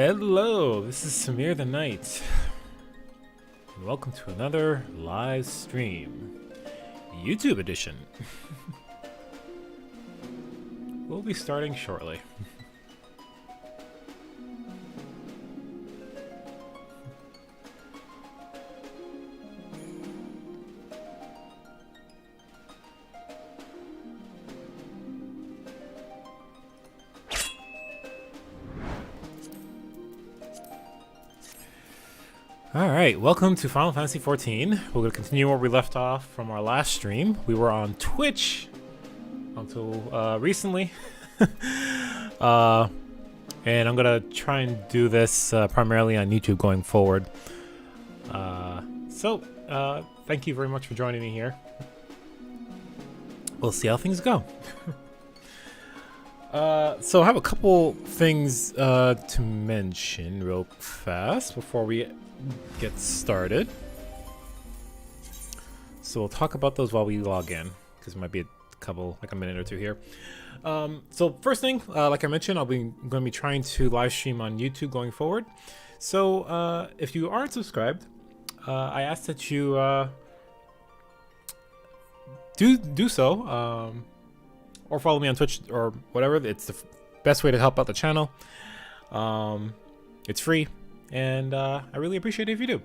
Hello, this is Samir the Knight, and welcome to another live stream, YouTube edition. We'll be starting shortly. Alright, welcome to Final Fantasy XIV. We're going to continue where we left off from our last stream. We were on Twitch until recently. And I'm going to try and do this primarily on YouTube going forward. Thank you very much for joining me here. We'll see how things go. So I have a couple things to mention real fast before we get started. So we'll talk about those while we log in, because it might be like a minute or two here. So first thing, like I mentioned, going to be trying to live stream on YouTube going forward. So if you aren't subscribed, I ask that you do so, or follow me on Twitch or whatever. It's the best way to help out the channel. It's free. And I really appreciate it if you do.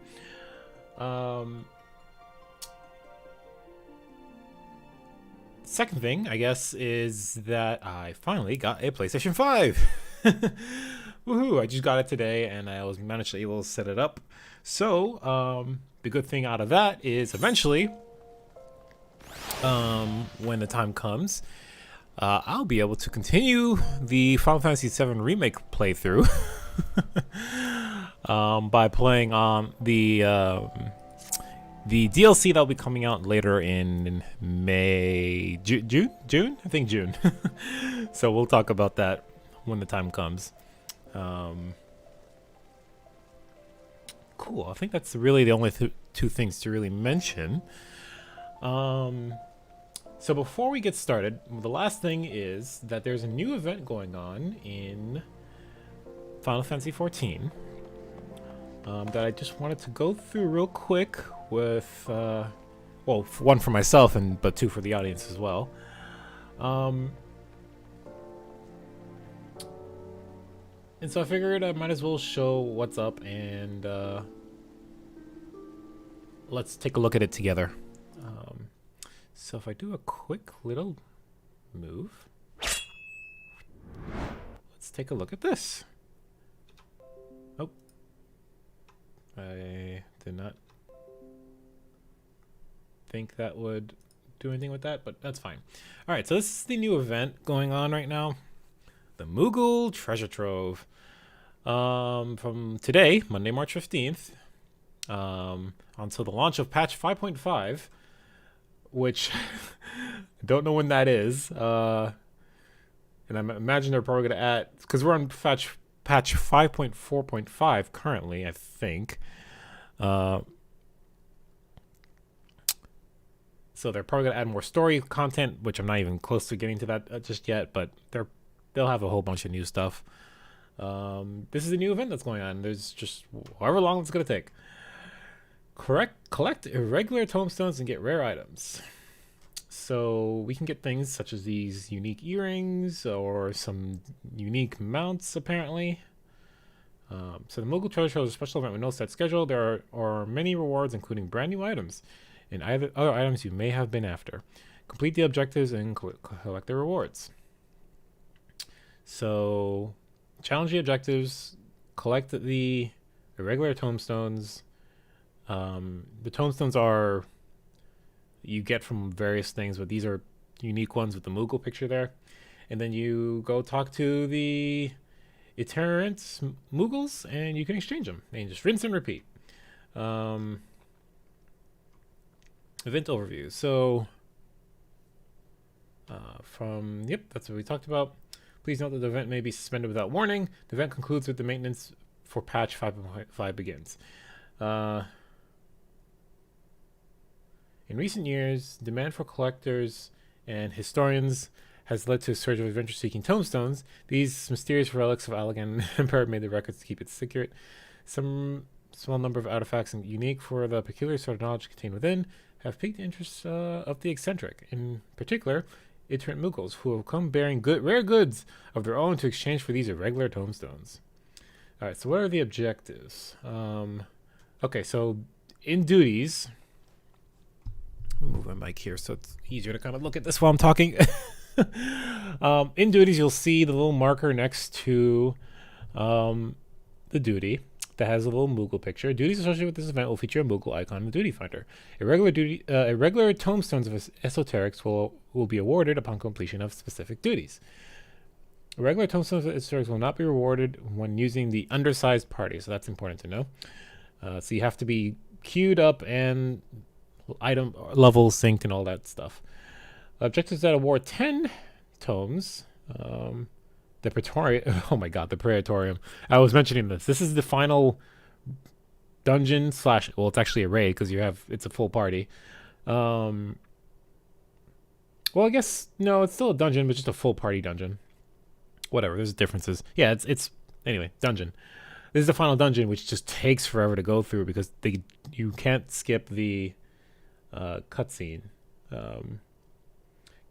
Second thing, I guess, is that I finally got a PlayStation 5. Woohoo! I just got it today, and I was managed able to set it up. So the good thing out of that is eventually, when the time comes, I'll be able to continue the Final Fantasy VII Remake playthrough. By playing on the DLC that'll be coming out later in June? I think June. So we'll talk about that when the time comes. Cool. I think that's really the only two things to really mention. So before we get started, the last thing is that there's a new event going on in Final Fantasy XIV. That I just wanted to go through real quick with, well, one for myself but two for the audience as well. And so I figured I might as well show what's up and let's take a look at it together. So if I do a quick little move, let's take a look at this. I did not think that would do anything with that, but that's fine. All right, so this is the new event going on right now. The Moogle Treasure Trove. From today, Monday, March 15th, until the launch of patch 5.5, which I don't know when that is. And I imagine they're probably going to add, because we're on patch 5.4.5 currently, I think. So they're probably gonna add more story content, which I'm not even close to getting to that just yet, but they'll have a whole bunch of new stuff. This is a new event that's going on. There's just however long it's gonna take. Collect irregular tomestones and get rare items. So we can get things such as these unique earrings or some unique mounts, apparently. So the Moogle Treasure Trove is a special event with no set schedule. There are many rewards, including brand new items and other items you may have been after. Complete the objectives and collect the rewards. So challenge the objectives, collect the irregular tomestones. The tomestones are you get from various things, but these are unique ones with the Moogle picture there. And then you go talk to the itinerant Moogles and you can exchange them and just rinse and repeat. Event overview. So that's what we talked about. Please note that the event may be suspended without warning. The event concludes with the maintenance for patch 5.5 begins. In recent years, demand for collectors and historians has led to a surge of adventure-seeking tomestones. These mysterious relics of Allegan Empire made the records to keep it secret. Some small number of artifacts and unique for the peculiar sort of knowledge contained within have piqued the interest of the eccentric. In particular, iterant Moogles, who have come bearing rare goods of their own to exchange for these irregular tomestones. All right, so what are the objectives? Okay, so in duties, move my mic here so it's easier to kind of look at this while I'm talking. In duties, you'll see the little marker next to the duty that has a little Moogle picture. Duties associated with this event will feature a Moogle icon in the duty finder. Irregular tomestones of esoterics will be awarded upon completion of specific duties. Irregular tomestones of esoterics will not be rewarded when using the undersized party, so that's important to know. So you have to be queued up and item level synced and all that stuff. Objectives that award 10 tomes. The Praetorium. Oh my god, the Praetorium. I was mentioning this. This is the final dungeon / well, it's actually a raid because it's a full party. Well, I guess no, it's still a dungeon, but just a full party dungeon. Whatever. There's differences. Yeah, it's anyway dungeon. This is the final dungeon, which just takes forever to go through because you can't skip the cutscene.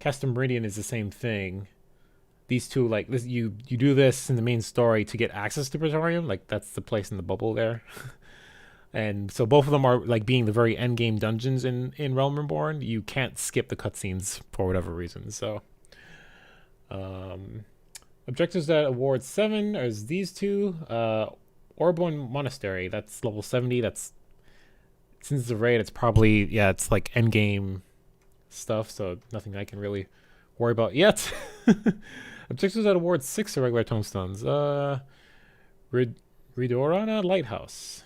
Castor Meridian is the same thing. These two, like this, you do this in the main story to get access to Praetorium. Like that's the place in the bubble there. And so both of them are like being the very end game dungeons in Realm Reborn. You can't skip the cutscenes for whatever reason. So objectives that award 7 is these two. Orborn Monastery, that's level 70. That's since it's a raid, it's probably it's like end game stuff, so nothing I can really worry about yet. Objectives that award 6 irregular tomestones. Ridorana Lighthouse.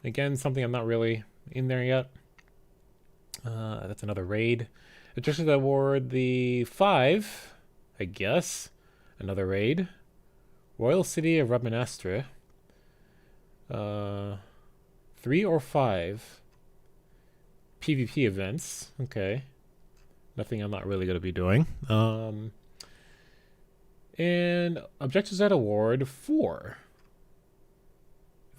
Again, something I'm not really in there yet. That's another raid. Objectives that award the 5, I guess. Another raid. Royal City of Rabanastre. 3 or 5 PvP events. Okay. Nothing I'm not really going to be doing. And objectives that award 4.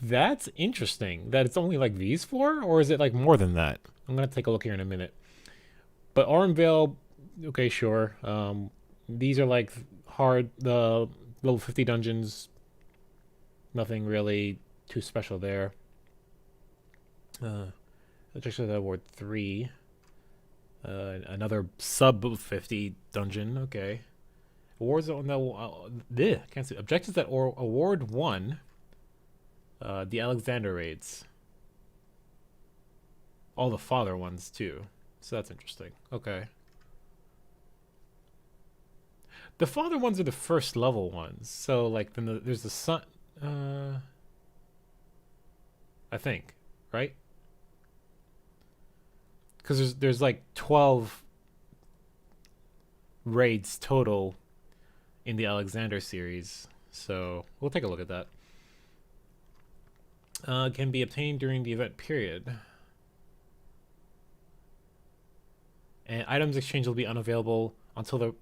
That's interesting. That it's only like these 4? Or is it like more than that? I'm going to take a look here in a minute. But Auronvale, okay, sure. These are like hard, the level 50 dungeons. Nothing really too special there. Objectives that award 3. Another sub 50 dungeon. Okay. Awards that can't see. Objectives that award 1. The Alexander raids. All the father ones too. So that's interesting. Okay. The father ones are the first level ones. So like then there's the son. I think, right? Because there's like 12 raids total in the Alexander series, so we'll take a look at that. Can be obtained during the event period, and items exchange will be unavailable until the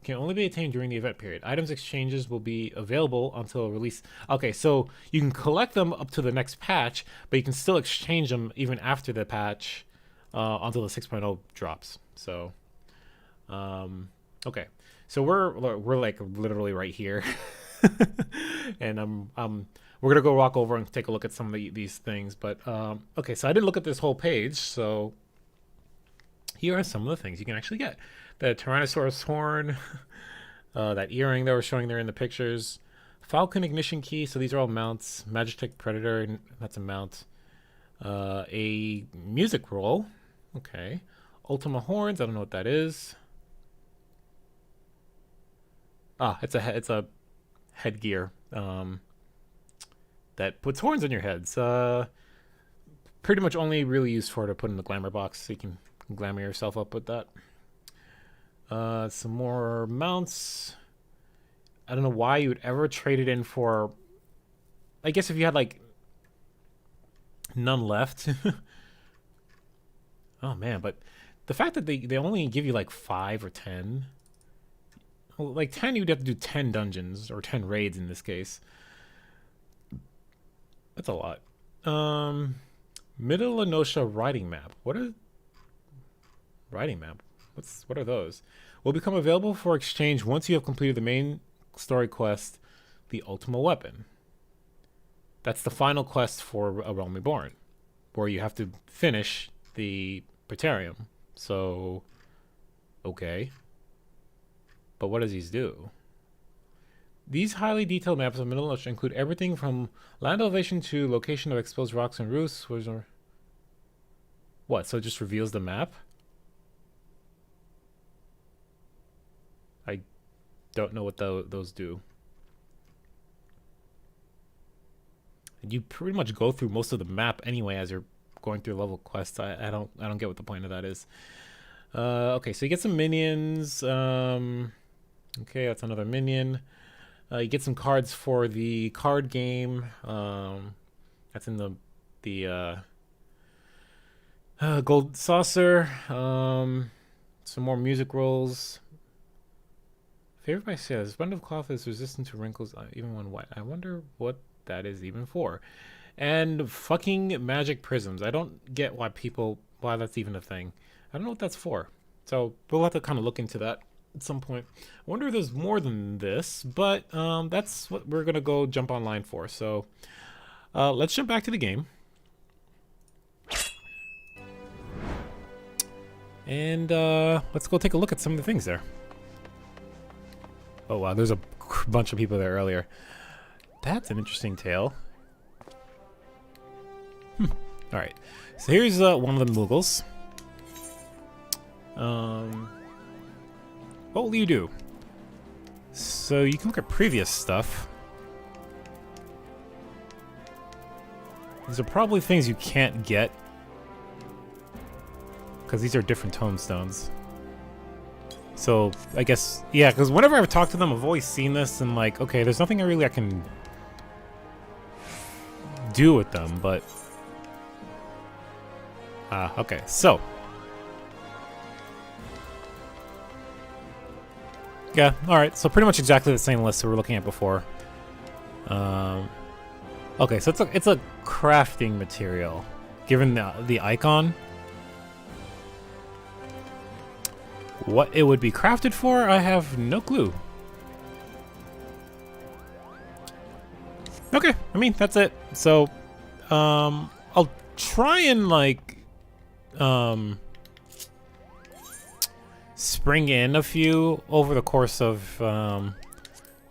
can only be obtained during the event period. Items exchanges will be available until release. Okay, so you can collect them up to the next patch, but you can still exchange them even after the patch until the 6.0 drops. So, okay, so we're like literally right here, and we're gonna go walk over and take a look at some of these things. But okay, so I didn't look at this whole page, so here are some of the things you can actually get. The Tyrannosaurus horn, that earring that we're showing there in the pictures, Falcon ignition key. So these are all mounts. Magitech Predator, that's a mount. A music roll, okay. Ultima horns, I don't know what that is. It's a headgear that puts horns on your heads. Pretty much only really used to put in the glamour box, so you can glamour yourself up with that. Some more mounts. I don't know why you would ever trade it in for. I guess if you had like none left. Oh man, but the fact that they only give you like 5 or 10. Well, like 10, you'd have to do 10 dungeons or 10 raids in this case. That's a lot. Middle Lenosha riding map. What are riding map? What are those? Will become available for exchange once you have completed the main story quest, the Ultima Weapon. That's the final quest for A Realm Reborn, where you have to finish the Praetorium. So, okay. But what does these do? These highly detailed maps of Middle Ocean include everything from land elevation to location of exposed rocks and roofs. What? So it just reveals the map? I don't know what those do. And you pretty much go through most of the map anyway as you're going through level quests. I don't get what the point of that is. Okay, so you get some minions. Okay, that's another minion. You get some cards for the card game. That's in the gold saucer. Some more music rolls. Favored by says, bundle of cloth is resistant to wrinkles even when wet. I wonder what that is even for. And fucking magic prisms. I don't get why that's even a thing. I don't know what that's for. So we'll have to kind of look into that at some point. I wonder if there's more than this, but that's what we're gonna go jump online for. So let's jump back to the game. And let's go take a look at some of the things there. Oh wow, there's a bunch of people there earlier. That's an interesting tale. Alright, so here's one of the Moogles. What will you do? So you can look at previous stuff. These are probably things you can't get, because these are different tomestones. So I guess, yeah, because whenever I've talked to them, I've always seen this and like, okay, there's nothing I can do with them, but okay, so yeah, all right, so pretty much exactly the same list that we were looking at before. Okay, so it's a crafting material, given the icon. What it would be crafted for, I have no clue. Okay, I mean, that's it. So, I'll try and, like, spring in a few over the course of,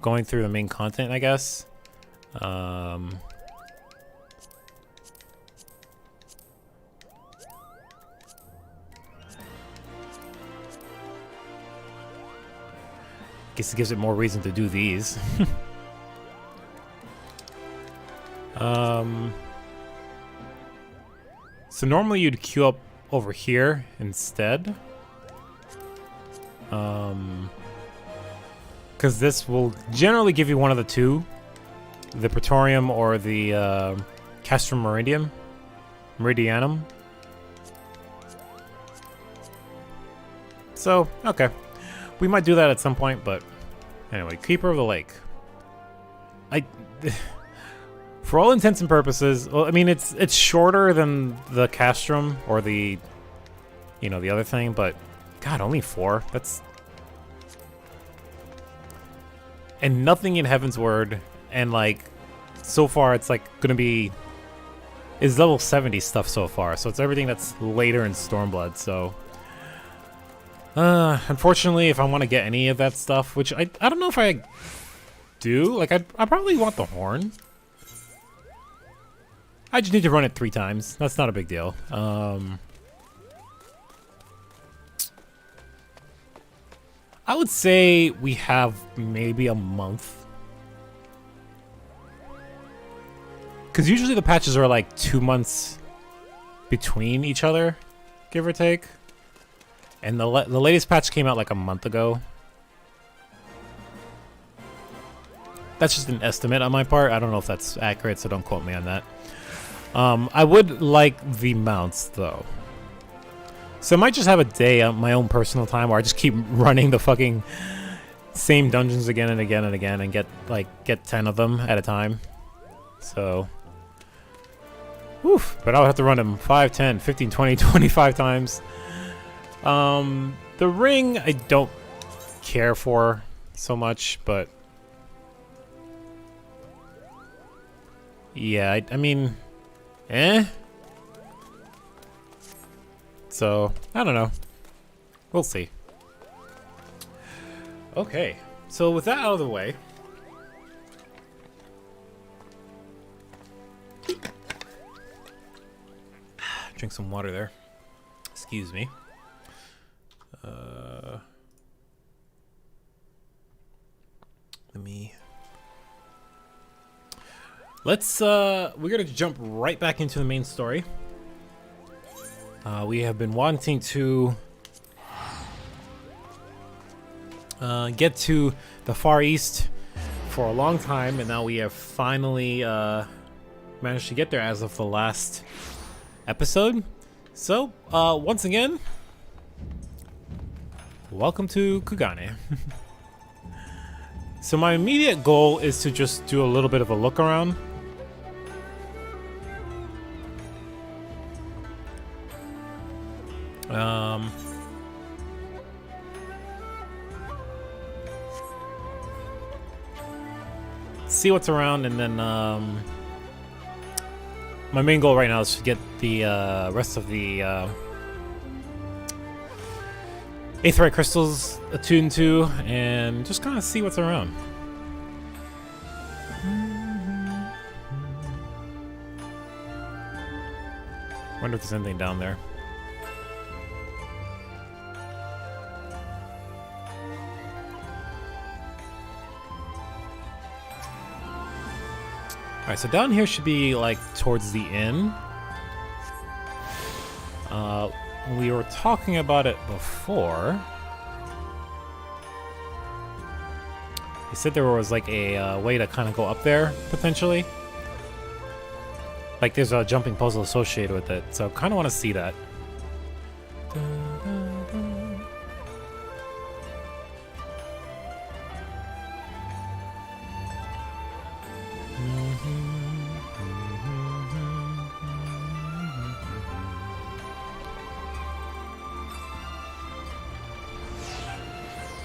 going through the main content, I guess. Guess it gives it more reason to do these. So normally you'd queue up over here instead. Because this will generally give you one of the two. The Praetorium or the Castrum Meridianum. So, okay. We might do that at some point, but anyway, Keeper of the Lake. For all intents and purposes, well, I mean, it's shorter than the Castrum or the, the other thing, but God, only 4. That's, and nothing in Heaven's Word, and like, so far it's like gonna be, is level 70 stuff so far, so it's everything that's later in Stormblood. So. Unfortunately, if I want to get any of that stuff, which I don't know if I do, like, I probably want the horn. I just need to run it 3 times. That's not a big deal. I would say we have maybe a month. Because usually the patches are like 2 months between each other, give or take. And the latest patch came out like a month ago. That's just an estimate on my part. I don't know if that's accurate, so don't quote me on that. I would like the mounts, though. So I might just have a day on my own personal time where I just keep running the fucking same dungeons again and again and again and get 10 of them at a time. So, oof, but I'll have to run them 5, 10, 15, 20, 25 times. The ring I don't care for so much, but yeah, I mean, So, I don't know. We'll see. Okay, so with that out of the way, drink some water there. Excuse me. We're gonna jump right back into the main story. We have been wanting to get to the Far East for a long time, and now we have finally managed to get there as of the last episode. So, once again, welcome to Kugane. So my immediate goal is to just do a little bit of a look around. See what's around, and then my main goal right now is to get the rest of the Aetheryte crystals attuned to, and just kind of see what's around. Wonder if there's anything down there. Alright, so down here should be like towards the inn. We were talking about it before. He said there was like a way to kind of go up there, potentially. Like there's a jumping puzzle associated with it, so kind of want to see that.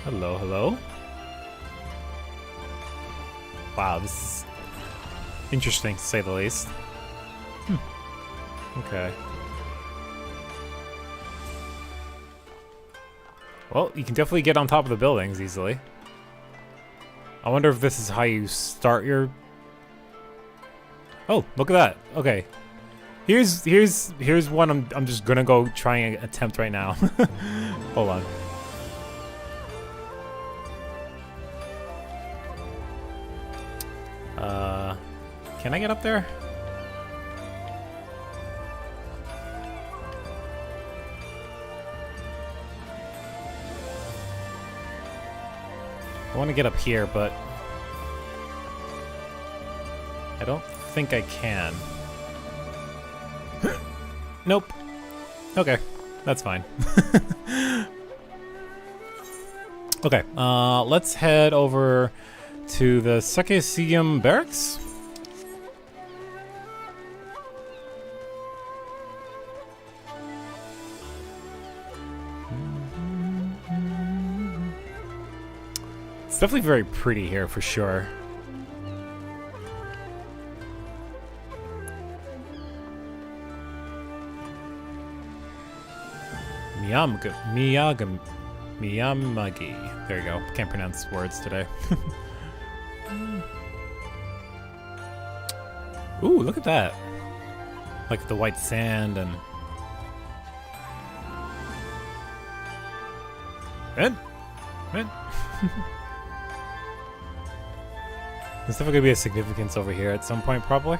Hello, hello. Wow, this is interesting to say the least. Okay. Well, you can definitely get on top of the buildings easily. I wonder if this is how you start your... Oh, look at that. Okay. Here's one I'm just gonna go try and attempt right now. Hold on. Can I get up there? I want to get up here, but I don't think I can. Nope. Okay, that's fine. Okay, let's head over to the Sekesium Barracks. It's definitely very pretty here for sure. Miyamagi. There you go. Can't pronounce words today. Ooh, look at that. Like the white sand and... Man. There's definitely gonna be a significance over here at some point, probably.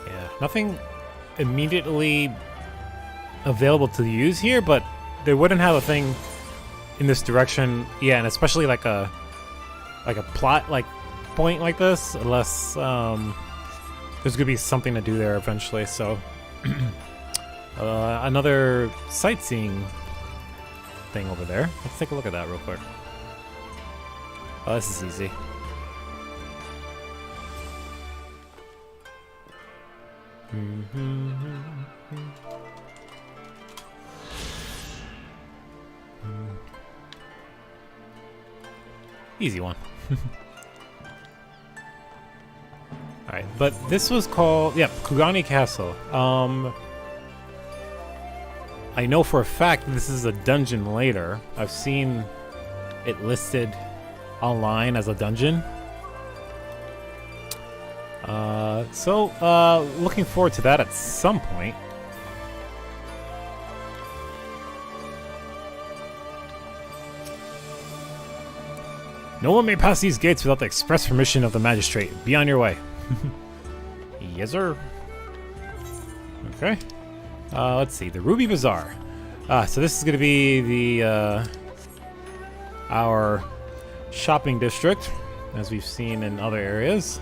Yeah, nothing immediately available to use here, but they wouldn't have a thing in this direction, yeah, and especially like a plot like point like this, unless there's gonna be something to do there eventually. So another sightseeing thing over there. Let's take a look at that real quick. Oh, this is easy. Easy one. Alright, but this was called, yeah, Kugane Castle. I know for a fact this is a dungeon later. I've seen it listed online as a dungeon. So looking forward to that at some point. No one may pass these gates without the express permission of the magistrate. Be on your way. Yes, sir. Okay. Let's see. The Ruby Bazaar. So this is going to be the our shopping district, as we've seen in other areas.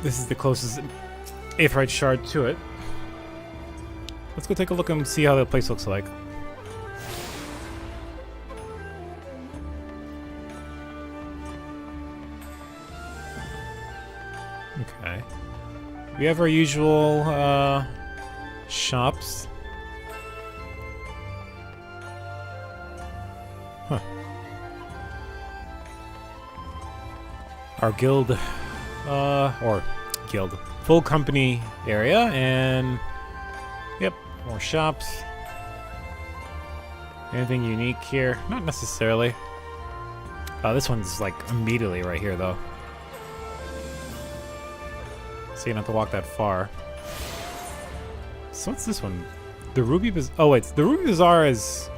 This is the closest Aetheryte shard to it. Let's go take a look and see how the place looks like. Okay. We have our usual shops. Huh. Our guild, or guild, full company area, and yep, more shops. Anything unique here? Not necessarily. This one's like immediately right here though. So you don't have to walk that far. So what's this one? The Ruby Bazaar. Oh wait, the Ruby Bazaar is...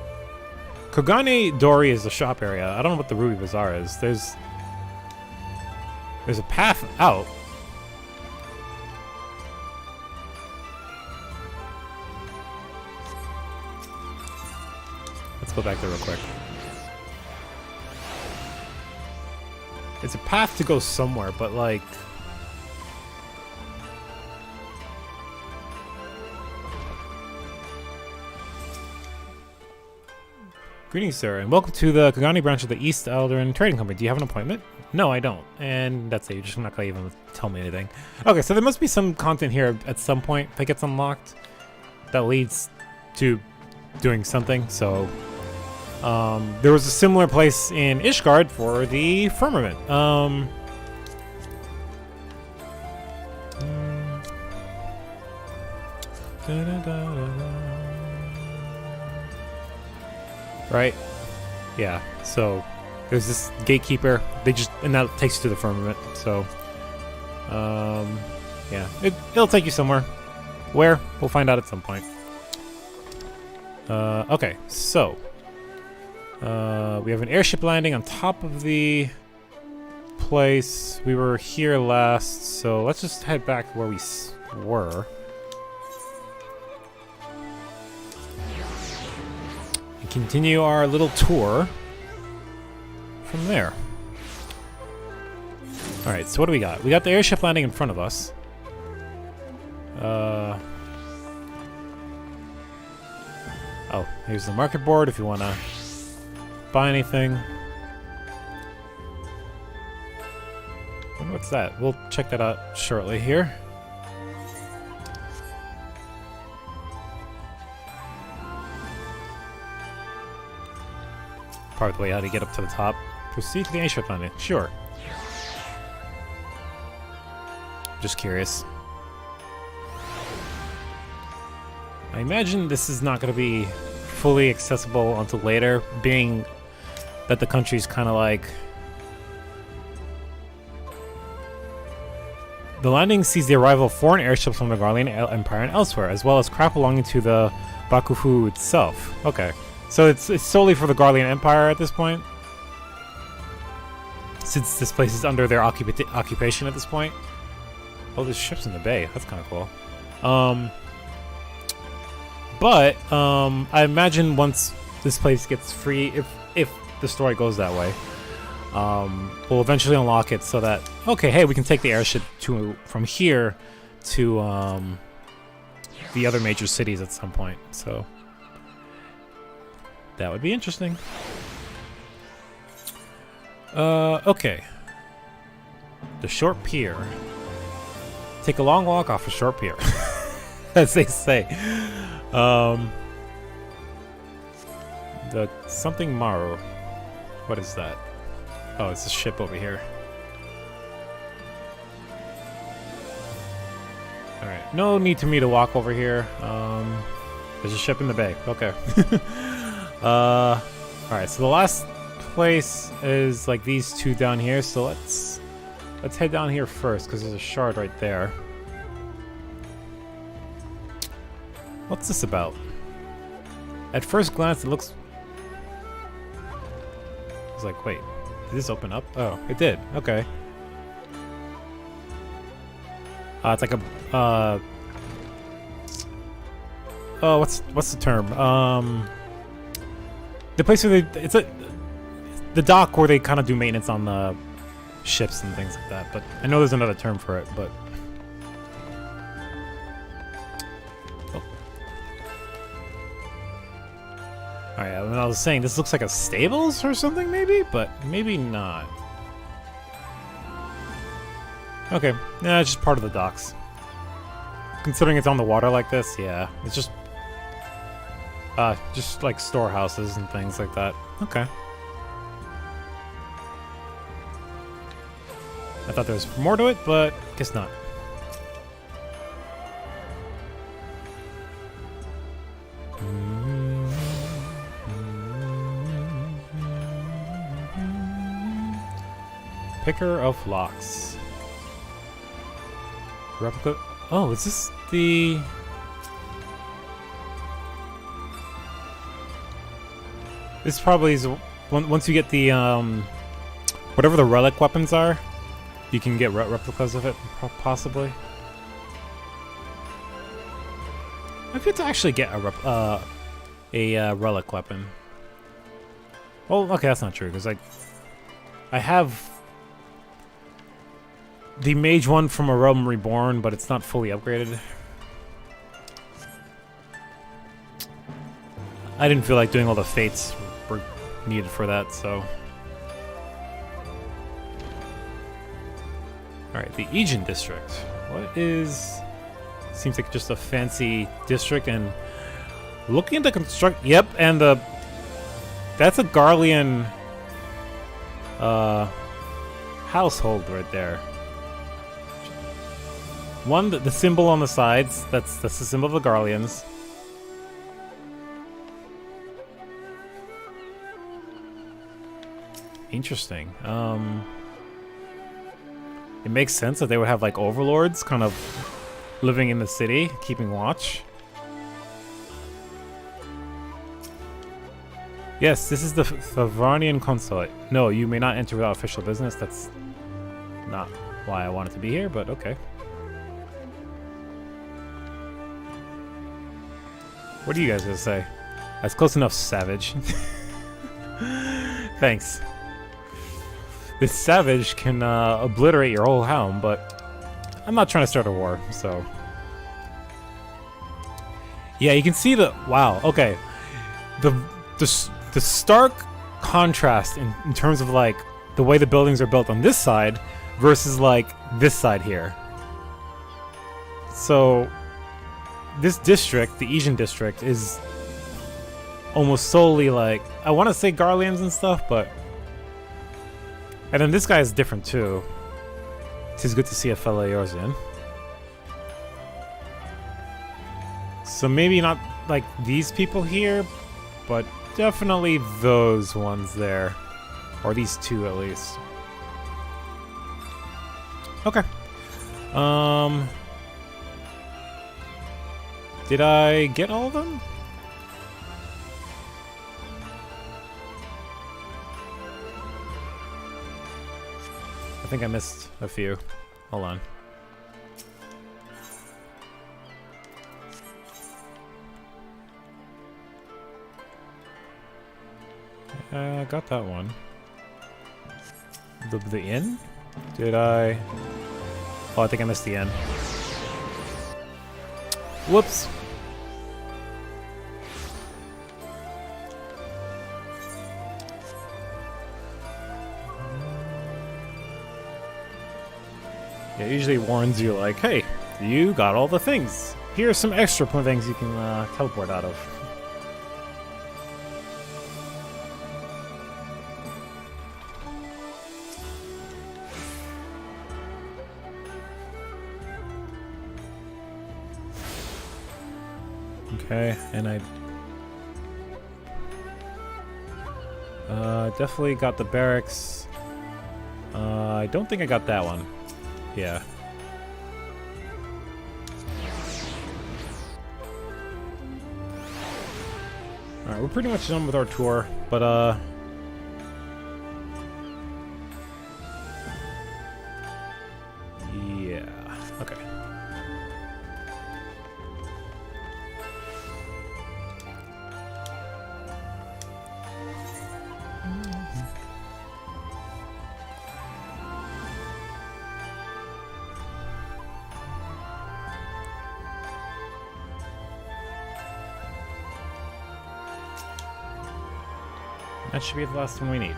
Kugane Dori is the shop area. I don't know what the Ruby Bazaar is. There's a path out. Let's go back there real quick. It's a path to go somewhere, but like... Greetings, sir, and welcome to the Kugane branch of the East Eldrin Trading Company. Do you have an appointment? No, I don't. And that's it. You're just not going to even tell me anything. Okay, so there must be some content here at some point that gets unlocked that leads to doing something. So, there was a similar place in Ishgard for the Firmament. Right? Yeah, so there's this gatekeeper. And that takes you to the Firmament. So, yeah, it'll take you somewhere. Where? We'll find out at some point. Okay, so we have an airship landing on top of the place. We were here last, so let's just head back where we were. Continue our little tour from there. Alright, so what do we got? We got the airship landing in front of us. Oh, here's the market board if you want to buy anything. What's that? We'll check that out shortly here. Probably how to get up to the top. Proceed to the airship landing. Sure. Just curious. I imagine this is not going to be fully accessible until later, being that the country's kind of like... The landing sees the arrival of foreign airships from the Garlean Empire and elsewhere, as well as craft belonging to the Bakufu itself. Okay. So it's solely for the Garlean Empire at this point? Since this place is under their occupation at this point? Oh, there's ships in the bay. That's kind of cool. But I imagine once this place gets free, if the story goes that way, we'll eventually unlock it so that, okay, hey, we can take the airship from here to the other major cities at some point. So that would be interesting. Okay. The short pier. Take a long walk off a short pier, as they say. The something Maru. What is that? Oh, it's a ship over here. Alright, no need to me to walk over here. There's a ship in the bay. Okay. Alright, so the last place is like these two down here, so let's head down here first, because there's a shard right there. What's this about? At first glance, it looks... I was like, wait, did this open up? Oh, it did. Okay. It's like a... oh, what's the term? The place where they... the dock where they kind of do maintenance on the ships and things like that, but I know there's another term for it, but... Oh. Alright, I was saying, this looks like a stables or something, maybe? But maybe not. Okay, yeah, it's just part of the docks. Considering it's on the water like this, yeah, it's just like storehouses and things like that. Okay. I thought there was more to it, but guess not. Picker of locks. Replica. Oh, is this the... This probably is... Once you get the, whatever the relic weapons are, you can get replicas of it, possibly. I've yet to actually get a relic weapon. Well, okay, that's not true, because I have the mage one from A Realm Reborn, but it's not fully upgraded. I didn't feel like doing all the fates were needed for that, so... Alright, the Aegean district. What is... Seems like just a fancy district, and... Looking at the construct... Yep, and the... That's a Garlean... household right there. One, the symbol on the sides, that's the symbol of the Garleans. Interesting. It makes sense that they would have like overlords kind of living in the city, keeping watch. Yes, this is the Varnian consulate. No, you may not enter without official business. That's not why I wanted to be here, but okay. What are you guys gonna say? That's close enough, Savage. Thanks. This Savage can obliterate your whole helm, but I'm not trying to start a war, so... Yeah, you can see the... Wow, okay. The stark contrast in terms of, like, the way the buildings are built on this side versus, like, this side here. So... This district, the Aegean district, is almost solely like, I want to say Garleans and stuff, but... And then this guy is different too. It's good to see a fellow Yorzian. So maybe not like these people here, but definitely those ones there. Or these two at least. Okay. Did I get all of them? I think I missed a few. Hold on. I got that one. The inn? Did I? Oh, I think I missed the inn. Whoops. Yeah, it usually warns you like, hey, you got all the things. Here's some extra things you can teleport out of. Okay, and I definitely got the barracks. I don't think I got that one. Yeah. Alright, we're pretty much done with our tour, but yeah. Okay. That should be the last one we need.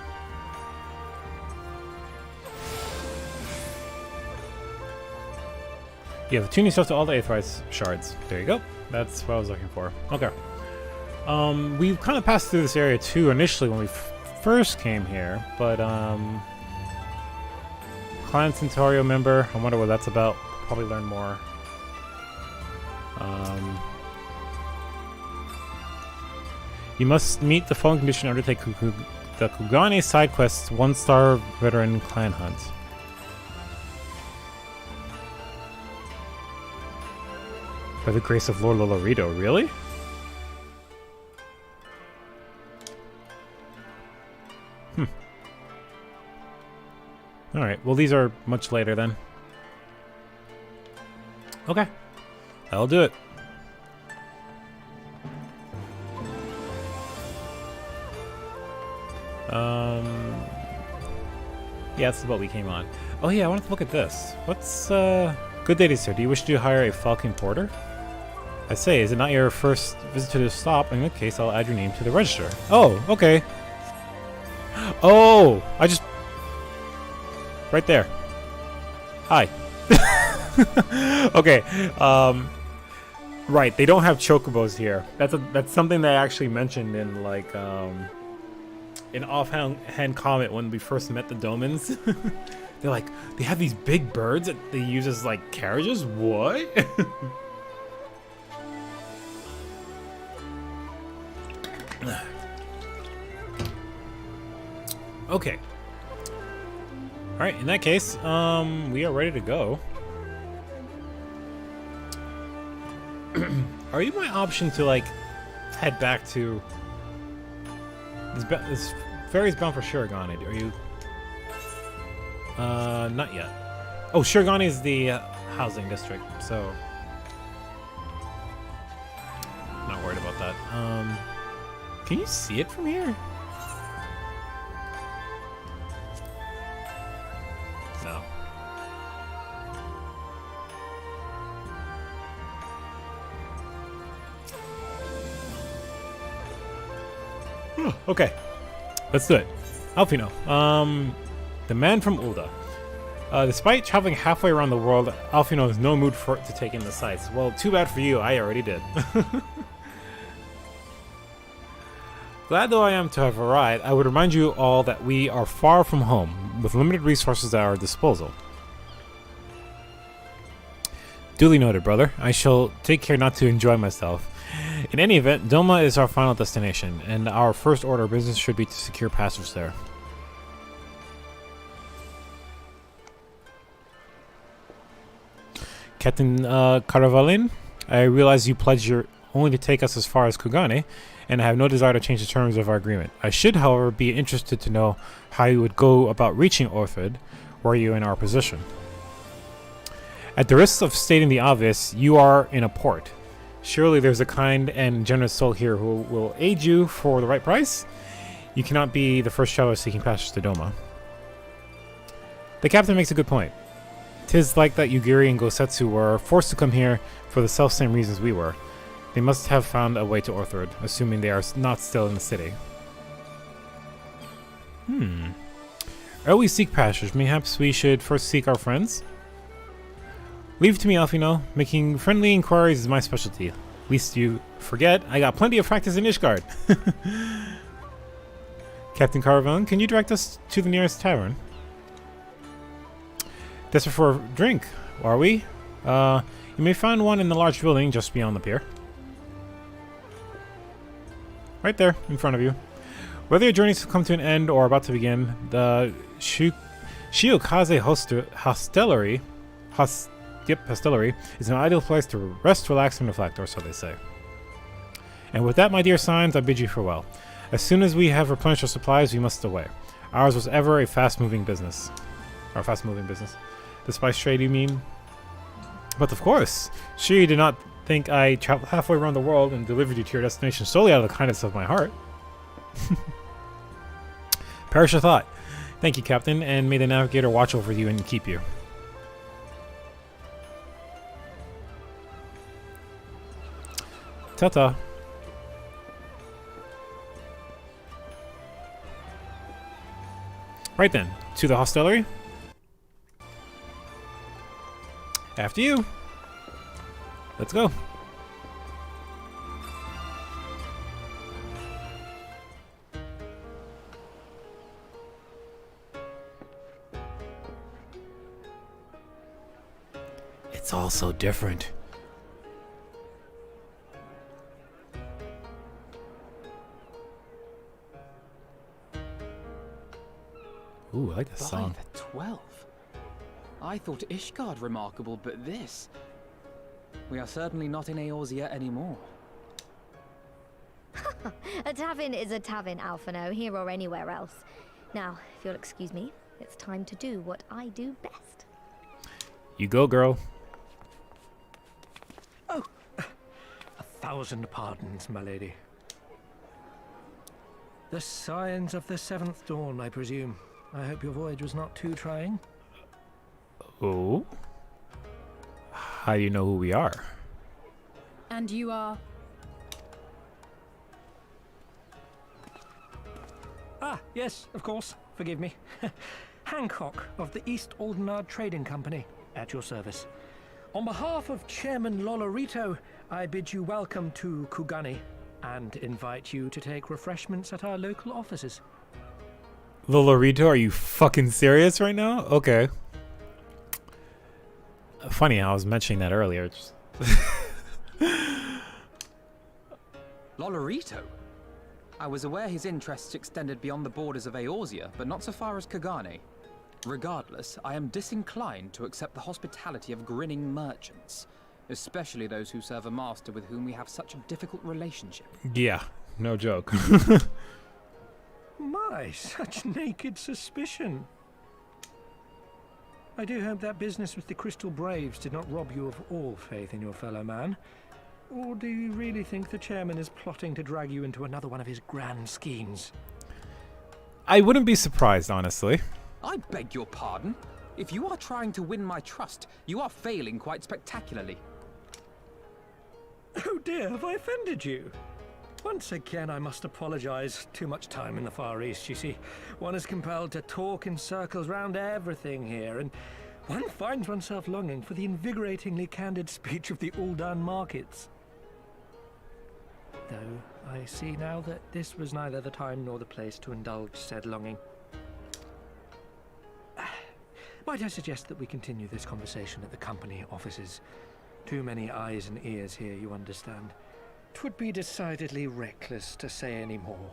You have 2 new stuff to all the Aetheryte shards. There you go. That's what I was looking for. Okay. We kind of passed through this area too initially when we first came here, but Clan Centaurio member. I wonder what that's about. Probably learn more. You must meet the following condition to undertake the Kugane side quests 1-star veteran clan hunt. By the grace of Lord Lolorito, really? Alright, well these are much later then. Okay. That'll do it. Yeah, that's the boat we came on. Oh yeah, I wanted to look at this. What's, good day, sir. Do you wish to hire a Falcon Porter? I say, is it not your first visit to the stop? In that case, I'll add your name to the register. Oh, okay. Oh, I just... Right there. Hi. Okay, right, they don't have chocobos here. That's something they actually mentioned in, like, an offhand comment when we first met the Domans. They're like, they have these big birds that they use as like carriages? What? Okay. Alright, in that case, we are ready to go. Are you my option to like head back to this ferry's bound for Shirogane? Are you? Not yet. Oh, Shirogane is the housing district, so not worried about that. Can you see it from here? No. Okay, let's do it. Alfino, the man from Ulda. Despite traveling halfway around the world, Alfino is no mood to take in the sights. Well, too bad for you, I already did. Glad though I am to have arrived, I would remind you all that we are far from home, with limited resources at our disposal. Duly noted, brother. I shall take care not to enjoy myself. In any event, Doma is our final destination, and our first order of business should be to secure passage there. Captain Caravalin, I realize you pledged only to take us as far as Kugane, and I have no desire to change the terms of our agreement. I should, however, be interested to know how you would go about reaching Orfid, were you in our position. At the risk of stating the obvious, you are in a port. Surely there's a kind and generous soul here who will aid you for the right price? You cannot be the first traveler seeking passage to Doma. The captain makes a good point. 'Tis like that Yugiri and Gosetsu were forced to come here for the self-same reasons we were. They must have found a way to Orthrod, assuming they are not still in the city. Ere we seek passage, perhaps we should first seek our friends? Leave it to me, Alfino. Making friendly inquiries is my specialty. Least you forget, I got plenty of practice in Ishgard. Captain Caravan, can you direct us to the nearest tavern? Desperate for a drink, are we? You may find one in the large building just beyond the pier. Right there, in front of you. Whether your journeys have come to an end or are about to begin, the Shiokaze Hostelry is an ideal place to rest, relax, and reflect, or so they say. And with that, my dear Signs, I bid you farewell. As soon as we have replenished our supplies, we must away. Ours was ever a fast-moving business. Or fast-moving business. The spice trade, you mean? But of course, she did not think I traveled halfway around the world and delivered you to your destination solely out of the kindness of my heart. Perish a thought. Thank you, Captain, and may the Navigator watch over you and keep you. Ta-ta. Right then, to the hostelry. After you. Let's go. It's all so different. Ooh, I like this song. By the 12. I thought Ishgard remarkable, but this... We are certainly not in Eorzea anymore. A tavern is a tavern, Alphino, here or anywhere else. Now, if you'll excuse me, it's time to do what I do best. You go, girl. Oh, 1,000 pardons, my lady. The signs of the 7th dawn, I presume. I hope your voyage was not too trying. Oh? How do you know who we are? And you are? Ah, yes, of course. Forgive me. Hancock of the East Aldenard Trading Company, at your service. On behalf of Chairman Lolorito, I bid you welcome to Kugane and invite you to take refreshments at our local offices. Lolorito, are you fucking serious right now? Okay. Funny how I was mentioning that earlier. Just Lolorito? I was aware his interests extended beyond the borders of Eorzea, but not so far as Kugane. Regardless, I am disinclined to accept the hospitality of grinning merchants, especially those who serve a master with whom we have such a difficult relationship. yeah, no joke. My, such naked suspicion. I do hope that business with the Crystal Braves did not rob you of all faith in your fellow man. Or do you really think the chairman is plotting to drag you into another one of his grand schemes? I wouldn't be surprised, honestly. I beg your pardon? If you are trying to win my trust, you are failing quite spectacularly. Oh dear, have I offended you? Once again, I must apologize. Too much time in the Far East, you see. One is compelled to talk in circles round everything here, and one finds oneself longing for the invigoratingly candid speech of the Uldan markets. Though I see now that this was neither the time nor the place to indulge said longing. Might I suggest that we continue this conversation at the company offices? Too many eyes and ears here, you understand. 'Twould be decidedly reckless to say any more.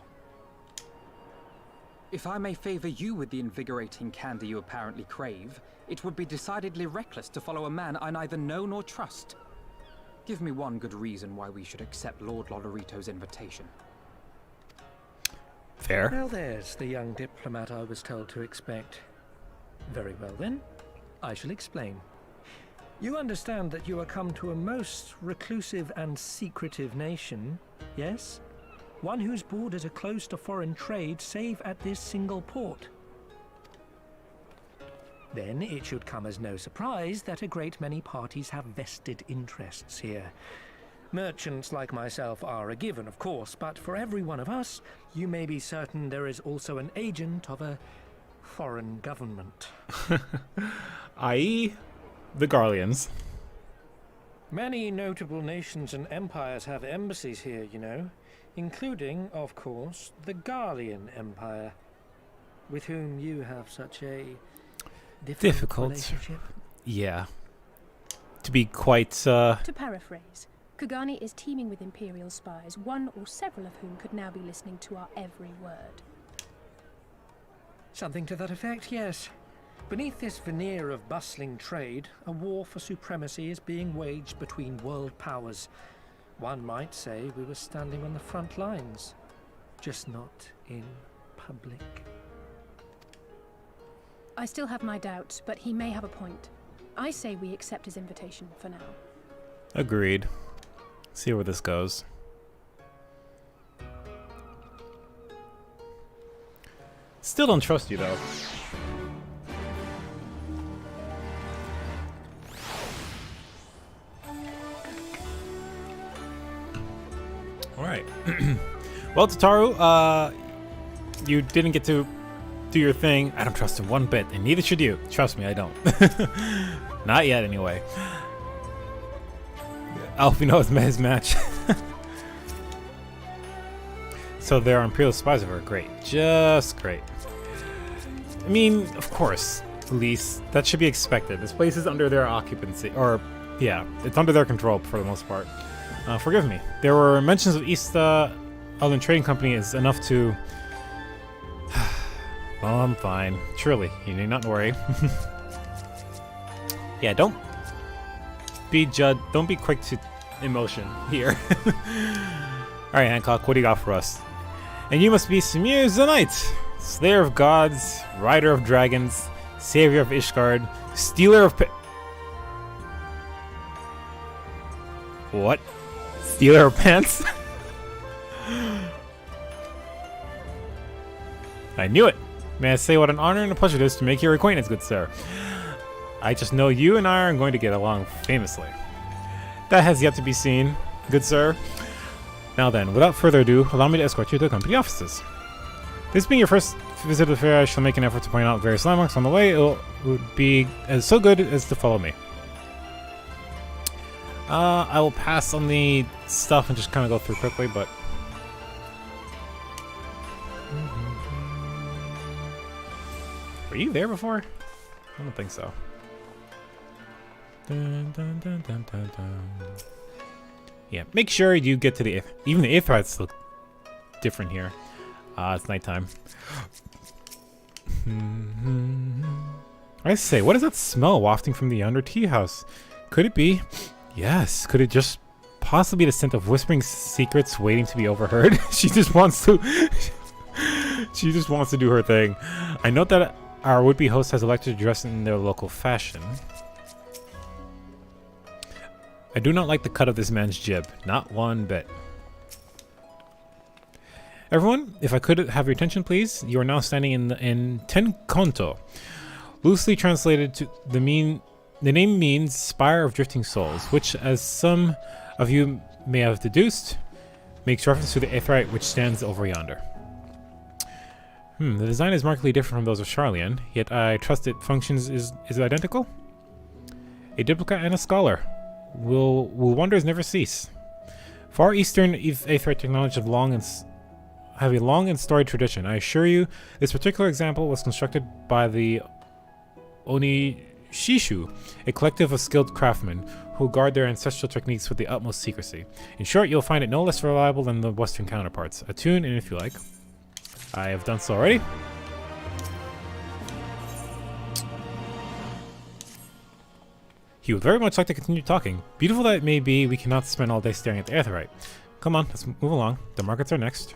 If I may favor you with the invigorating candy you apparently crave, it would be decidedly reckless to follow a man I neither know nor trust. Give me one good reason why we should accept Lord Lolorito's invitation. Fair. Now there's the young diplomat I was told to expect. Very well then, I shall explain. You understand that you are come to a most reclusive and secretive nation, yes? one whose borders are close to foreign trade save at this single port. Then it should come as no surprise that a great many parties have vested interests here. Merchants like myself are a given, of course, but for every one of us, you may be certain there is also an agent of a foreign government. I.e., the Garleans. Many notable nations and empires have embassies here, you know, including, of course, the Garlean Empire, with whom you have such a difficult relationship. Yeah. To be quite, To paraphrase, Kugane is teeming with Imperial spies, one or several of whom could now be listening to our every word. Something to that effect, yes. Beneath this veneer of bustling trade, a war for supremacy is being waged between world powers. One might say we were standing on the front lines, just not in public. I still have my doubts, but he may have a point. I say we accept his invitation for now. Agreed. See where this goes. Still don't trust you, though. Alright. Well, Tataru, you didn't get to do your thing. I don't trust him one bit, and neither should you. Trust me, I don't. Not yet, anyway. Alfino has met his match. So there are Imperial spies over. Great. Just great. I mean, of course, Elise. That should be expected. This place is under their occupancy. Or, yeah, it's under their control for the most part. Forgive me. There were mentions of East Island Trading Company is enough to... Well, I'm fine. Surely, you need not worry. Yeah, don't be quick to emotion here. Alright, Hancock, what do you got for us? And you must be Samir the Knight, Slayer of Gods, Rider of Dragons, Savior of Ishgard, Stealer of What? Stealer of Pants? I knew it! May I say what an honor and a pleasure it is to make your acquaintance, good sir. I just know you and I are going to get along famously. That has yet to be seen, good sir. Now then, without further ado, allow me to escort you to the company offices. This being your first visit to the fair, I shall make an effort to point out various landmarks on the way. It would be so good as to follow me. I will pass on the stuff and just kind of go through quickly, but... Were you there before? I don't think so. Dun, dun, dun, dun, dun, dun. Yeah, make sure you get to the... Even the Aetherites look different here. It's nighttime. I say, what is that smell wafting from the under tea house? Could it be... Yes, could it just possibly be the scent of whispering secrets waiting to be overheard? She just wants to... She just wants to do her thing. I note that our would-be host has elected to dress in their local fashion. I do not like the cut of this man's jib. Not one bit. Everyone, if I could have your attention, please. You are now standing in Tenkonto. Loosely translated to the name means Spire of Drifting Souls, which, as some of you may have deduced, makes reference to the Aetherite which stands over yonder. The design is markedly different from those of Charlian, yet I trust it functions is it identical? A diplomat and a scholar. Will wonders never cease? Far Eastern Aetherite technology have a long and storied tradition. I assure you, this particular example was constructed by the Onishishu, a collective of skilled craftsmen who guard their ancestral techniques with the utmost secrecy. In short, you'll find it no less reliable than the Western counterparts. Attune in if you like. I have done so already. He would very much like to continue talking. Beautiful that it may be, we cannot spend all day staring at the Aetherite. Come on, let's move along. The markets are next.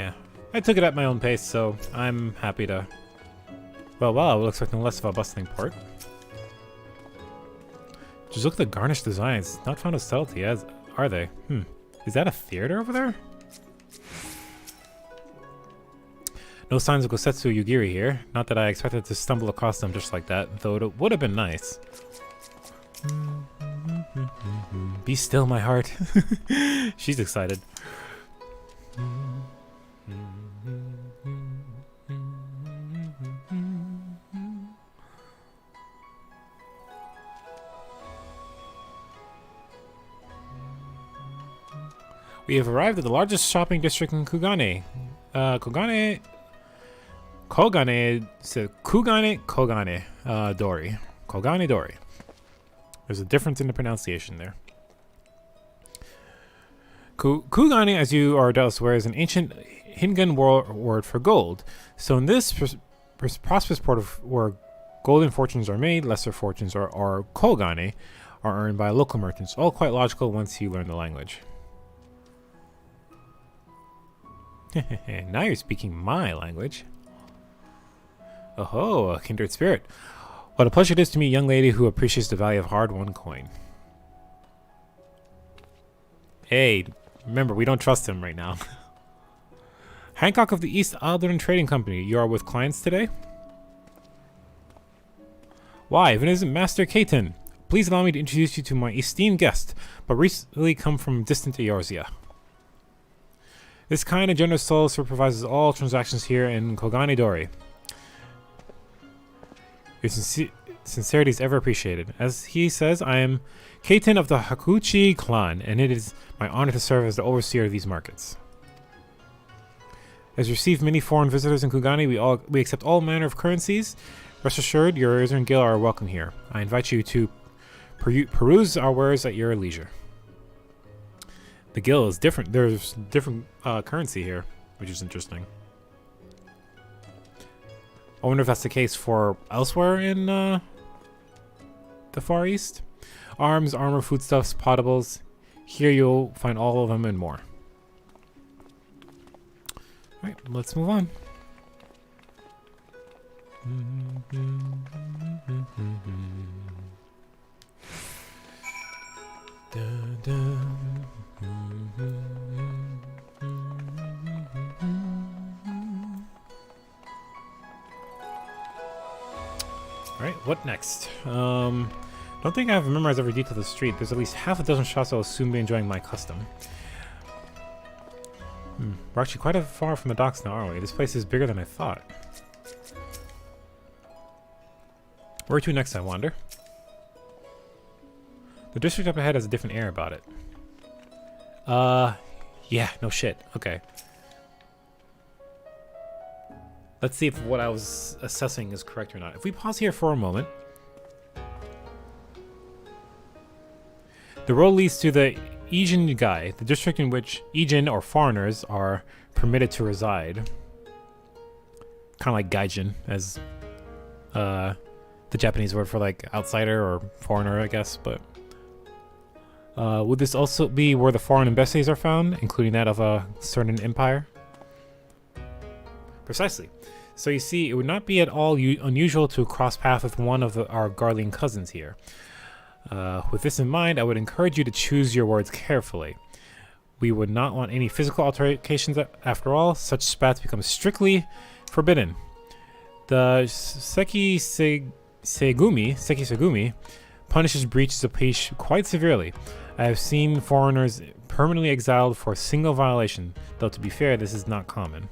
Yeah. I took it at my own pace, so I'm happy to... Well, wow, it looks like no less of a bustling port. Just look at the garnished designs. Not found of subtlety, as are they? Is that a theater over there? No signs of Gosetsu Yugiri here. Not that I expected to stumble across them just like that, though it would have been nice. Be still, my heart. She's excited. We have arrived at the largest shopping district in Kugane. Kugane Dori. Kugane Dori. There's a difference in the pronunciation there. Kugane, as you are doubtless aware, is an ancient Hingan word for gold. So in this prosperous port where golden fortunes are made, lesser fortunes or Kogane are earned by local merchants. All quite logical once you learn the language. Now you're speaking my language. Oh, a kindred spirit. What a pleasure it is to meet a young lady who appreciates the value of hard-won coin. Hey, remember, we don't trust him right now. Hancock of the East Aldern Trading Company. You are with clients today? Why, if it isn't Master Kaiten. Please allow me to introduce you to my esteemed guest, but recently come from distant Eorzea. This kind and generous soul supervises all transactions here in Kogane Dori. Your sincerity is ever appreciated. As he says, I am Kaiten of the Hakuchi clan, and it is my honor to serve as the overseer of these markets. As we receive many foreign visitors in Kugane, we accept all manner of currencies. Rest assured, your Erzern and Gil are welcome here. I invite you to peruse our wares at your leisure. The Gil is different. There's different currency here, which is interesting. I wonder if that's the case for elsewhere in the Far East. Arms, armor, foodstuffs, potables. Here you'll find all of them and more. Alright, let's move on. Alright, what next? Don't think I have memorized every detail of the street. There's at least half a dozen shops I will soon be enjoying my custom. We're actually quite far from the docks now, aren't we? This place is bigger than I thought. Where to next, I wonder? The district up ahead has a different air about it. Yeah, no shit. Okay. Let's see if what I was assessing is correct or not. If we pause here for a moment. The road leads to the Ijin Gai, the district in which Ijin or foreigners are permitted to reside. Kind of like Gaijin, as the Japanese word for like outsider or foreigner, I guess. But would this also be where the foreign embassies are found, including that of a certain empire? Precisely. So you see, it would not be at all unusual to cross paths with one of our Garlean cousins here. With this in mind, I would encourage you to choose your words carefully. We would not want any physical altercations after all. Such spats become strictly forbidden. The Sekisegumi punishes breaches of peace quite severely. I have seen foreigners permanently exiled for a single violation, though to be fair, this is not common.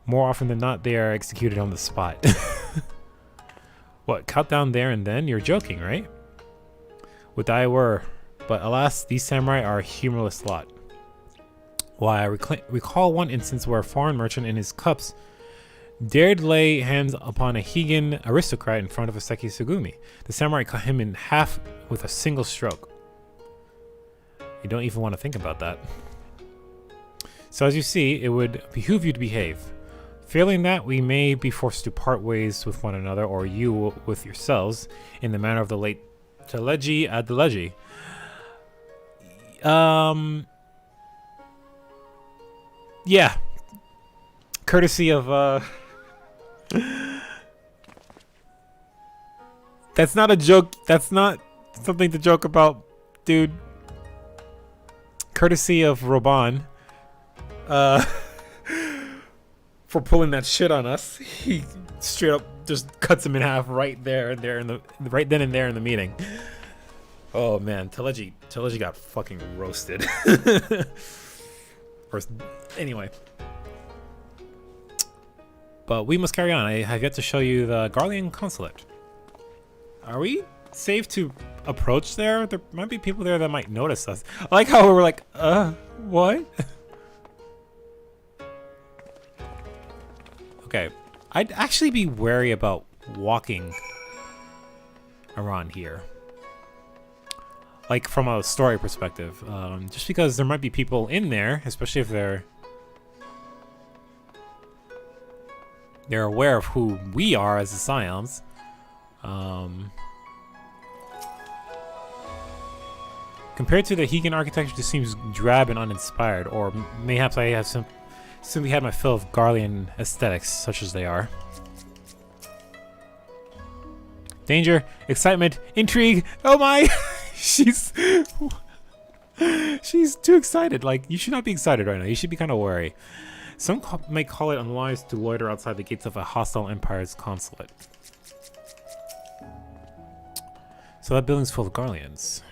More often than not, they are executed on the spot. What, cut down there and then? You're joking, right? Would I were, but alas, these samurai are a humorless lot. Why, I recall one instance where a foreign merchant in his cups dared lay hands upon a Higan aristocrat in front of a Sekisegumi. The samurai cut him in half with a single stroke. You don't even want to think about that. So as you see, it would behoove you to behave. Failing that, we may be forced to part ways with one another, or you with yourselves, in the manner of the late Teleji Adeleji. Yeah. Courtesy of That's not a joke. That's not something to joke about, dude. Courtesy of Roban. For pulling that shit on us. He straight up just cuts him in half right there and there in the right then and there in the meeting. Oh man, Teleji got fucking roasted. Or, anyway. But we must carry on. I have yet to show you the Garlean consulate. Are we safe to approach there? There might be people there that might notice us. I like how we're like, what? Okay. I'd actually be wary about walking around here. Like from a story perspective. Just because there might be people in there, especially if they're aware of who we are as the Scions. Compared to the Kugane architecture, this seems drab and uninspired, or mayhaps I have simply had my fill of Garlean aesthetics, such as they are. Danger, excitement, intrigue. Oh my! she's too excited. Like, you should not be excited right now. You should be kind of wary. Some may call it unwise to loiter outside the gates of a hostile empire's consulate. So that building's full of Garleans.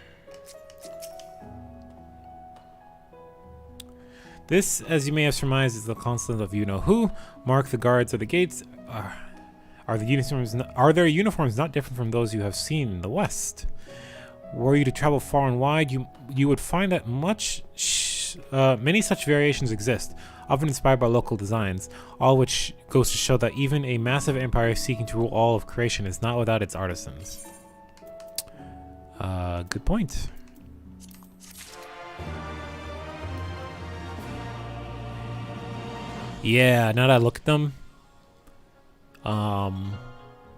This, as you may have surmised, is the consulate of you-know-who. Mark the guards at the gates. Are their uniforms not different from those you have seen in the West? Were you to travel far and wide, you would find that many such variations exist, often inspired by local designs, all which goes to show that even a massive empire seeking to rule all of creation is not without its artisans. Good point. Yeah, now that I look at them,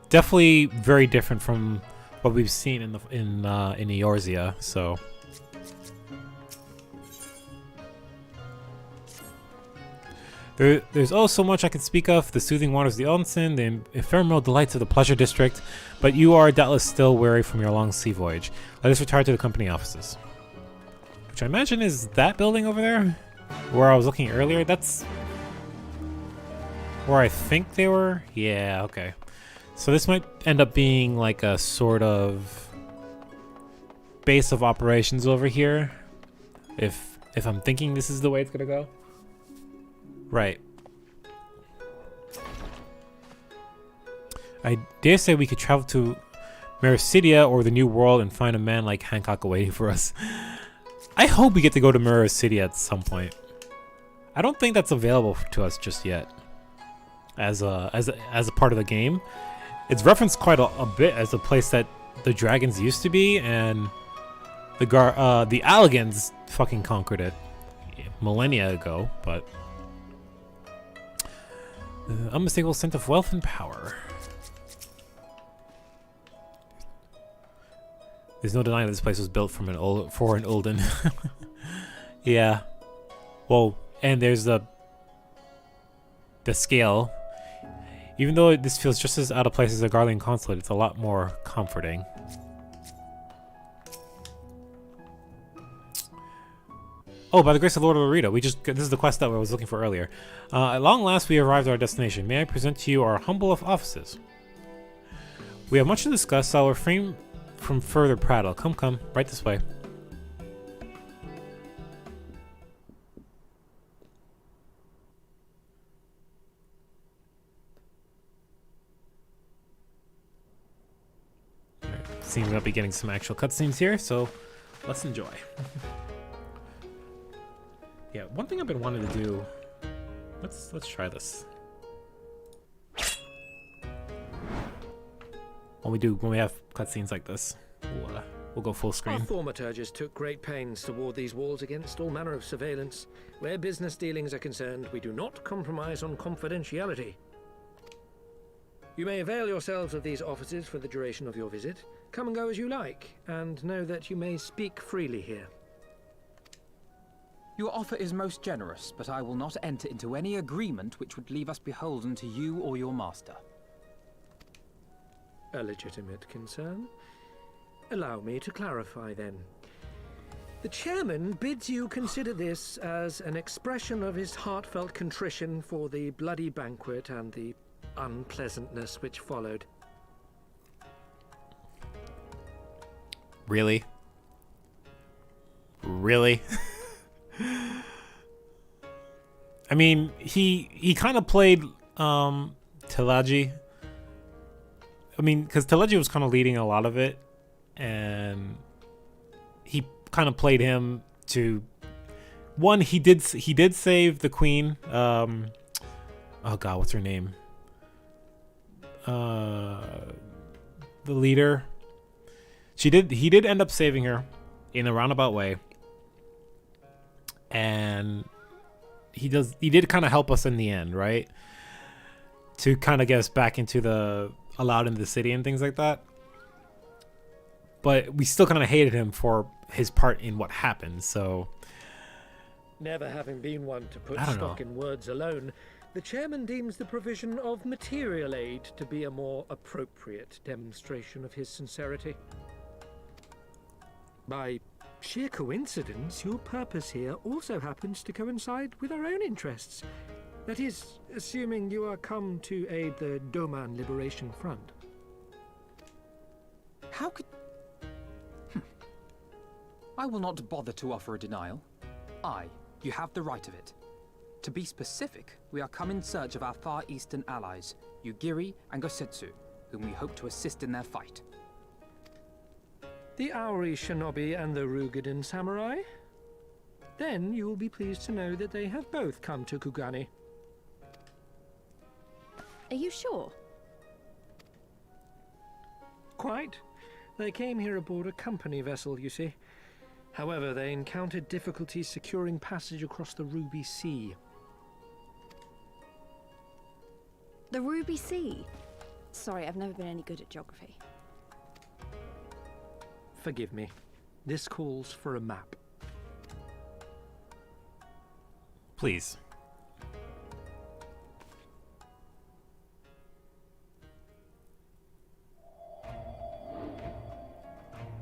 definitely very different from what we've seen in Eorzea. So there's oh so much I can speak of: the soothing waters of the onsen, the ephemeral delights of the pleasure district. But you are doubtless still weary from your long sea voyage. Let us retire to the company offices, which I imagine is that building over there, where I was looking earlier. That's where I think they were? Yeah, okay. So this might end up being like a sort of base of operations over here. If I'm thinking this is the way it's gonna go. Right. I dare say we could travel to Mericidia or the New World and find a man like Hancock waiting for us. I hope we get to go to Mericidia at some point. I don't think that's available to us just yet. As a part of the game, it's referenced quite a bit as a place that the dragons used to be, and the Allagans fucking conquered it millennia ago. But the unmistakable scent of wealth and power. There's no denying that this place was built for an Ulden. Yeah. Well, and there's the scale. Even though this feels just as out of place as a Garlean consulate, it's a lot more comforting. Oh, by the grace of Lord Lorita, this is the quest that I was looking for earlier. At long last, we arrived at our destination. May I present to you our humble of offices? We have much to discuss, so I'll refrain from further prattle. Come, right this way. Seems I'll be getting some actual cutscenes here, so let's enjoy. Yeah, one thing I've been wanting to do. Let's try this. When we have cutscenes like this, we'll go full screen. Our thaumaturges took great pains to ward these walls against all manner of surveillance. Where business dealings are concerned, we do not compromise on confidentiality. You may avail yourselves of these offices for the duration of your visit. Come and go as you like, and know that you may speak freely here. Your offer is most generous, but I will not enter into any agreement which would leave us beholden to you or your master. A legitimate concern. Allow me to clarify then. The chairman bids you consider this as an expression of his heartfelt contrition for the bloody banquet and the unpleasantness which followed. Really? Really? I mean, he kind of played Teleji. I mean, because Teleji was kind of leading a lot of it, and he kind of played him to one. He did save the queen. Oh God, what's her name? The leader. He did end up saving her in a roundabout way, and he did kind of help us in the end, right? To kind of get us back into allowed into the city and things like that. But we still kind of hated him for his part in what happened, so... Never having been one to put I don't stock know. in words alone, the chairman deems the provision of material aid to be a more appropriate demonstration of his sincerity. By sheer coincidence, your purpose here also happens to coincide with our own interests. That is, assuming you are come to aid the Doman Liberation Front. How could... I will not bother to offer a denial. You have the right of it. To be specific, we are come in search of our Far Eastern allies, Yugiri and Gosetsu, whom we hope to assist in their fight. The Auri Shinobi and the Rugadan Samurai? Then you will be pleased to know that they have both come to Kugane. Are you sure? Quite. They came here aboard a company vessel, you see. However, they encountered difficulties securing passage across the Ruby Sea. The Ruby Sea? Sorry, I've never been any good at geography. Forgive me. This calls for a map. Please.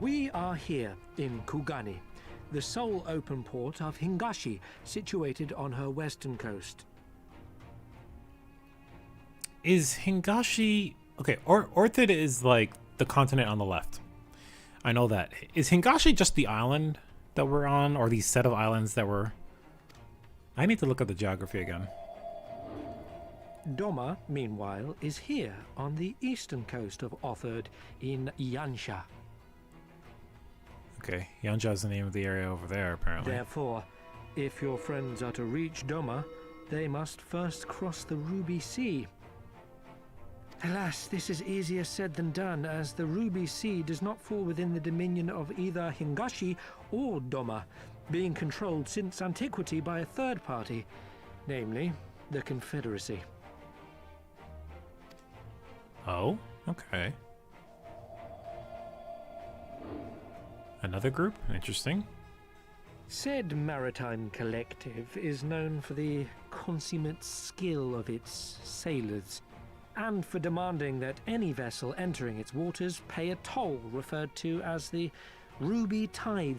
We are here in Kugane, the sole open port of Hingashi, situated on her western coast. Is Hingashi... Okay, Orthid is like the continent on the left. I know that. Is Hingashi just the island that we're on, or the set of islands that we're... I need to look at the geography again. Doma, meanwhile, is here on the eastern coast of Orthid in Yansha. Okay, Yanja is the name of the area over there, apparently. Therefore, if your friends are to reach Doma, they must first cross the Ruby Sea. Alas, this is easier said than done, as the Ruby Sea does not fall within the dominion of either Hingashi or Doma, being controlled since antiquity by a third party, namely the Confederacy. Oh, okay. Another group? Interesting. Said maritime collective is known for the consummate skill of its sailors, and for demanding that any vessel entering its waters pay a toll referred to as the Ruby Tithe.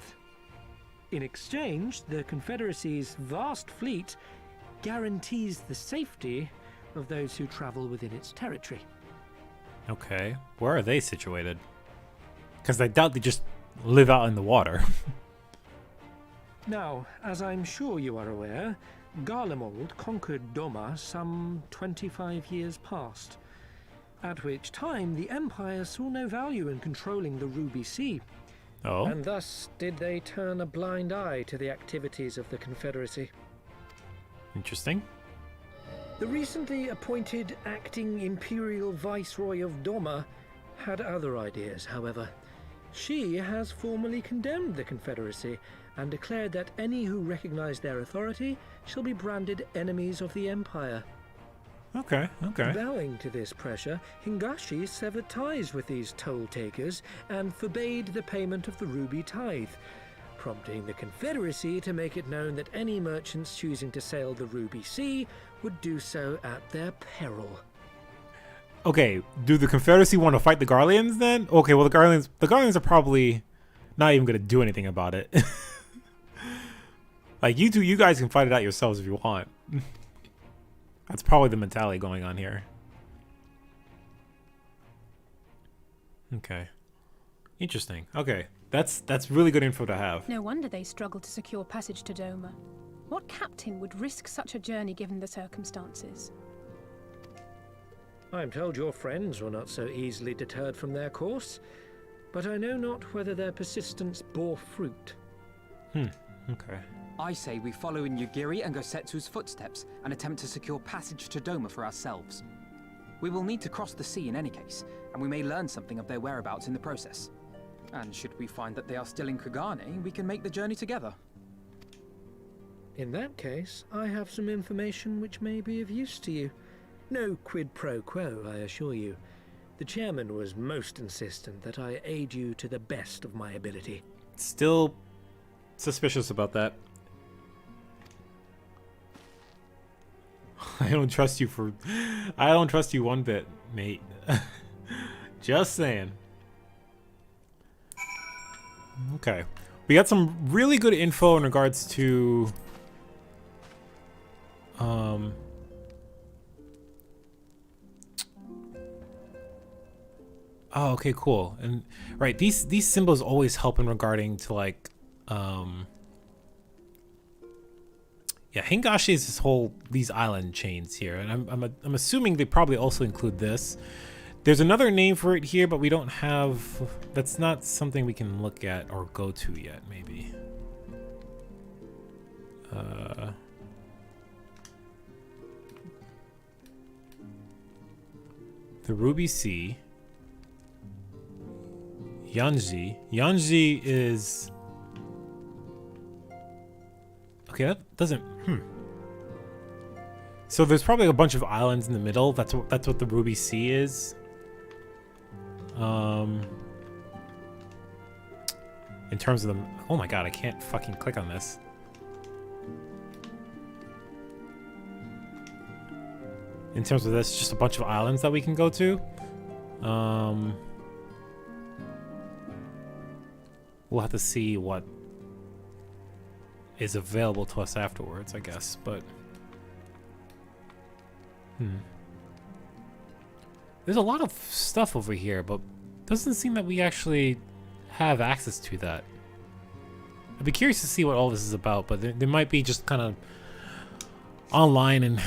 In exchange, the Confederacy's vast fleet guarantees the safety of those who travel within its territory. Okay. Where are they situated? Because I doubt they just live out in the water. Now, as I'm sure you are aware, Garlemald conquered Doma some 25 years past, at which time the Empire saw no value in controlling the Ruby Sea, Oh, and thus did they turn a blind eye to the activities of the Confederacy. interesting. The recently appointed acting Imperial Viceroy of Doma had other ideas, however. She has formally condemned the Confederacy and declared that any who recognize their authority shall be branded enemies of the Empire. Okay, okay. Bowing to this pressure, Hingashi severed ties with these toll takers and forbade the payment of the Ruby Tithe, prompting the Confederacy to make it known that any merchants choosing to sail the Ruby Sea would do so at their peril. Okay, do the Confederacy want to fight the Garleans then? Okay, well the Garleans are probably not even gonna do anything about it. Like you guys can fight it out yourselves if you want. That's probably the mentality going on here. Okay. Interesting. Okay. That's really good info to have. No wonder they struggled to secure passage to Doma. What captain would risk such a journey given the circumstances? I am told your friends were not so easily deterred from their course, but I know not whether their persistence bore fruit. Okay. I say we follow in Yugiri and Gosetsu's footsteps and attempt to secure passage to Doma for ourselves. We will need to cross the sea in any case, and we may learn something of their whereabouts in the process. And should we find that they are still in Kugane, we can make the journey together. In that case, I have some information which may be of use to you. No quid pro quo, I assure you. The chairman was most insistent that I aid you to the best of my ability. Still suspicious about that. I don't trust you one bit, mate. Just saying. Okay. We got some really good info in regards to oh, okay, cool. And right, these symbols always help in regarding to like yeah, Hingashi is these island chains here, and I'm assuming they probably also include this. There's another name for it here, but we don't have. That's not something we can look at or go to yet. Maybe. The Ruby Sea. Yanji. Yanji is. Okay, that doesn't. So there's probably a bunch of islands in the middle. That's what the Ruby Sea is. In terms of the. Oh my god, I can't fucking click on this. In terms of this, just a bunch of islands that we can go to. We'll have to see what is available to us afterwards, I guess, but there's a lot of stuff over here, but doesn't seem that we actually have access to that. I'd be curious to see what all this is about, but there might be just kind of online and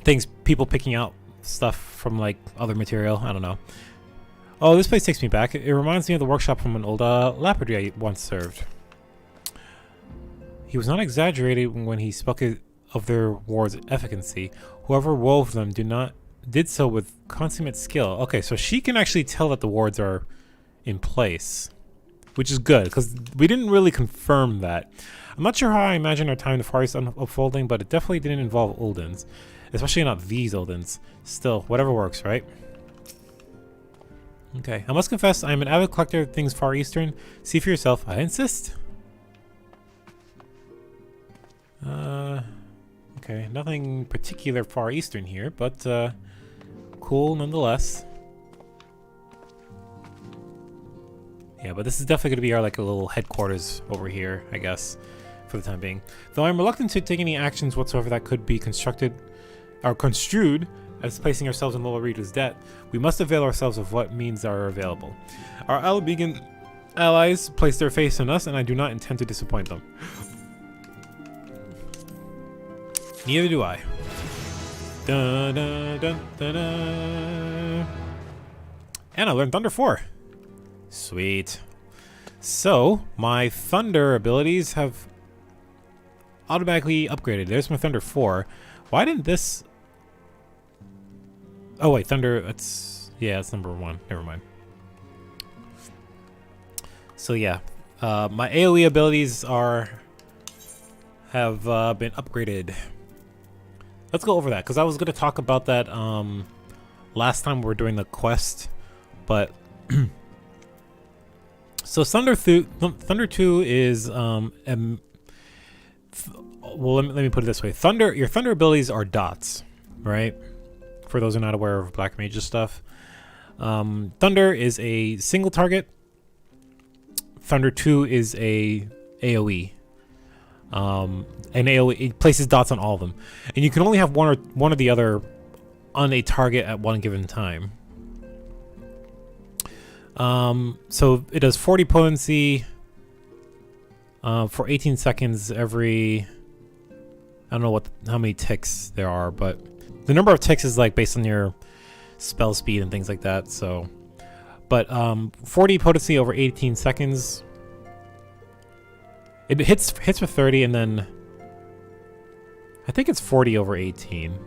things, people picking out stuff from like other material. I don't know. Oh, this place takes me back. It reminds me of the workshop from an old lapidary I once served. He was not exaggerating when he spoke of their wards' efficacy. Whoever wove them did so with consummate skill. Okay, so she can actually tell that the wards are in place, which is good, because we didn't really confirm that. I'm not sure how I imagine our time in the Far East unfolding, but it definitely didn't involve Oldens. Especially not these Oldens. Still, whatever works, right? Okay, I must confess, I am an avid collector of things Far Eastern. See for yourself, I insist. Okay, nothing particular Far Eastern here, but cool nonetheless. Yeah, but this is definitely going to be our like a little headquarters over here, I guess, for the time being. Though I'm reluctant to take any actions whatsoever that could be construed as placing ourselves in Lola Rita's debt, we must avail ourselves of what means are available. Our Alabegan allies place their faith in us, and I do not intend to disappoint them. Neither do I. Dun, dun, dun, dun, dun. And I learned Thunder 4. Sweet. So, my Thunder abilities have automatically upgraded. There's my Thunder 4. Why didn't this... Oh wait, Thunder, that's number 1. Never mind. So yeah, my AoE abilities have been upgraded. Let's go over that, because I was going to talk about that last time we were doing the quest, but So Thunder 2 is well, let me put it this way. Your thunder abilities are dots, right? For those who are not aware of Black Mage's stuff. Thunder is a single target. Thunder 2 is a AoE. And AoE, it places dots on all of them. And you can only have one or the other on a target at one given time. So it does 40 potency for 18 seconds every... I don't know how many ticks there are, but the number of ticks is like based on your spell speed and things like that. So, but 40 potency over 18 seconds. It hits for 30, and then I think it's 40 over 18.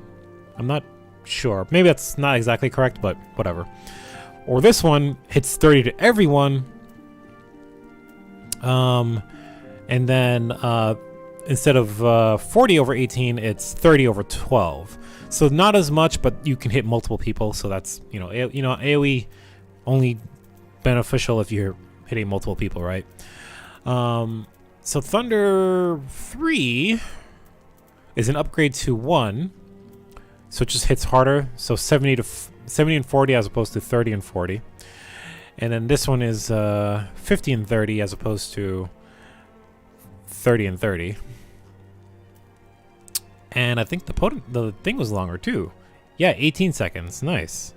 I'm not sure. Maybe that's not exactly correct, but whatever. Or this one hits 30 to everyone. And then instead of 40 over 18, it's 30 over 12. So not as much, but you can hit multiple people. So that's, AoE only beneficial if you're hitting multiple people, right? So Thunder 3 is an upgrade to 1. So it just hits harder. So 70 and 40 as opposed to 30 and 40. And then this one is 50 and 30 as opposed to 30 and 30. And I think the thing was longer too. Yeah, 18 seconds. Nice.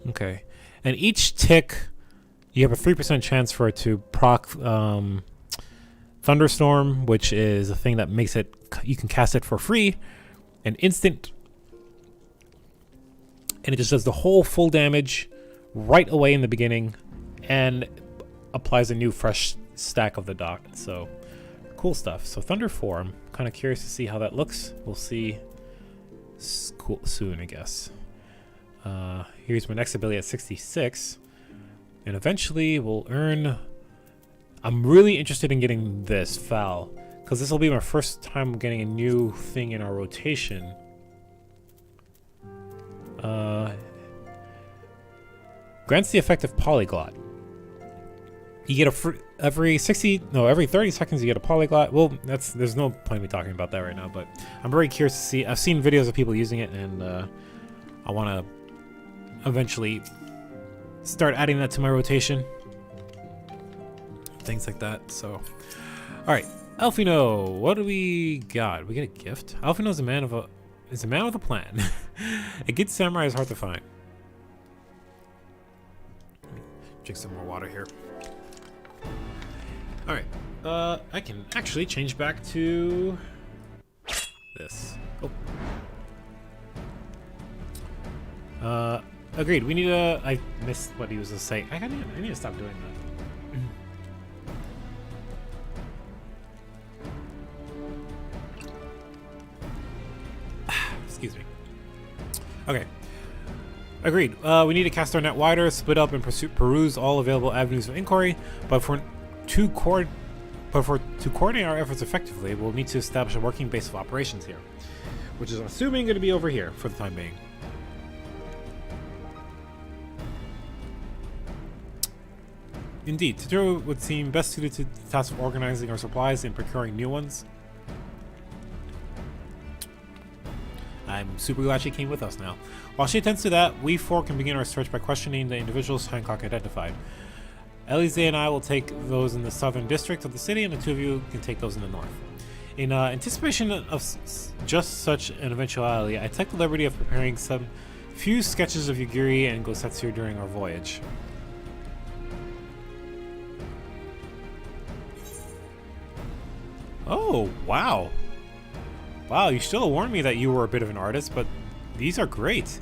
Okay. And each tick, you have a 3% chance for it to proc Thunderstorm, which is a thing that makes it, you can cast it for free and instant. And it just does the whole full damage right away in the beginning and applies a new fresh stack of the dot. So cool stuff. So Thunder 4, I'm kind of curious to see how that looks. We'll see soon, I guess. Here's my next ability at 66. And eventually we'll earn... I'm really interested in getting this, Foul, because this will be my first time getting a new thing in our rotation. Grants the effect of Polyglot. You get every 30 seconds you get a Polyglot. Well, there's no point in me talking about that right now, but I'm very curious to see. I've seen videos of people using it, and I want to eventually start adding that to my rotation. Things like that. So, all right, Alfino, what do we got? We get a gift. Alfino is a man with a plan. A good samurai is hard to find. Drink some more water here. All right, I can actually change back to this. Oh. Agreed. We need a... I missed what he was saying. I need to stop doing that. Excuse me. Okay. Agreed. We need to cast our net wider, split up, and peruse all available avenues of inquiry. But to coordinate our efforts effectively, we'll need to establish a working base of operations here, which is assuming going to be over here for the time being. Indeed, Totoro would seem best suited to the task of organizing our supplies and procuring new ones. I'm super glad she came with us now. While she attends to that, we four can begin our search by questioning the individuals Hancock identified. Elise and I will take those in the southern district of the city, and the two of you can take those in the north. In anticipation of just such an eventuality, I took the liberty of preparing some few sketches of Yugiri and Gosetsu during our voyage. Oh, wow. Wow, you should have warned me that you were a bit of an artist, but these are great.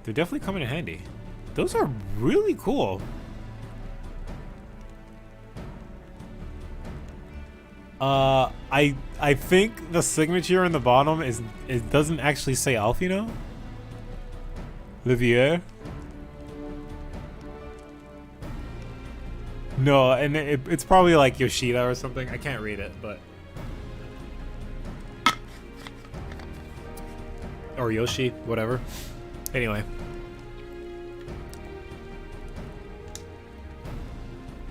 They're definitely coming in handy. Those are really cool. I think the signature in the bottom it doesn't actually say Alfino. Livier. No, and it's probably like Yoshida or something. I can't read it, but or Yoshi, whatever. Anyway.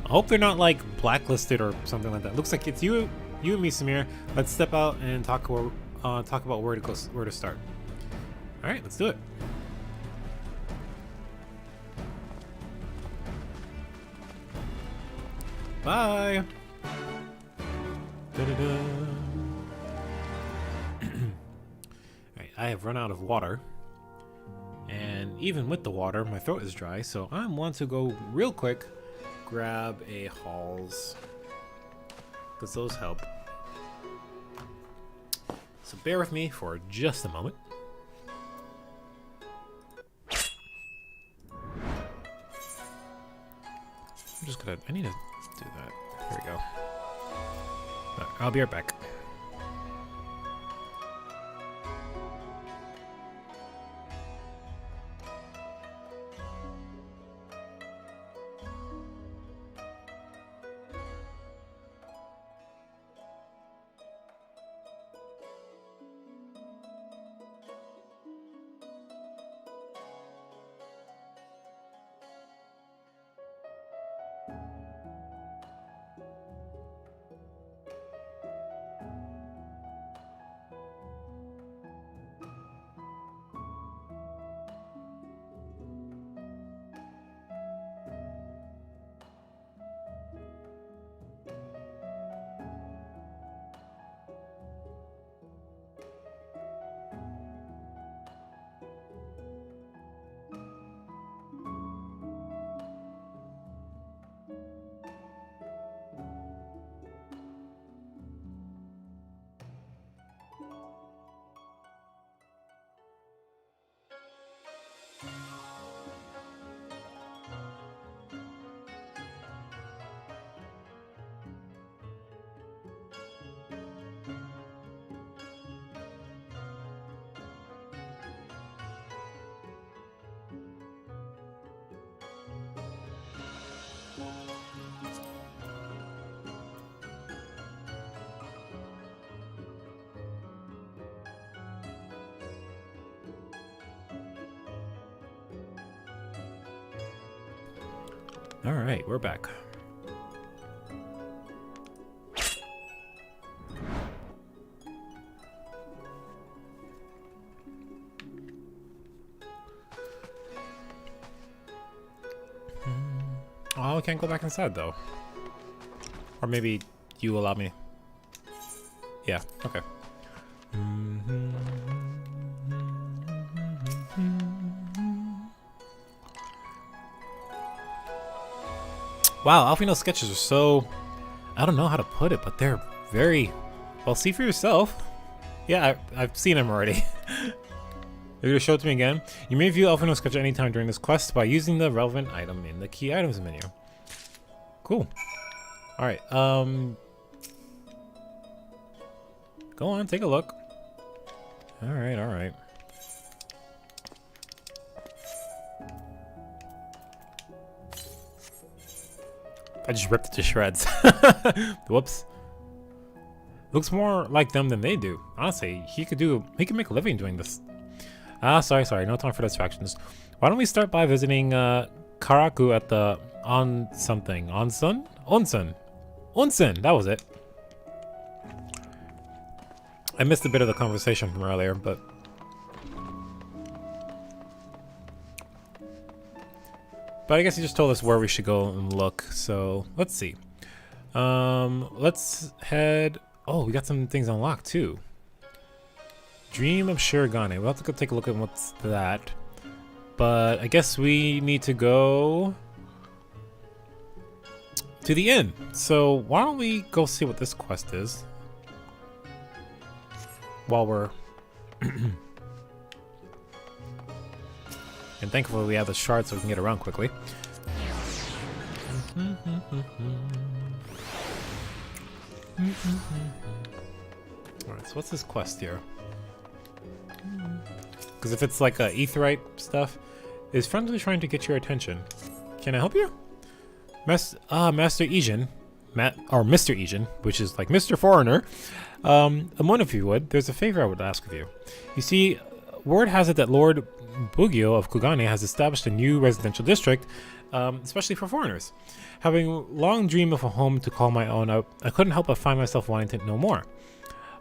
I hope they're not like blacklisted or something like that. Looks like it's you and me, Samir. Let's step out and talk about where to start. All right, let's do it. Bye. Da-da-da. Alright, I have run out of water. And even with the water, my throat is dry, so I want to go real quick grab a Halls. Because those help. So bear with me for just a moment. I'm just gonna, I need to do that. Here we go. Right, I'll be right back. All right, we're back. Oh, I can't go back inside though. Or maybe you allow me. Yeah, okay. Wow, Alfino's sketches are so... I don't know how to put it, but they're very... Well, see for yourself. Yeah, I've seen them already. You're gonna show it to me again? You may view Alfino's sketch anytime during this quest by using the relevant item in the key items menu. Cool. Alright, go on, take a look. Alright, alright. I just ripped it to shreds. Whoops. Looks more like them than they do. Honestly, he could make a living doing this. Ah, sorry. No time for distractions. Why don't we start by visiting Karaku at the Onsen? Onsen, that was it. I missed a bit of the conversation from earlier, but I guess he just told us where we should go and look, so let's see. Let's head... Oh, we got some things unlocked too. Dream of Kugane. We'll have to go take a look at what's that. But I guess we need to go to the inn. So why don't we go see what this quest is while we're... And thankfully we have the shard so we can get around quickly. Alright, so what's this quest here? Because if it's like aetherite stuff, is friendly trying to get your attention. Can I help you? Master Ejin, or Mr. Ejin, which is like Mr. Foreigner. Amon, if you would, there's a favor I would ask of you. You see, word has it that Lord Bugio of Kugane has established a new residential district especially for foreigners. Having long dreamed of a home to call my own, I couldn't help but find myself wanting to know more.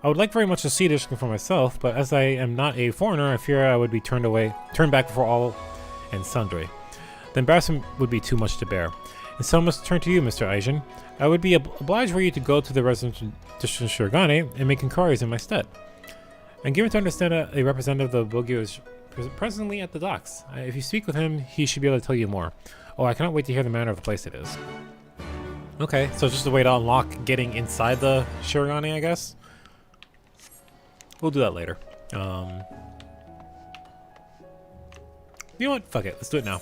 I would like very much to see this for myself, but as I am not a foreigner, I fear I would be turned back before all and sundry. The embarrassment would be too much to bear. And so I must turn to you, Mr. Aijin. I would be obliged for you to go to the resident district Kugane and make inquiries in my stead. And given to understand a representative of the Bogyo is presently at the docks. If you speak with him, he should be able to tell you more. Oh, I cannot wait to hear the manner of the place it is. Okay, so it's just a way to unlock getting inside the Shirogane, I guess. We'll do that later. You know what? Fuck it. Let's do it now.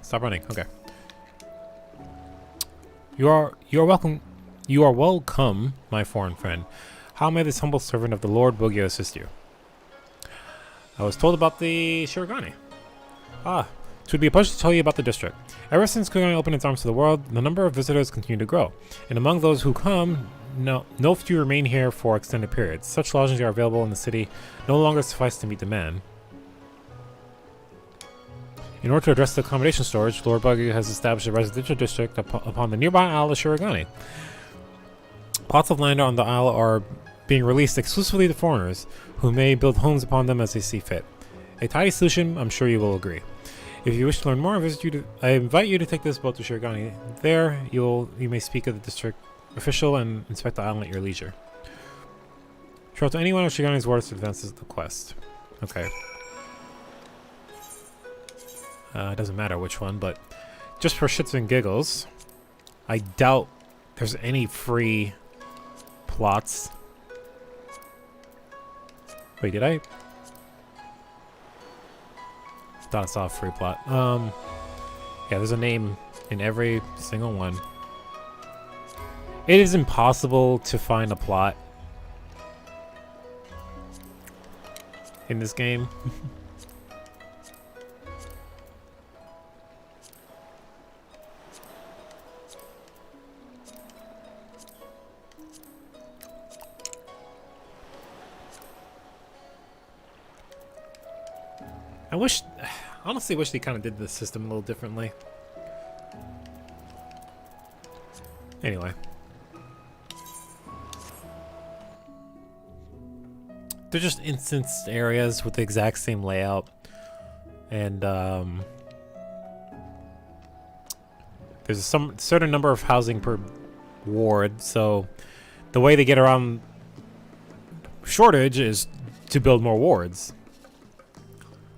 Stop running. Okay. You are welcome. You are welcome, my foreign friend. How may this humble servant of the Lord Bogyo assist you? I was told about the Shirogane. Ah, it would be a pleasure to tell you about the district. Ever since Kugane opened its arms to the world, the number of visitors continue to grow, and among those who come, no few remain here for extended periods. Such lodgings are available in the city, no longer suffice to meet demand. In order to address the accommodation storage, Lord Bogyo has established a residential district upon the nearby Isle of Shirogane. Plots of land on the isle are being released exclusively to foreigners, who may build homes upon them as they see fit. A tidy solution, I'm sure you will agree. If you wish to learn more, I invite you to take this boat to Shirogane. There, you may speak of the district official and inspect the island at your leisure. Show to anyone of Shirogane's warders advances the quest. Okay. It doesn't matter which one, but just for shits and giggles, I doubt there's any free plots. Wait, did I? Thought I saw a free plot. Yeah, there's a name in every single one. It is impossible to find a plot in this game. Honestly wish they kind of did the system a little differently. Anyway. They're just instanced areas with the exact same layout. And, there's a certain number of housing per ward, so the way they get around shortage is to build more wards.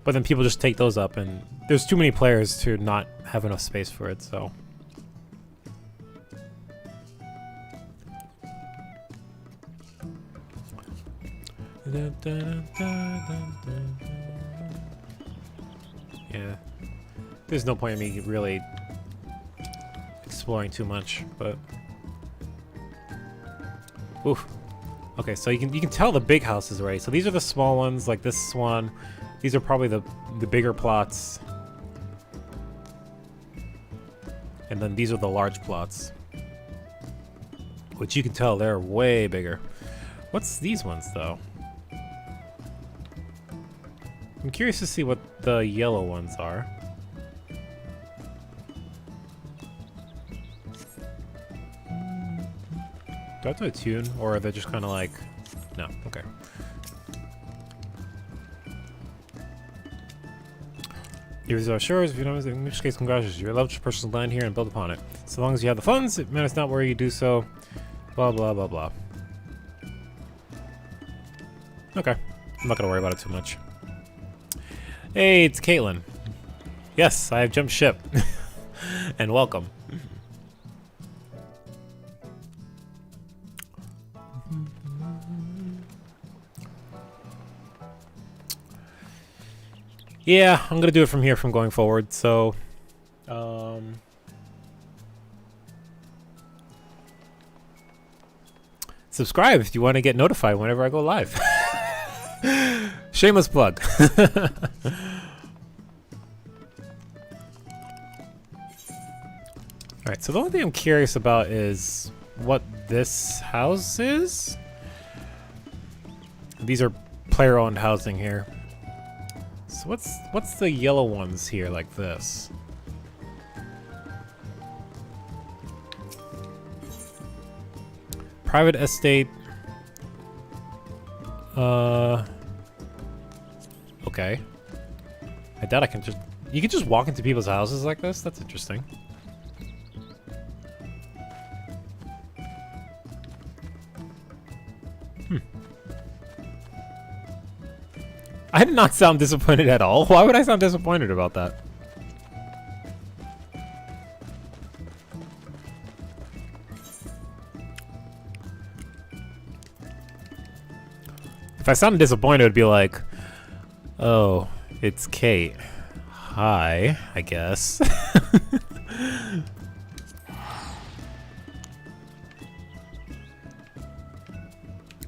But then people just take those up, and there's too many players to not have enough space for it, so. Yeah. There's no point in me really exploring too much, but. Oof. Okay, so you can tell the big houses, right? So these are the small ones, like this one. These are probably the bigger plots. And then these are the large plots. Which you can tell they're way bigger. What's these ones, though? I'm curious to see what the yellow ones are. Do I have to attune, or are they just kind of like... No, okay. Here's our shores, if you know, in which case, congratulations. You're allowed to purchase land here and build upon it. So long as you have the funds, it matters not where you do so. Blah, blah, blah, blah. Okay. I'm not going to worry about it too much. Hey, it's Caitlin. Yes, I have jumped ship. And welcome. Yeah, I'm gonna do it from here from going forward, so subscribe if you want to get notified whenever I go live. Shameless plug. Alright, so the only thing I'm curious about is what this house is. These are player-owned housing here. So what's the yellow ones here like this? Private estate. Okay. I doubt I can just... You can just walk into people's houses like this? That's interesting. I did not sound disappointed at all. Why would I sound disappointed about that? If I sounded disappointed, it would be like, oh, it's Kate. Hi, I guess.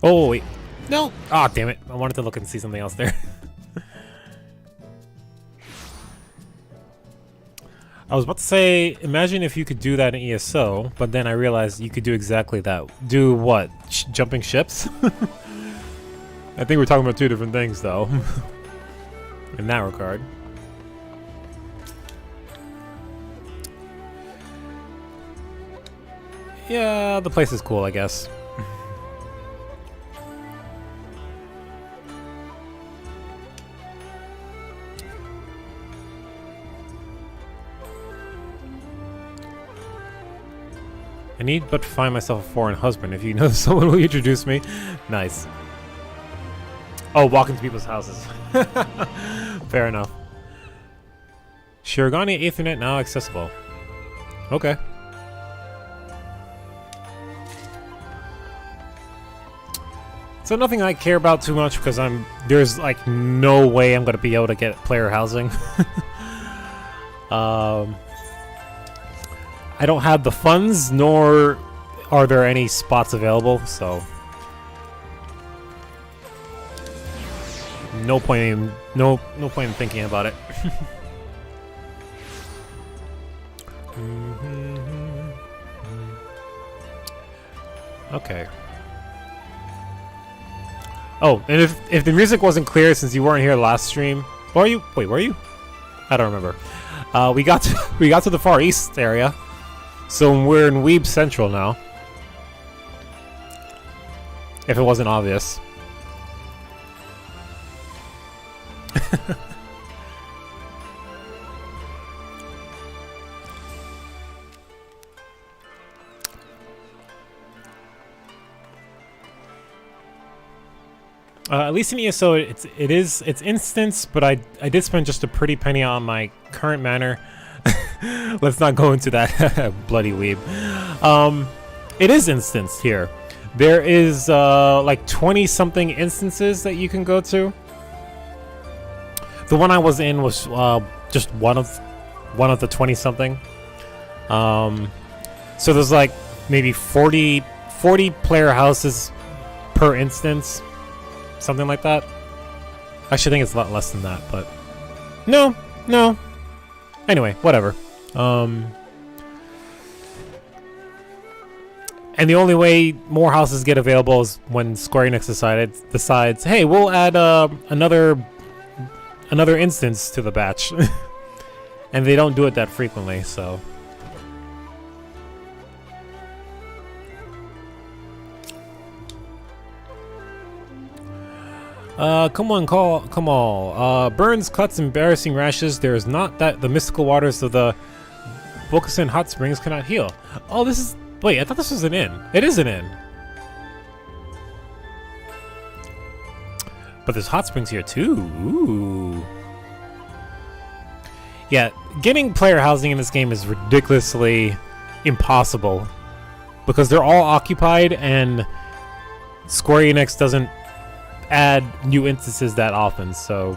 Oh, wait. No! Ah, damn it. I wanted to look and see something else there. I was about to say, imagine if you could do that in ESO, but then I realized you could do exactly that. Do what? Jumping ships? I think we're talking about two different things, though. In that regard. Yeah, the place is cool, I guess. I need but to find myself a foreign husband. If you know someone, will you introduce me? Nice. Oh, walk into people's houses. Fair enough. Shirogane Ethernet now accessible. Okay. So nothing I care about too much because there's like no way I'm gonna be able to get player housing. I don't have the funds, nor are there any spots available, so no point in thinking about it. Okay. Oh, and if the music wasn't clear since you weren't here last stream, were you? Wait, were you? I don't remember. We got to the Far East area. So we're in Weeb Central now. If it wasn't obvious. At least in ESO, it's instance, but I did spend just a pretty penny on my current manor. Let's not go into that bloody weeb. It is instanced here. There is like 20-something instances that you can go to. The one I was in was just one of the 20-something. So there's like maybe 40 player houses per instance, something like that. I actually think it's a lot less than that, but no. Anyway, whatever. And the only way more houses get available is when Square Enix decides, hey, we'll add another instance to the batch. And they don't do it that frequently, so. Come on. Burns, cuts, embarrassing rashes. There is not that the mystical waters of the Bokusen hot springs cannot heal. Oh, this is... Wait, I thought this was an inn. It is an inn. But there's hot springs here too. Ooh. Yeah, getting player housing in this game is ridiculously impossible. Because they're all occupied and Square Enix doesn't add new instances that often, so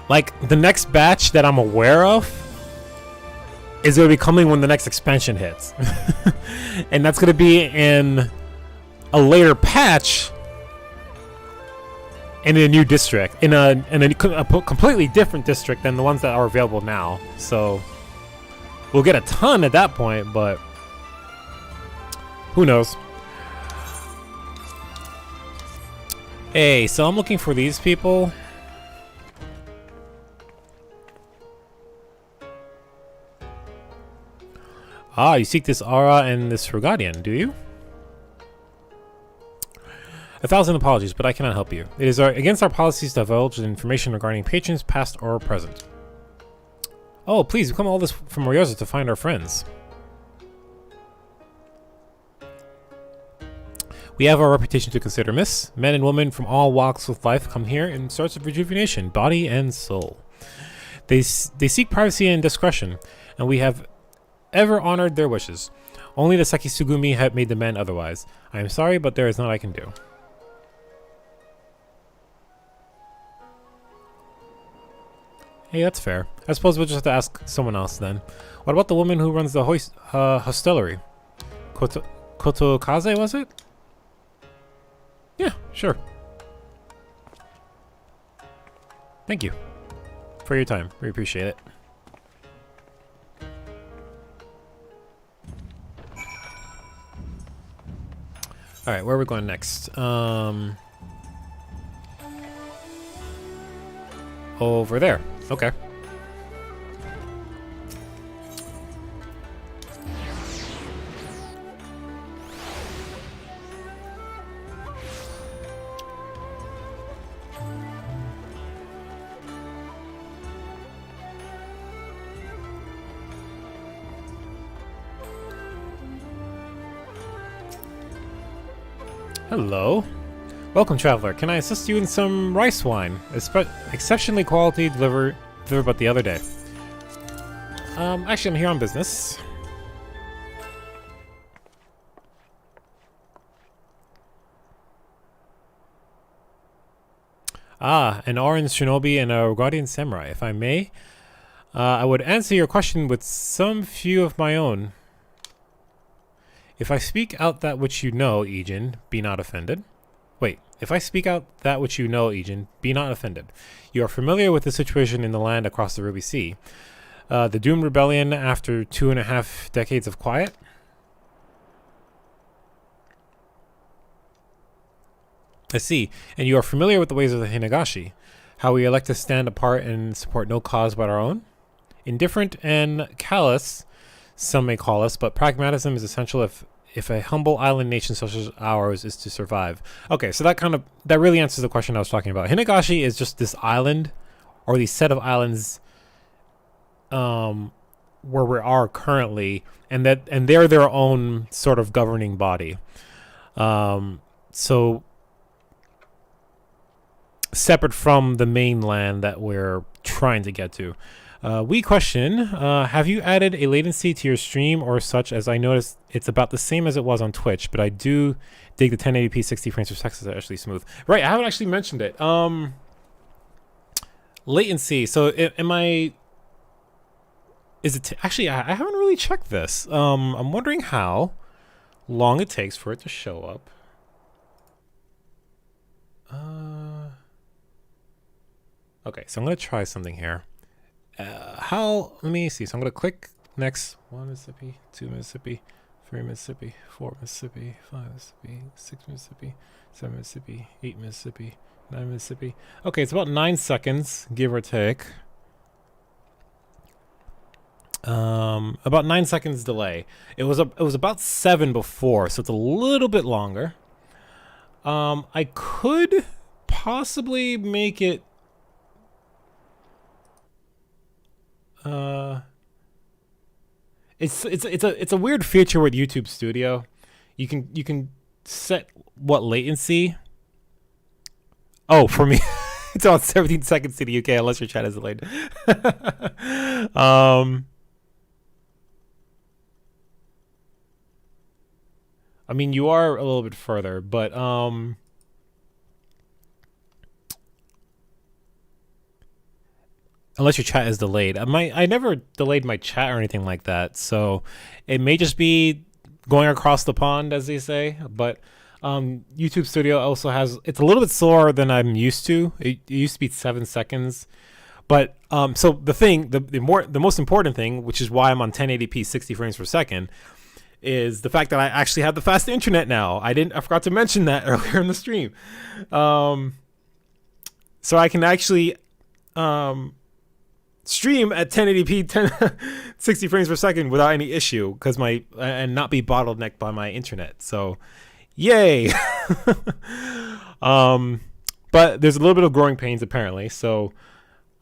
like the next batch that I'm aware of is going to be coming when the next expansion hits. And that's going to be in a later patch in a new district, in a completely different district than the ones that are available now. So we'll get a ton at that point, but who knows? Hey, so I'm looking for these people. Ah, you seek this aura and this Rogadian, do you? 1,000 apologies, but I cannot help you. It is against our policies to divulge information regarding patrons, past or present. Oh, please, we come all this from Moriosa to find our friends. We have our reputation to consider, miss. Men and women from all walks of life come here in search of rejuvenation, body and soul. They seek privacy and discretion, and we have ever honored their wishes. Only the Seki Sugumi have made the men otherwise. I am sorry, but there is naught I can do. Hey, that's fair. I suppose we'll just have to ask someone else then. What about the woman who runs the hostelry? Kotokaze, was it? Yeah, sure. Thank you for your time. We appreciate it. Alright, where are we going next? Over there. Okay. Hello. Welcome, traveler. Can I assist you in some rice wine? Exceptionally quality, delivered but the other day. Actually, I'm here on business. Ah, an orange shinobi and a Rogadian samurai. If I may, I would answer your question with some few of my own. If I speak out that which you know, Ijin, be not offended. Wait, if I speak out that which you know, Ijin, be not offended. You are familiar with the situation in the land across the Ruby Sea. The doomed rebellion after 2.5 decades of quiet? I see. And you are familiar with the ways of the Hinagashi. How we elect to stand apart and support no cause but our own? Indifferent and callous, some may call us, but pragmatism is essential if a humble island nation such as ours is to survive. Okay, so that really answers the question I was talking about. Hinagashi is just this island, or the set of islands where we are currently, and they're their own sort of governing body. So separate from the mainland that we're trying to get to. We question, have you added a latency to your stream or such, as I noticed it's about the same as it was on Twitch, but I do dig the 1080p 60 frames per second is actually smooth. Right, I haven't actually mentioned it. Latency, so actually, I haven't really checked this. I'm wondering how long it takes for it to show up. Okay, so I'm going to try something here. Let me see. So I'm going to click next. 1 Mississippi, 2 Mississippi, 3 Mississippi, 4 Mississippi, 5 Mississippi, 6 Mississippi, 7 Mississippi, 8 Mississippi, 9 Mississippi. Okay, it's about 9 seconds, give or take. About 9 seconds delay. It was about 7 before, so it's a little bit longer. I could possibly make it it's a weird feature with YouTube Studio. You can set what latency. Oh, for me it's on 17 seconds to the UK unless your chat is delayed. I mean, you are a little bit further, but unless your chat is delayed. I never delayed my chat or anything like that, so it may just be going across the pond, as they say. But YouTube Studio also has, it's a little bit slower than I'm used to. It used to be 7 seconds, but so the most important thing, which is why I'm on 1080p 60 frames per second, is the fact that I actually have the fast internet now. I forgot to mention that earlier in the stream. So I can actually stream at 1080p 60 frames per second without any issue and not be bottlenecked by my internet. So yay. But there's a little bit of growing pains apparently. So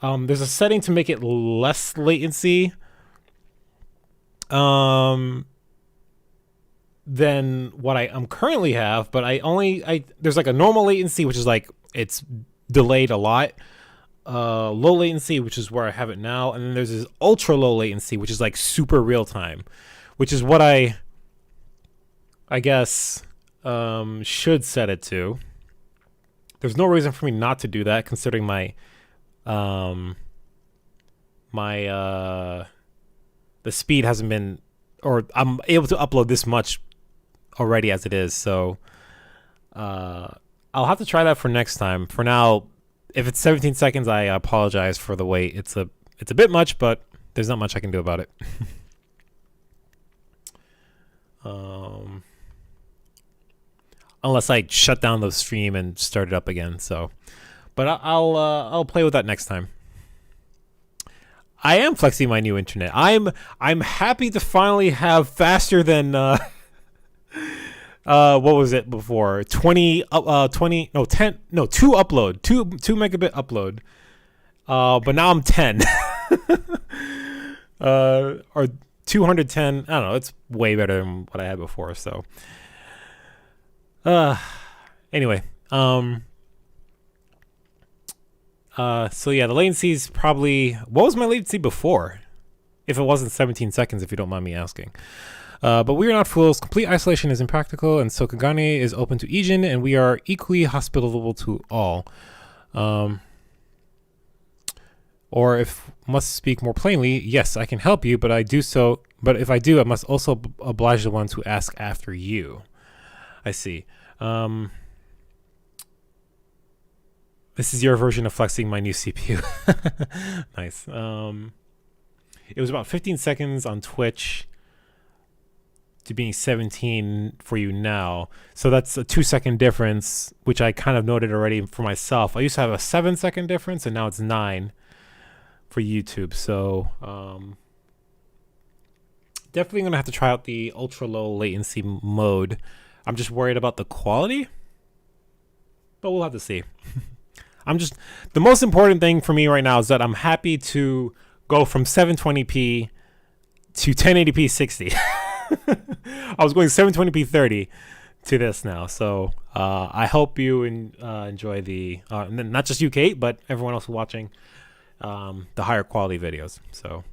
there's a setting to make it less latency than what I currently have, but there's like a normal latency, which is like it's delayed a lot. Low latency, which is where I have it now, and then there's this ultra low latency, which is like super real time, which is what I guess should set it to. There's no reason for me not to do that, considering the speed hasn't been, or I'm able to upload this much already as it is. So I'll have to try that for next time. For now, if it's 17 seconds, I apologize for the wait. It's a bit much, but there's not much I can do about it. Unless I shut down the stream and start it up again. So, but I'll play with that next time. I am flexing my new internet. I'm happy to finally have faster than what was it before? 2 megabit upload. But now I'm 10. Or 210. I don't know. It's way better than what I had before. So, anyway, so yeah, the latency is probably, what was my latency before? If it wasn't 17 seconds, if you don't mind me asking. But we are not fools. Complete isolation is impractical, and so Kugane is open to Ijin, and we are equally hospitable to all. Or if must speak more plainly, yes, I can help you, but if I do, I must also oblige the ones who ask after you. I see. This is your version of flexing my new CPU. Nice. It was about 15 seconds on Twitch to being 17 for you now. So that's a 2-second difference, which I kind of noted already for myself. I used to have a 7-second difference, and now it's 9 for YouTube. So definitely going to have to try out the ultra low latency mode. I'm just worried about the quality, but we'll have to see. The most important thing for me right now is that I'm happy to go from 720p to 1080p 60. I was going 720p 30 to this now. So I hope you enjoy the, not just you, Kate, but everyone else watching the higher quality videos. So,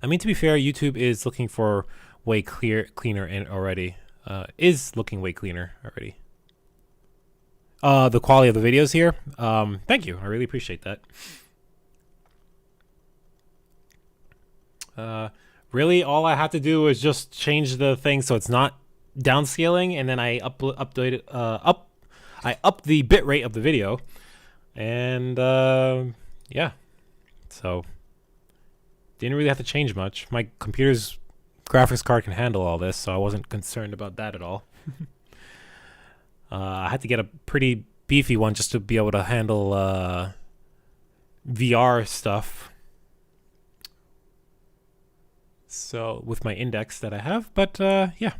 I mean, to be fair, YouTube is looking for way cleaner and already. Is looking way cleaner already. The quality of the videos here. Thank you. I really appreciate that. Really, all I have to do is just change the thing so it's not downscaling, and then I up the bit rate of the video, and yeah. So didn't really have to change much. My computer's graphics card can handle all this, so I wasn't concerned about that at all. I had to get a pretty beefy one just to be able to handle VR stuff. So with my index that I have, but yeah.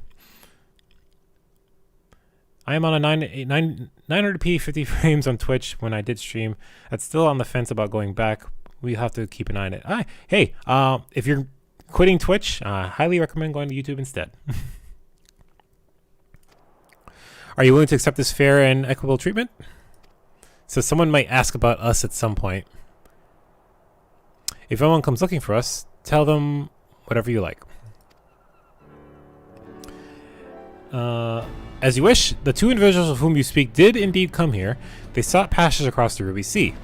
I am on a 900p 50 frames on Twitch when I did stream. That's still on the fence about going back. We have to keep an eye on it. Hey, if you're quitting Twitch, I highly recommend going to YouTube instead. Are you willing to accept this fair and equitable treatment? So someone might ask about us at some point. If anyone comes looking for us, tell them whatever you like. As you wish, the two individuals of whom you speak did indeed come here. They sought passage across the Ruby Sea.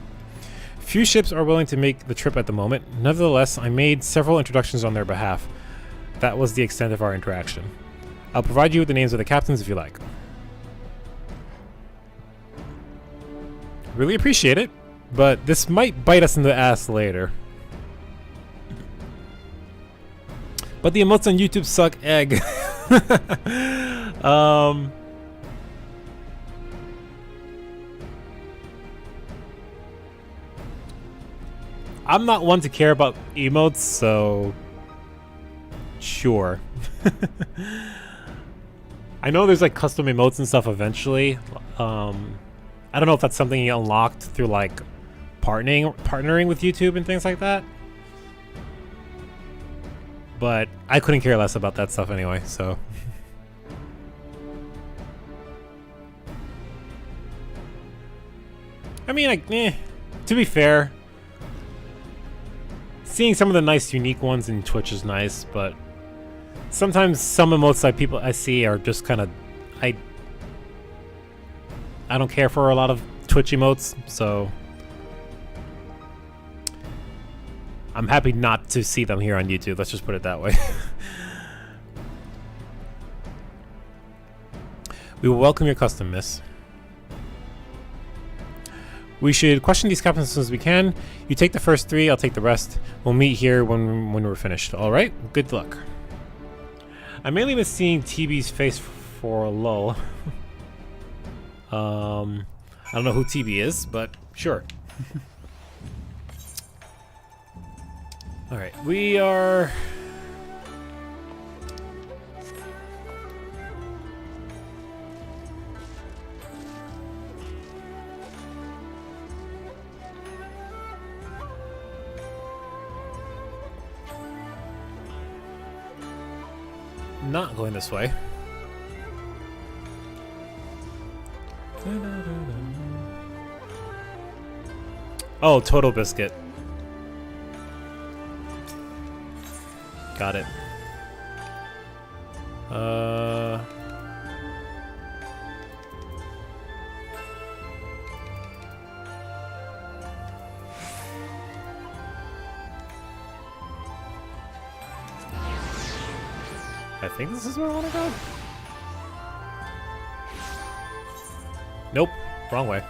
Few ships are willing to make the trip at the moment. Nevertheless, I made several introductions on their behalf. That was the extent of our interaction. I'll provide you with the names of the captains if you like. Really appreciate it, but this might bite us in the ass later. But the emotes on YouTube suck egg. I'm not one to care about emotes, so sure. I know there's like custom emotes and stuff eventually. I don't know if that's something you unlocked through like partnering with YouTube and things like that. But I couldn't care less about that stuff anyway, so. I mean, like, to be fair, seeing some of the nice unique ones in Twitch is nice, but sometimes some emotes that I see are just kind of, I don't care for a lot of Twitch emotes, so I'm happy not to see them here on YouTube. Let's just put it that way. We will welcome your custom, miss. We should question these captains as soon as we can. You take the first 3, I'll take the rest. We'll meet here when we're finished. Alright? Good luck. I mainly miss seeing TB's face for a lull. I don't know who TB is, but sure. Alright, we are... not going this way. Oh, Total Biscuit. Got it. I think this is where I want to go. Nope, wrong way.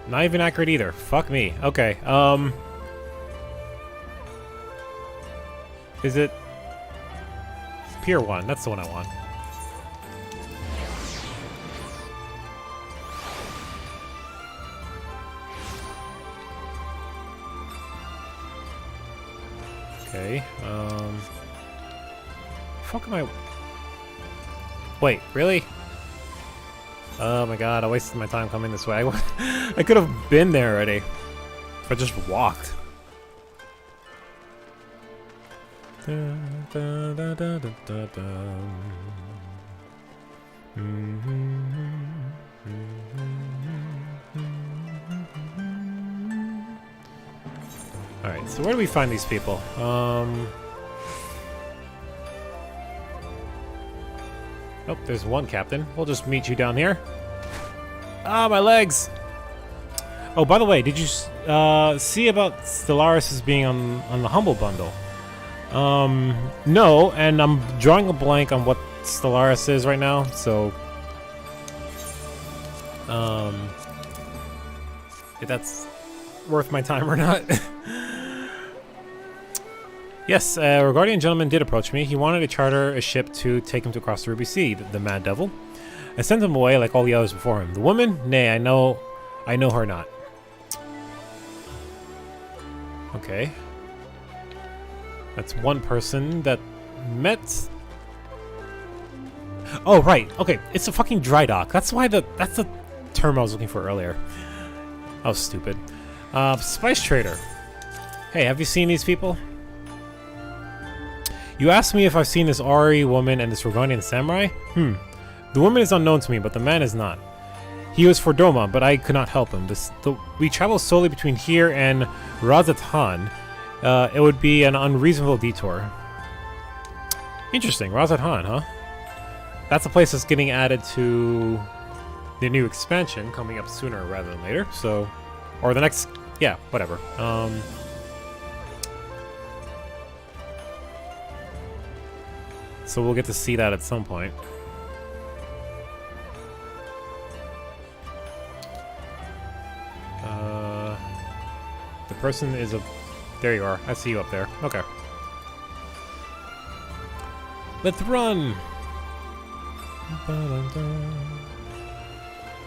Not even accurate either. Fuck me. Okay, is it Pier 1? That's the one I want. Okay, fuck am I... Wait, really? Oh my god, I wasted my time coming this way. I could have been there already if I just walked. Alright, so where do we find these people? Oh, there's one captain. We'll just meet you down here. Ah, my legs! Oh, by the way, did you see about Stellaris being on the Humble Bundle? No, and I'm drawing a blank on what Stellaris is right now, so... if that's worth my time or not. Yes, a Regardian gentleman did approach me. He wanted to charter a ship to take him to across the Ruby Sea, the Mad Devil. I sent him away like all the others before him. The woman? Nay, I know her not. Okay. That's one person that met... Oh, right. Okay, it's a fucking dry dock. That's the term I was looking for earlier. I was stupid. Spice trader. Hey, have you seen these people? You asked me if I've seen this Ari woman and this Regardian samurai? The woman is unknown to me, but the man is not. He was for Doma, but I could not help him. We travel solely between here and Razatan. it would be an unreasonable detour. Interesting. Razathan, huh? That's a place that's getting added to the new expansion coming up sooner rather than later. So, or the next, yeah, whatever. So we'll get to see that at some point. The person is a... There you are. I see you up there. Okay. Let's run!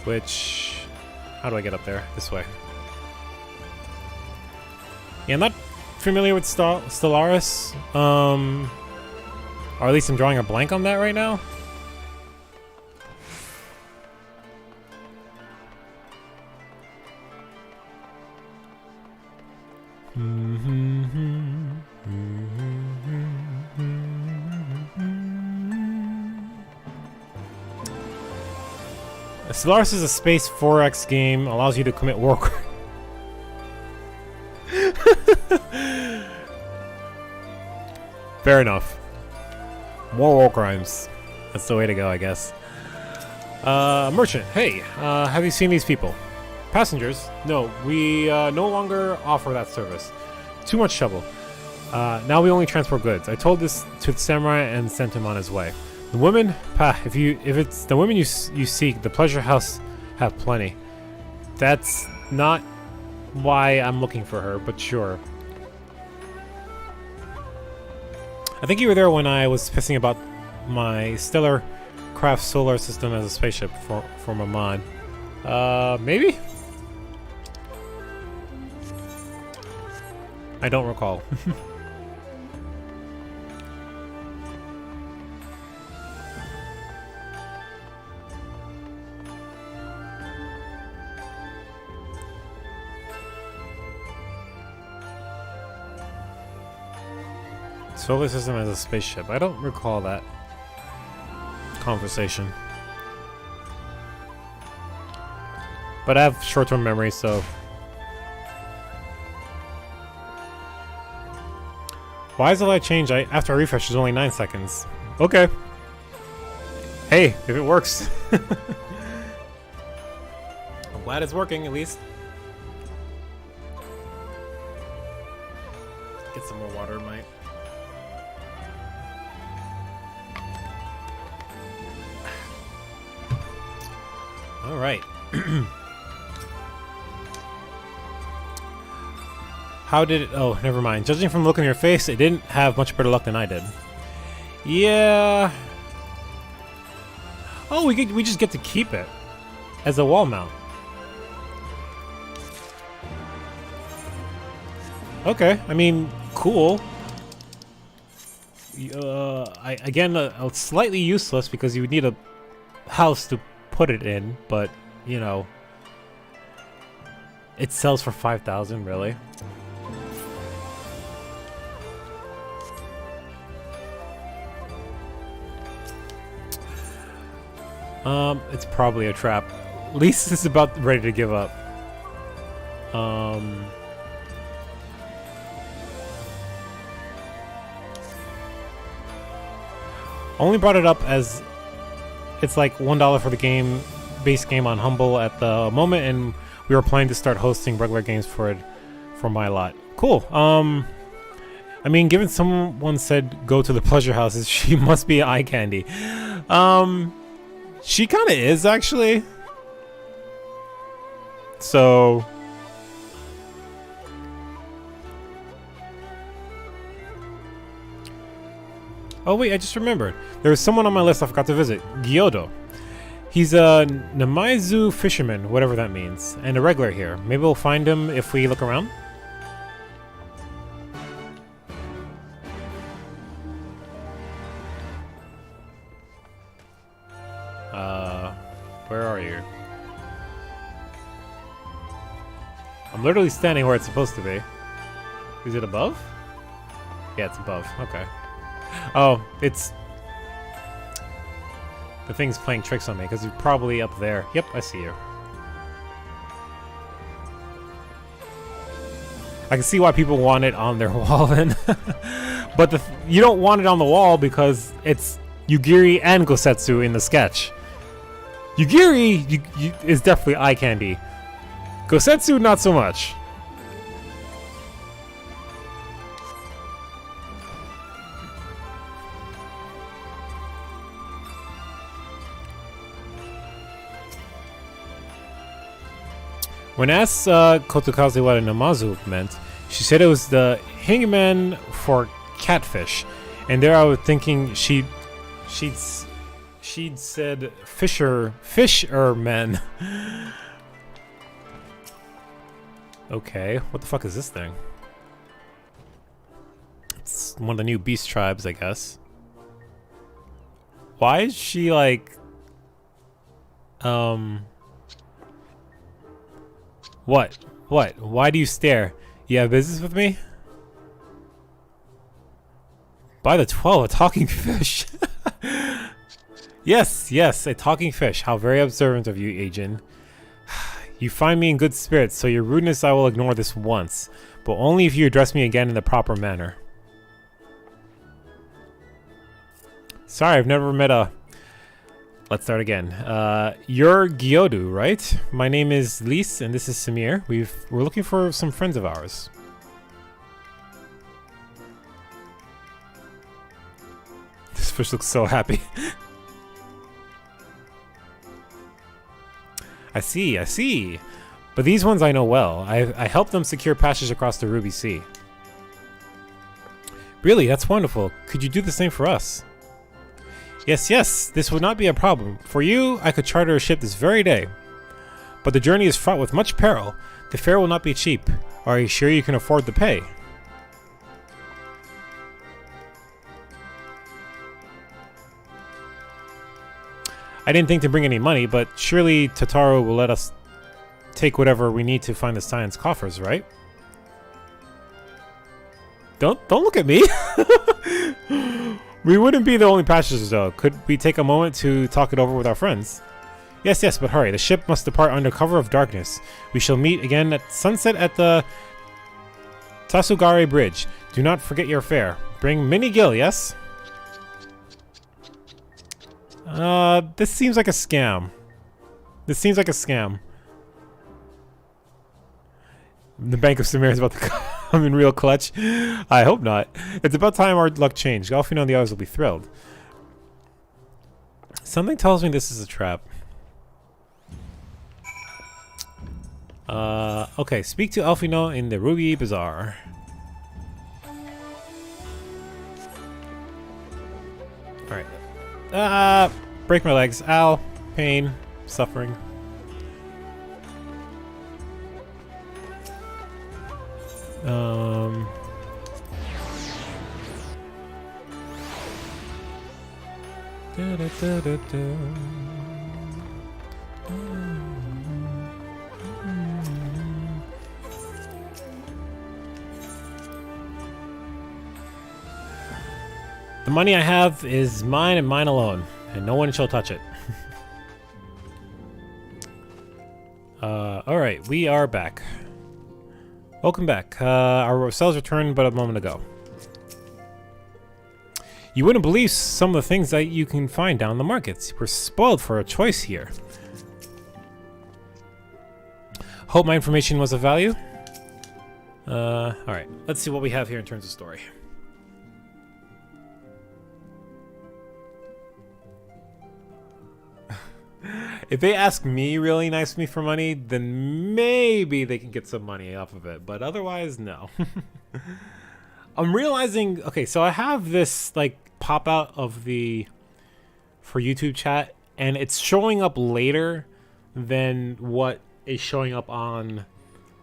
Which... How do I get up there? This way. Yeah, I'm not familiar with Stellaris. Or at least I'm drawing a blank on that right now. Stellaris is a space 4X game, allows you to commit war crimes. Fair enough. More war crimes. That's the way to go, I guess. Merchant, hey, have you seen these people? Passengers? No, we no longer offer that service. Too much trouble. Now we only transport goods. I told this to the samurai and sent him on his way. The women, if it's the women you seek, the pleasure house have plenty. That's not why I'm looking for her, but sure. I think you were there when I was pissing about my Stellar Craft solar system as a spaceship for my mod. Maybe? I don't recall. Solar system as a spaceship. I don't recall that conversation. But I have short-term memory, so... Why is the light change after I refresh? It's only 9 seconds. Okay. Hey, if it works. I'm glad it's working, at least. Get some more water, mate. All right. How did it... Oh, never mind. Judging from the look on your face, it didn't have much better luck than I did. Yeah... Oh, we just get to keep it as a wall mount. Okay, I mean, cool. Again, slightly useless because you would need a house to put it in, but, you know... It sells for 5,000, really? It's probably a trap. Lise is about ready to give up. Only brought it up as it's like $1 for the game, base game on Humble at the moment, and we were planning to start hosting regular games for it for my lot. Cool. I mean, given someone said go to the pleasure houses, she must be eye candy. She kind of is, actually. So... Oh wait, I just remembered. There was someone on my list I forgot to visit. Gyodo. He's a Namaizu fisherman, whatever that means, and a regular here. Maybe we'll find him if we look around? Where are you? I'm literally standing where it's supposed to be. Is it above? Yeah, it's above. Okay. Oh, it's... The thing's playing tricks on me, because you're probably up there. Yep, I see you. I can see why people want it on their wall then. But you don't want it on the wall because it's Yugiri and Gosetsu in the sketch. Yugiri is definitely eye candy. Gosetsu, not so much. When asked Kotokaze what a namazu meant, she said it was the hangman for catfish, and there I was thinking she'd said fisherman. Okay, what the fuck is this thing? It's one of the new beast tribes, I guess. Why is she like What? What? Why do you stare? You have business with me? By the 12, a talking fish. Yes, yes, a talking fish. How very observant of you, agent. You find me in good spirits, so your rudeness I will ignore this once, but only if you address me again in the proper manner. Sorry, I've never met a... Let's start again. You're Gyodu, right? My name is Lise, and this is Samir. We're looking for some friends of ours. This fish looks so happy. I see, I see. But these ones I know well. I helped them secure passage across the Ruby Sea. Really, that's wonderful. Could you do the same for us? Yes, yes, this would not be a problem. For you, I could charter a ship this very day. But the journey is fraught with much peril. The fare will not be cheap. Are you sure you can afford the pay? I didn't think to bring any money, but surely Totaro will let us take whatever we need to find the science coffers, right? Don't look at me. We wouldn't be the only passengers, though. Could we take a moment to talk it over with our friends? Yes, yes, but hurry. The ship must depart under cover of darkness. We shall meet again at sunset at the Tasugare Bridge. Do not forget your fare. Bring Mini Gill, yes? This seems like a scam. This seems like a scam. The Bank of Samir is about to come in real clutch. I hope not. It's about time our luck changed. Golfino and the others will be thrilled. Something tells me this is a trap. Okay, speak to Alfino in the Ruby Bazaar. Alright. Break my legs. Ow. Pain. Suffering. The money I have is mine and mine alone, and no one shall touch it. Alright, we are back. Welcome back. Our cells returned but a moment ago. You wouldn't believe some of the things that you can find down in the markets. We're spoiled for a choice here. Hope my information was of value. Alright, let's see what we have here in terms of story. If they ask me really nice to me for money, then maybe they can get some money off of it. But otherwise, no. I'm realizing, okay, so I have this like pop out of the for YouTube chat, and it's showing up later than what is showing up on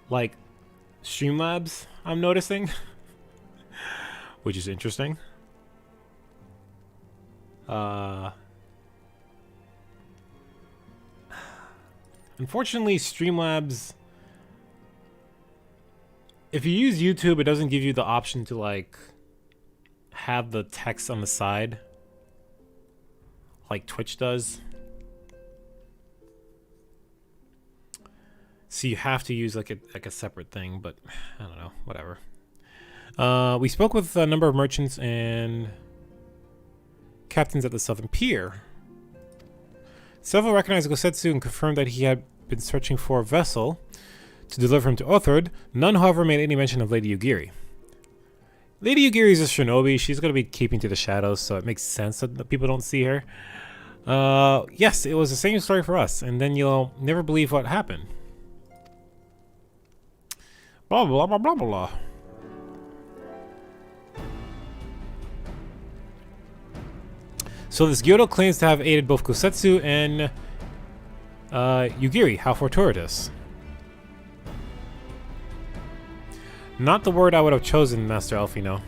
like Streamlabs, I'm noticing. Which is interesting. Unfortunately, Streamlabs, if you use YouTube, it doesn't give you the option to like have the text on the side like Twitch does. So you have to use like a separate thing, but I don't know, whatever. We spoke with a number of merchants and captains at the southern pier. Several recognized Gosetsu and confirmed that he had been searching for a vessel to deliver him to Othard. None, however, made any mention of Lady Yugiri. Lady Yugiri is a shinobi. She's going to be keeping to the shadows, so it makes sense that people don't see her. Yes, it was the same story for us, and then you'll never believe what happened. Blah, blah, blah, blah, blah. So this Gyoto claims to have aided both Gosetsu and Yugiri. How fortuitous. Not the word I would have chosen, Master Elfino.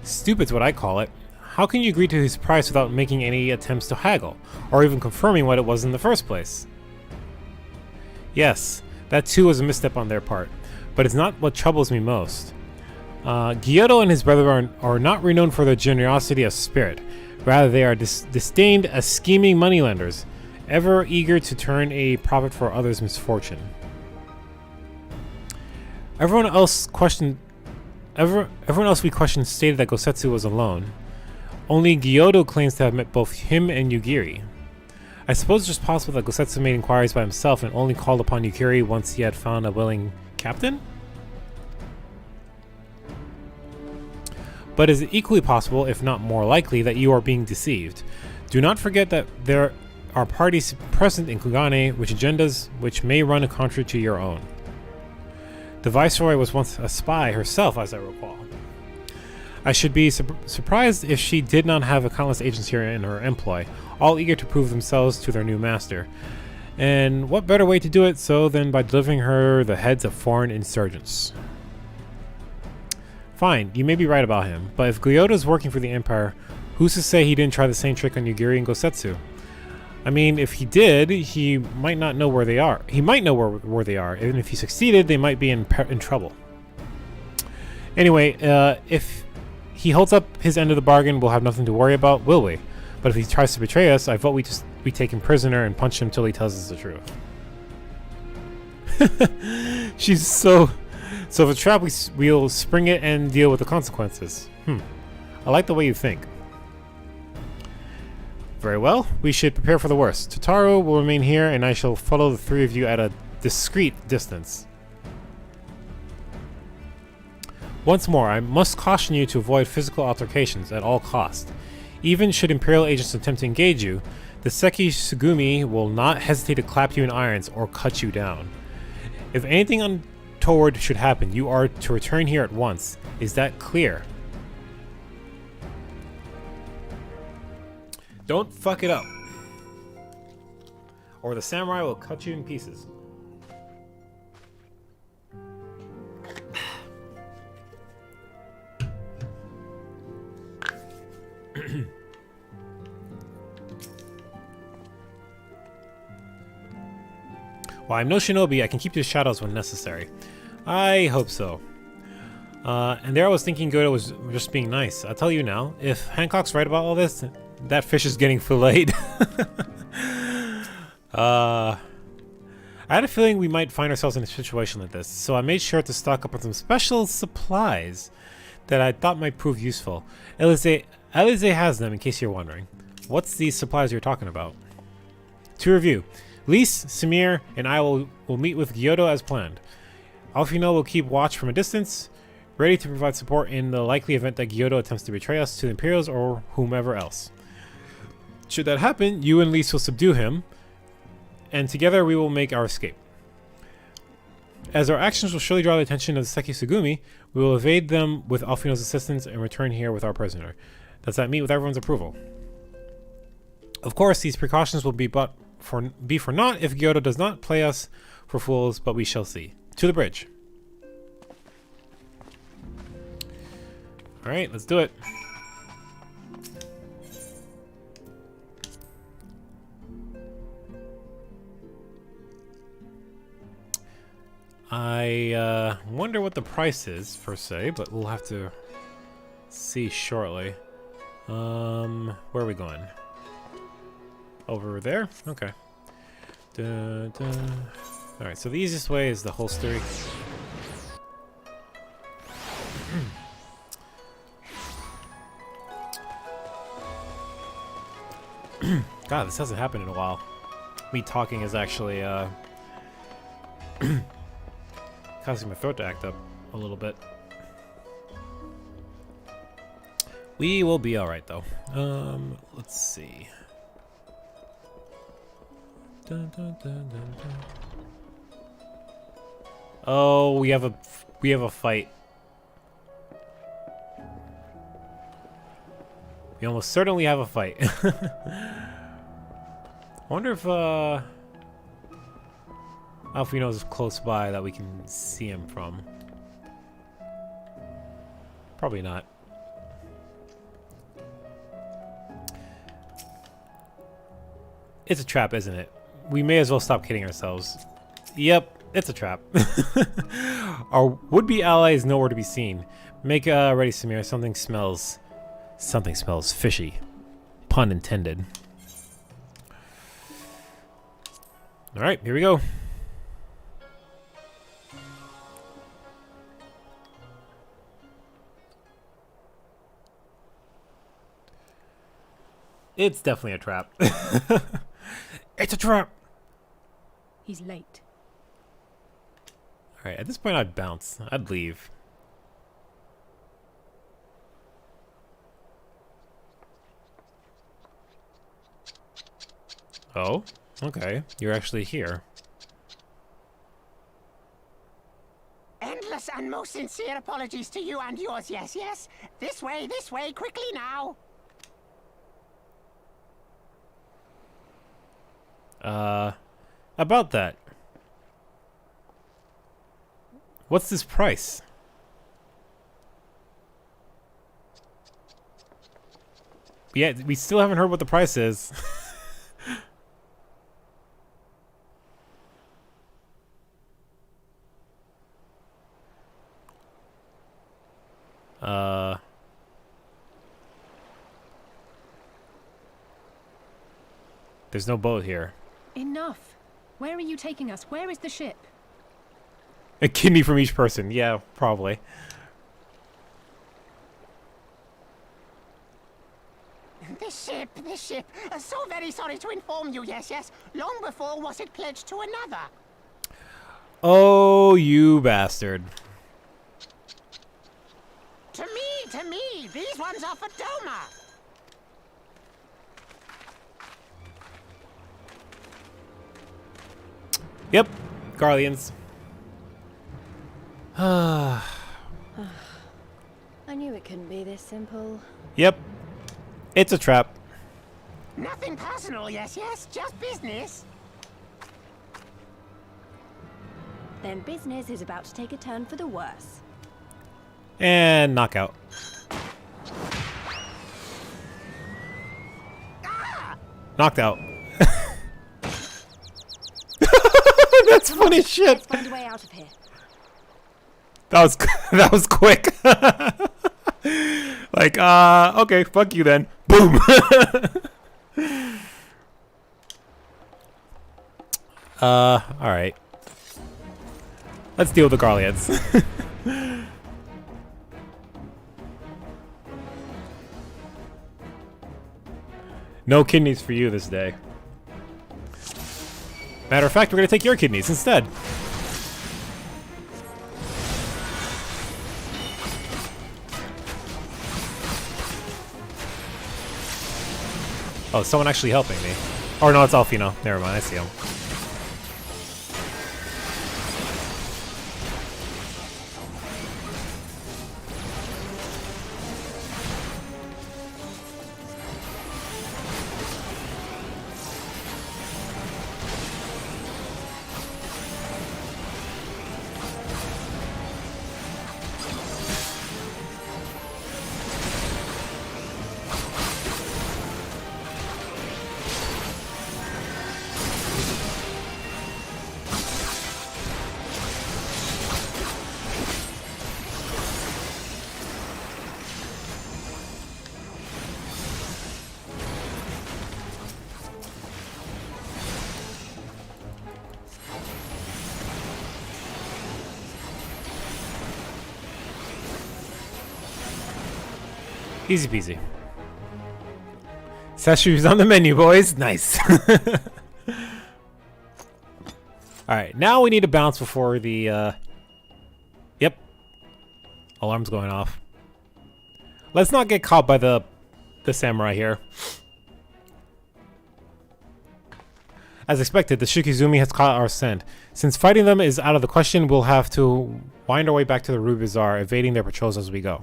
Stupid's what I call it. How can you agree to his price without making any attempts to haggle, or even confirming what it was in the first place? Yes, that too was a misstep on their part, but it's not what troubles me most. Gyoto and his brother are not renowned for their generosity of spirit. Rather, they are disdained as scheming moneylenders, ever eager to turn a profit for others' misfortune. Everyone else we questioned stated that Gosetsu was alone. Only Gyoto claims to have met both him and Yugiri. I suppose it's just possible that Gosetsu made inquiries by himself and only called upon Yugiri once he had found a willing captain? But is it equally possible, if not more likely, that you are being deceived? Do not forget that there are parties present in Kugane which may run contrary to your own. The Viceroy was once a spy herself, as I recall. I should be surprised if she did not have countless agents here in her employ, all eager to prove themselves to their new master. And what better way to do it so than by delivering her the heads of foreign insurgents? Fine, you may be right about him, but if Gyoto's working for the Empire, who's to say he didn't try the same trick on Yugiri and Gosetsu? I mean, if he did, he might not know where they are. He might know where they are, and if he succeeded, they might be in trouble. Anyway, if he holds up his end of the bargain, we'll have nothing to worry about, will we? But if he tries to betray us, I vote we take him prisoner and punch him till he tells us the truth. She's so... So if a trap, we'll spring it and deal with the consequences. I like the way you think. Very well, we should prepare for the worst. Totaro will remain here, and I shall follow the three of you at a discreet distance. Once more, I must caution you to avoid physical altercations at all costs. Even should Imperial agents attempt to engage you, the Seki Sugumi will not hesitate to clap you in irons or cut you down. If anything untoward should happen, you are to return here at once. Is that clear? Don't fuck it up, or the samurai will cut you in pieces. While I'm no shinobi, I can keep to the shadows when necessary. I hope so. And there I was thinking Gyoto was just being nice. I'll tell you now, if Hancock's right about all this, that fish is getting filleted. I had a feeling we might find ourselves in a situation like this, so I made sure to stock up on some special supplies that I thought might prove useful. Alize has them, in case you're wondering. What's these supplies you're talking about? To review, Lise, Samir, and I will meet with Gyoto as planned. Alfino will keep watch from a distance, ready to provide support in the likely event that Gyoto attempts to betray us to the Imperials or whomever else. Should that happen, you and Lise will subdue him, and together we will make our escape. As our actions will surely draw the attention of the Seki Sugumi, we will evade them with Alfino's assistance and return here with our prisoner. Does that meet with everyone's approval? Of course, these precautions will be for naught if Gyoto does not play us for fools, but we shall see. To the bridge. Alright, let's do it. I wonder what the price is, per se, but we'll have to see shortly. Where are we going? Over there? Okay. Alright, so the easiest way is the holster. God, this hasn't happened in a while. Me talking is actually causing my throat to act up a little bit. We will be alright though. Let's see. Dun, dun, dun, dun, dun. Oh, we have a fight. We almost certainly have a fight. I wonder if Alfino's close by that we can see him from. Probably not. It's a trap, isn't it? We may as well stop kidding ourselves. Yep, it's a trap. Our would-be ally is nowhere to be seen. Make ready, Samir. Something smells fishy. Pun intended. Alright, here we go. It's definitely a trap. It's a trap! He's late. Alright, at this point I'd bounce. I'd leave. Oh? Okay. You're actually here. Endless and most sincere apologies to you and yours, yes, yes. This way, quickly now. About that. What's this price? Yeah, we still haven't heard what the price is. There's no boat here. Enough. Where are you taking us? Where is the ship? A kidney from each person. Yeah, probably. The ship. So very sorry to inform you, yes, yes. Long before was it pledged to another. Oh, you bastard. To me. These ones are for Doma. Yep, Garleans. I knew it couldn't be this simple. Yep, it's a trap. Nothing personal, yes, yes. Just business. Then business is about to take a turn for the worse. And knockout. Knocked out. That's funny as shit. Let's find a way out of here. That was quick. Like, okay, fuck you then. Boom. Alright. Let's deal with the Garleans. No kidneys for you this day. Matter of fact, we're gonna take your kidneys instead. Oh, someone actually helping me. Or no, it's Alfino. Never mind, I see him. Easy peasy. Sashu's on the menu, boys. Nice. Alright, now we need to bounce before the, Yep. Alarm's going off. Let's not get caught by the samurai here. As expected, the Shikizumi has caught our scent. Since fighting them is out of the question, we'll have to wind our way back to the Ruby Bazaar, evading their patrols as we go.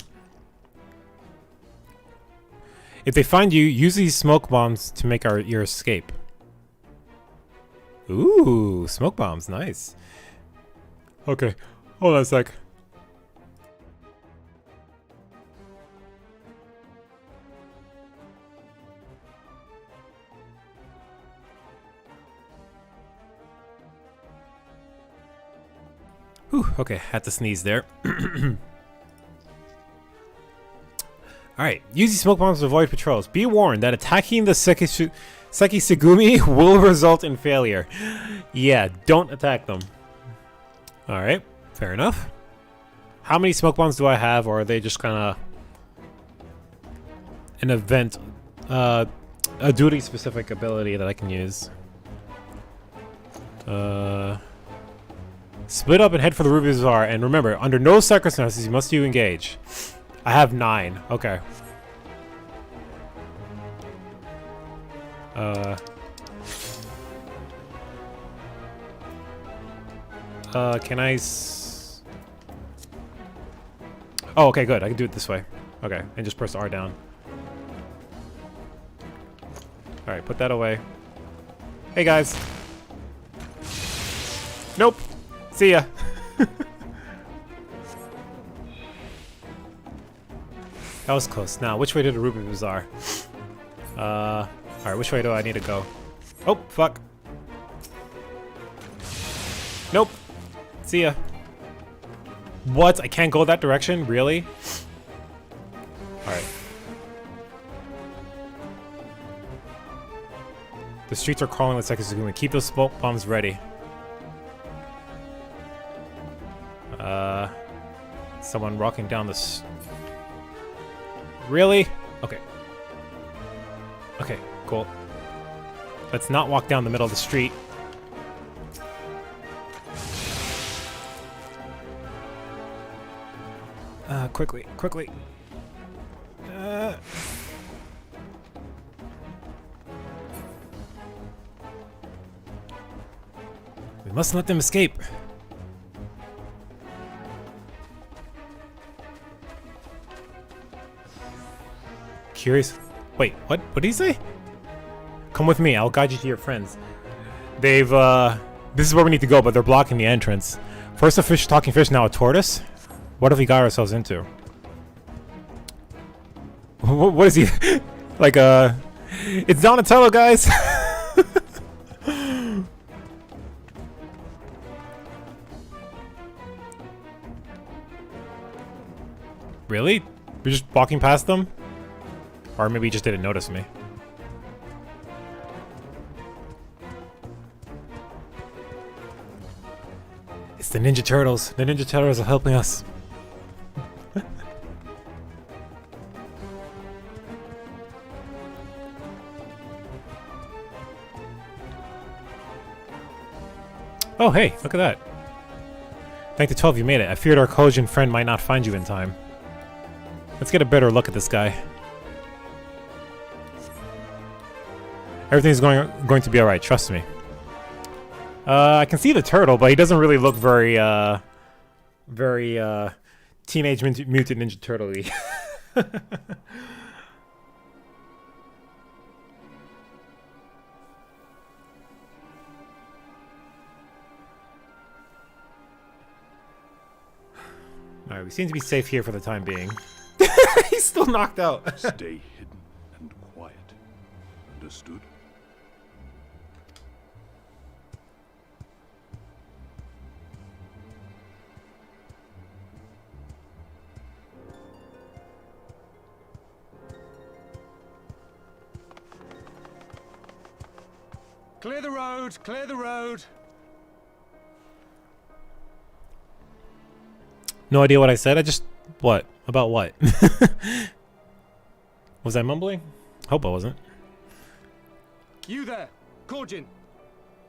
If they find you, use these smoke bombs to make your escape. Ooh, smoke bombs, nice. Okay, hold on a sec. Whew, okay, had to sneeze there. Alright, use these smoke bombs to avoid patrols. Be warned that attacking the Sekisugumi will result in failure. Yeah, don't attack them. Alright, fair enough. How many smoke bombs do I have, or are they just kind of an event, a duty-specific ability that I can use? Split up and head for the Ruby Bazaar, and remember, under no circumstances must you engage. I have 9. Okay. Can I Oh, okay, good. I can do it this way. Okay, and just press R down. Alright, put that away. Hey, guys. Nope. See ya. That was close. Now, which way to the Ruby Bazaar? Alright, which way do I need to go? Oh, fuck. Nope. See ya. What? I can't go that direction? Really? Alright. The streets are calling the Sekisugumi. Keep those smoke bombs ready. Someone walking down this. Really? Okay. Okay, cool. Let's not walk down the middle of the street. Quickly, quickly. We mustn't let them escape. Curious. Wait, what? What did he say? Come with me. I'll guide you to your friends. They've, this is where we need to go, but they're blocking the entrance. First a fish, talking fish, now a tortoise? What have we got ourselves into? What is he? Like, it's Donatello, guys! Really? We're just walking past them? Or maybe he just didn't notice me. It's the Ninja Turtles. The Ninja Turtles are helping us. Oh, hey, look at that. Thank the 12 you made it. I feared our Kojin friend might not find you in time. Let's get a better look at this guy. Everything's going to be alright, trust me. I can see the turtle, but he doesn't really look very Teenage Mutant Ninja Turtle-y. Alright, we seem to be safe here for the time being. He's still knocked out. Stay hidden and quiet. Understood? Clear the road! Clear the road! No idea what I said. I just... What? About what? Was I mumbling? Hope I wasn't. You there, Kugane.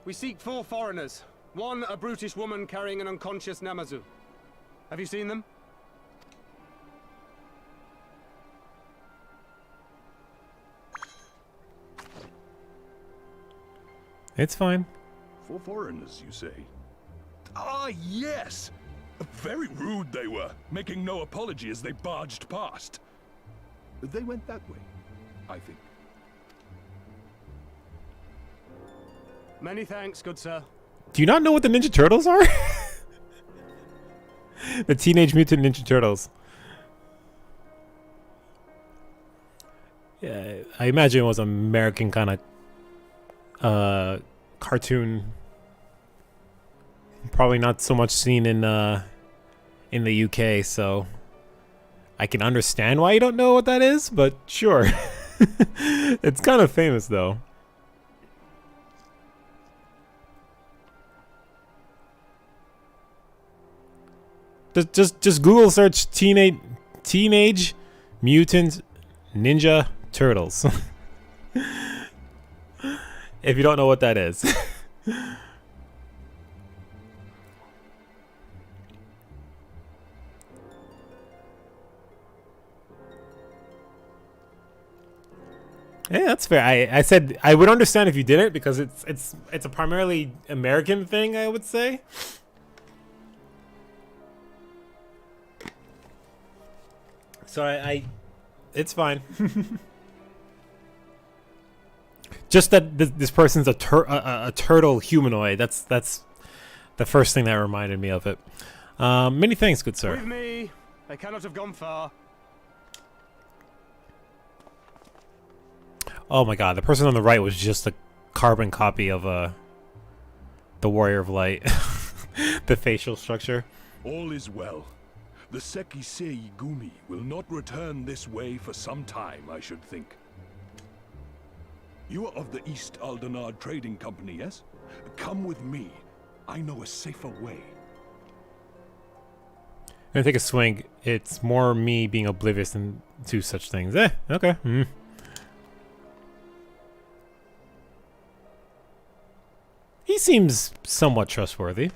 We seek 4 foreigners. One, a brutish woman carrying an unconscious Namazu. Have you seen them? It's fine. 4 foreigners, you say? Ah, yes! Very rude they were, making no apology as they barged past. They went that way, I think. Many thanks, good sir. Do you not know what the Ninja Turtles are? The Teenage Mutant Ninja Turtles. Yeah, I imagine it was an American kind of cartoon. Probably not so much seen in the UK, so I can understand why you don't know what that is, but sure. It's kind of famous though. Just Google search teenage mutant ninja turtles. If you don't know what that is. Yeah, that's fair. I said I would understand if you didn't, because it's a primarily American thing, I would say. So it's fine. Just that this person's a turtle humanoid. That's the first thing that reminded me of it. Many thanks, good sir. With me. They cannot have gone far. Oh my god, the person on the right was just a carbon copy of the Warrior of Light. The facial structure. All is well. The Sekisei Gumi will not return this way for some time, I should think. You are of the East Aldenard Trading Company, yes? Come with me. I know a safer way. I'm gonna take a swing. It's more me being oblivious to such things. Okay. He seems somewhat trustworthy.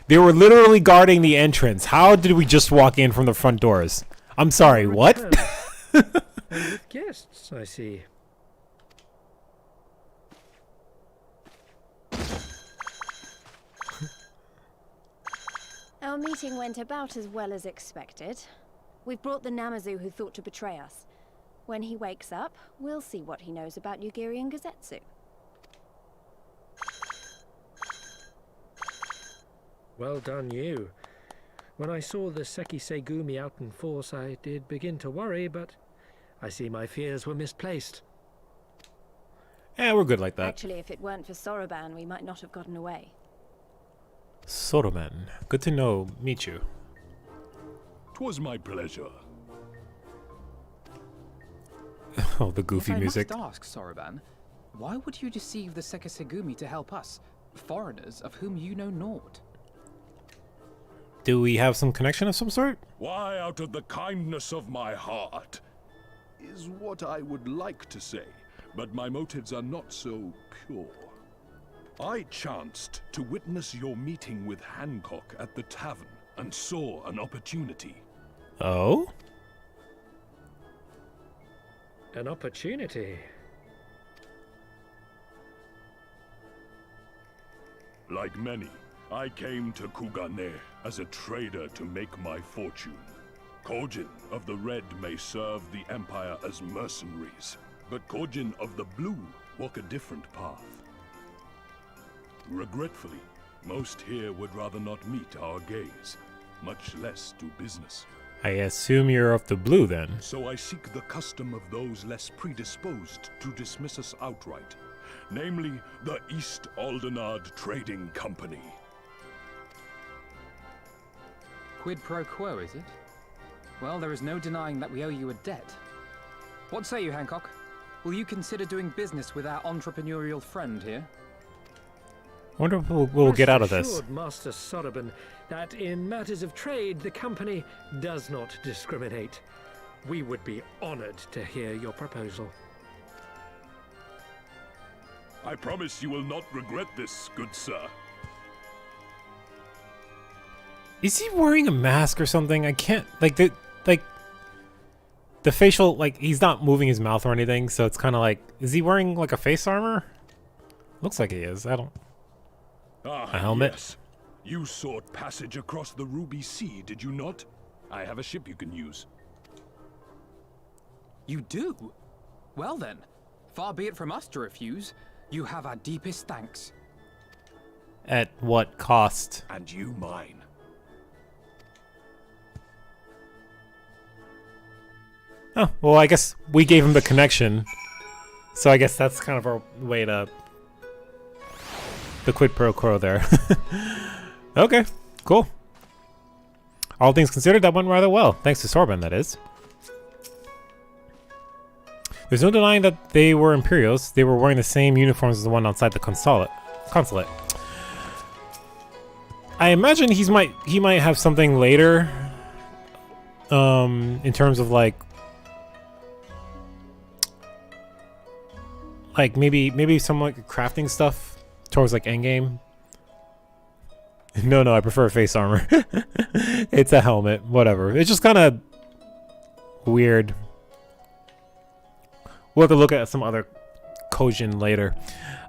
They were literally guarding the entrance. How did we just walk in from the front doors? I'm sorry, what? And with guests, I see. Our meeting went about as well as expected. We've brought the Namazu who thought to betray us. When he wakes up, we'll see what he knows about Yugiri and Gazetsu. Well done, you. When I saw the Sekisei Gumi out in force, I did begin to worry, but I see my fears were misplaced. Yeah, we're good like that. Actually, if it weren't for Soroban, we might not have gotten away. Soroban. Good to meet you. 'Twas my pleasure. Oh, the goofy music. I must ask, Soroban, why would you deceive the Sekisegumi to help us, foreigners of whom you know naught? Do we have some connection of some sort? Why, out of the kindness of my heart, is what I would like to say, but my motives are not so pure. I chanced to witness your meeting with Hancock at the tavern and saw an opportunity. Oh? An opportunity? Like many, I came to Kugane as a trader to make my fortune. Kogin of the Red may serve the Empire as mercenaries, but Kogin of the Blue walk a different path. Regretfully, most here would rather not meet our gaze, much less do business. I assume you're of the blue then. So I seek the custom of those less predisposed to dismiss us outright, namely the East Aldenard Trading Company. Quid pro quo, is it? Well, there is no denying that we owe you a debt. What say you, Hancock? Will you consider doing business with our entrepreneurial friend here? I wonder what we'll get out of this. Rest assured, Master Soroban, that in matters of trade, the company does not discriminate. We would be honored to hear your proposal. I promise you will not regret this, good sir. Is he wearing a mask or something? I can't the facial, like, he's not moving his mouth or anything, so it's kind of like, is he wearing like a face armor? Looks like he is. I don't. Ah, A helmet? yes. You sought passage across the Ruby Sea, did you not? I have a ship you can use. You do? Well then, far be it from us to refuse. You have our deepest thanks. At what cost? And you mine. Oh, well, I guess we gave him the connection. So I guess that's kind of our way to... the quid pro quo there. Okay, cool. All things considered, that went rather well. Thanks to Sorban, that is. There's no denying that they were Imperials. They were wearing the same uniforms as the one outside the consulate. I imagine he might have something later. In terms of like maybe some like crafting stuff towards like endgame. No, I prefer face armor. It's a helmet, whatever. It's just kind of weird. We'll have to look at some other Kugane later.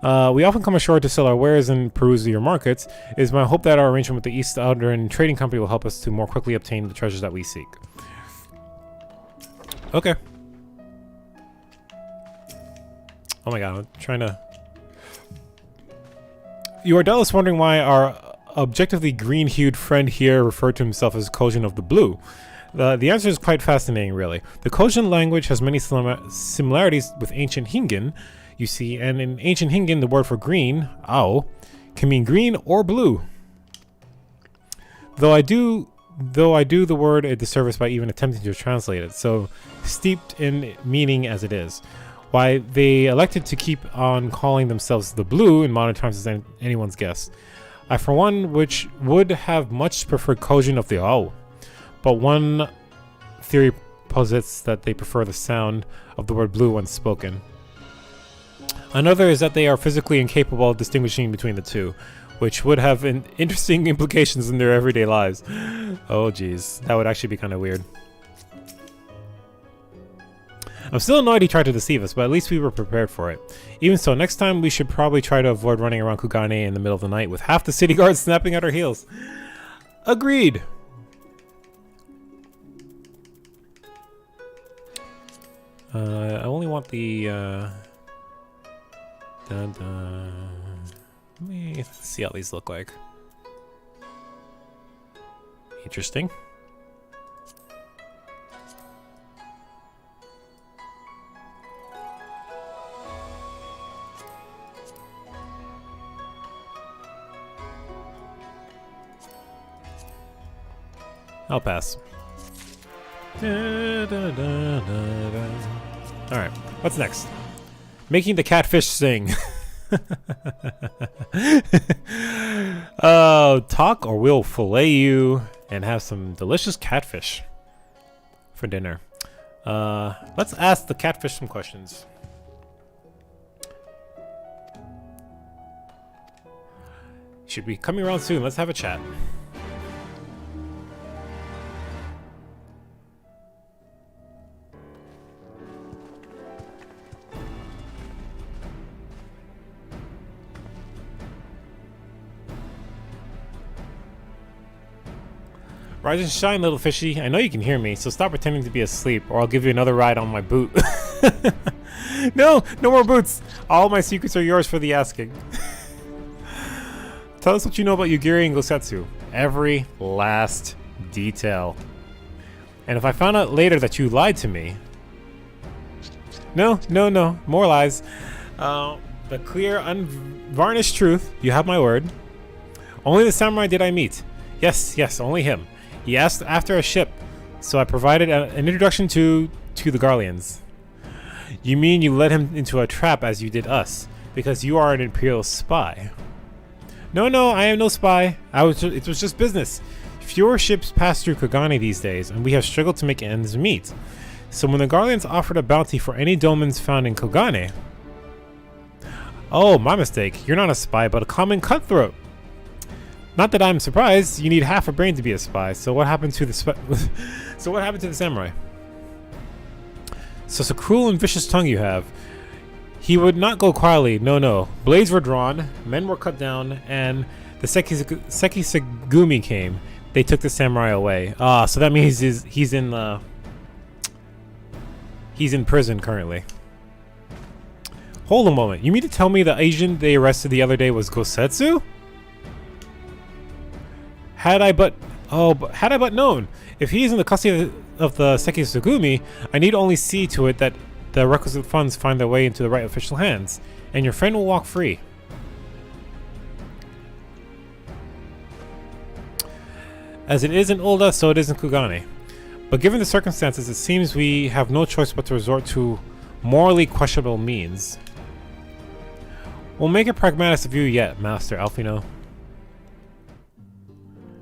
We often come ashore to sell our wares and peruse your markets. It is my hope that our arrangement with the East Aldern Trading Company will help us to more quickly obtain the treasures that we seek. Okay. Oh my god, I'm trying to... You are doubtless wondering why our objectively green-hued friend here referred to himself as Kugane of the Blue. The answer is quite fascinating, really. The Kugane language has many similarities with ancient Hingan, you see, and in ancient Hingan, the word for green, ao, can mean green or blue. Though I do the word a disservice by even attempting to translate it, so steeped in meaning as it is. Why they elected to keep on calling themselves the Blue in modern times is anyone's guess. I, for one, which would have much preferred Kugane of the ao. But one theory posits that they prefer the sound of the word blue when spoken. Another is that they are physically incapable of distinguishing between the two, which would have interesting implications in their everyday lives. Oh geez, that would actually be kind of weird. I'm still annoyed he tried to deceive us, but at least we were prepared for it. Even so, next time we should probably try to avoid running around Kugane in the middle of the night with half the city guards snapping at our heels. Agreed! I only want the, let me see how these look like. Interesting. I'll pass. Alright, what's next? Making the catfish sing. Talk or we'll fillet you and have some delicious catfish for dinner. Let's ask the catfish some questions. Should be coming around soon. Let's have a chat. Rise and shine, little fishy. I know you can hear me, so stop pretending to be asleep, or I'll give you another ride on my boot. No more boots. All my secrets are yours for the asking. Tell us what you know about Yugiri and Gosetsu. Every last detail. And if I found out later that you lied to me... No. More lies. The clear, unvarnished truth. You have my word. Only the samurai did I meet. Yes, only him. He asked after a ship, so I provided an introduction to the Garleans. You mean you led him into a trap as you did us, because you are an Imperial spy. No, I am no spy. It was just business. Fewer ships pass through Kugane these days, and we have struggled to make ends meet. So when the Guardians offered a bounty for any dolmens found in Kugane... Oh, my mistake. You're not a spy, but a common cutthroat. Not that I'm surprised. You need half a brain to be a spy. So what happened to the samurai? So it's a cruel and vicious tongue you have. He would not go quietly. No. Blades were drawn, men were cut down, and the Sekisagumi came. They took the samurai away. So that means he's in prison currently. Hold a moment. You mean to tell me the Asian they arrested the other day was Gosetsu? Had I but known. If he is in the custody of the Sekisagumi, I need only see to it that the requisite funds find their way into the right official hands, and your friend will walk free. As it is in Ulda, so it is in Kugane. But given the circumstances, it seems we have no choice but to resort to morally questionable means. We'll make a pragmatist of you yet, Master Alfino.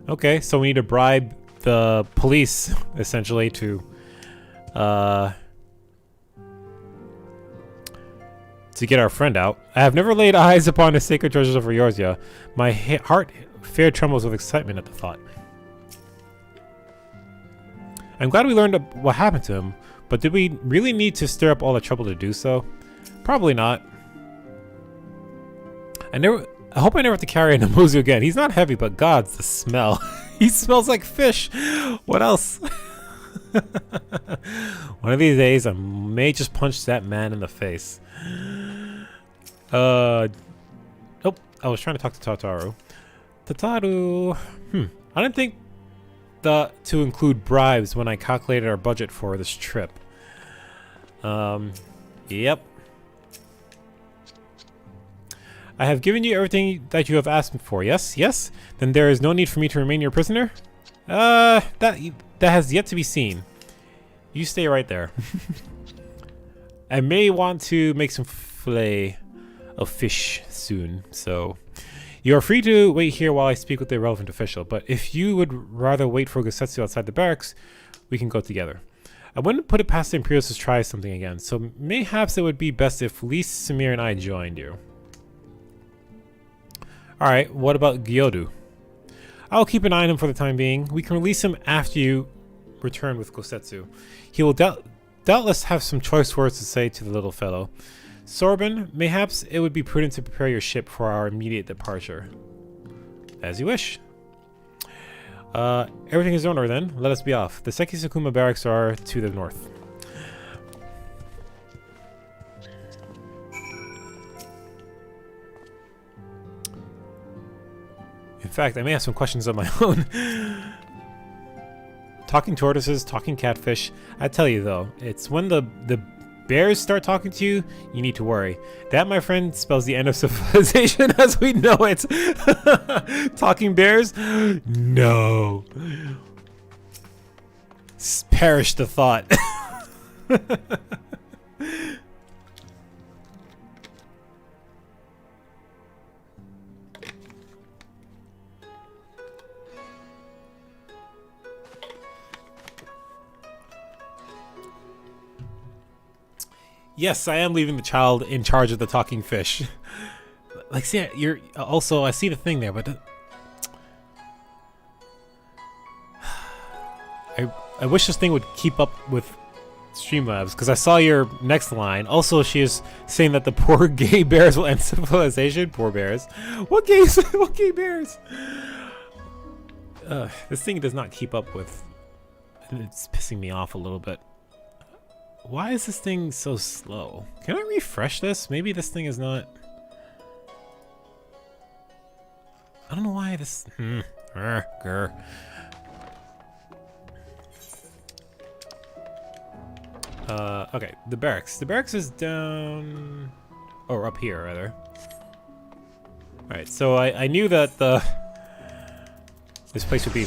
Okay, so we need to bribe the police, essentially, to get our friend out. I have never laid eyes upon the sacred treasures of Eorzea. My heart fair trembles with excitement at the thought. I'm glad we learned what happened to him, but did we really need to stir up all the trouble to do so? Probably not. I hope I never have to carry a Namazu again. He's not heavy, but gods, the smell. He smells like fish. What else? One of these days, I may just punch that man in the face. Nope. I was trying to talk to Tataru. Tataru. I didn't think to include bribes when I calculated our budget for this trip. Yep. I have given you everything that you have asked for. Yes? Then there is no need for me to remain your prisoner? That has yet to be seen. You stay right there. I may want to make some fillet of fish soon, so you are free to wait here while I speak with the relevant official, but if you would rather wait for Gosetsu outside the barracks, we can go together. I wouldn't put it past the Imperials to try something again, so mayhaps it would be best if Lee, Samir, and I joined you. Alright, what about Gyodu? I'll keep an eye on him for the time being. We can release him after you return with Gosetsu. He will doubtless have some choice words to say to the little fellow. Sorbin, mayhaps it would be prudent to prepare your ship for our immediate departure. As you wish. Everything is in order then. Let us be off. The Sekisakuma barracks are to the north. In fact, I may have some questions of my own. Talking tortoises, talking catfish. I tell you though, it's when the bears start talking to you, you need to worry. That, my friend, spells the end of civilization as we know it. Talking bears? No. Perish the thought. Yes, I am leaving the child in charge of the talking fish. Like, see, you're also, I see the thing there, but I wish this thing would keep up with Streamlabs, because I saw your next line. Also, she is saying that the poor gay bears will end civilization. Poor bears. What gays? What gay bears? This thing does not keep up with. It's pissing me off a little bit. Why is this thing so slow? Can I refresh this? Maybe this thing is not... I don't know why this... Okay, the barracks. The barracks is down... Or up here, rather. Alright, so I knew that this place would be...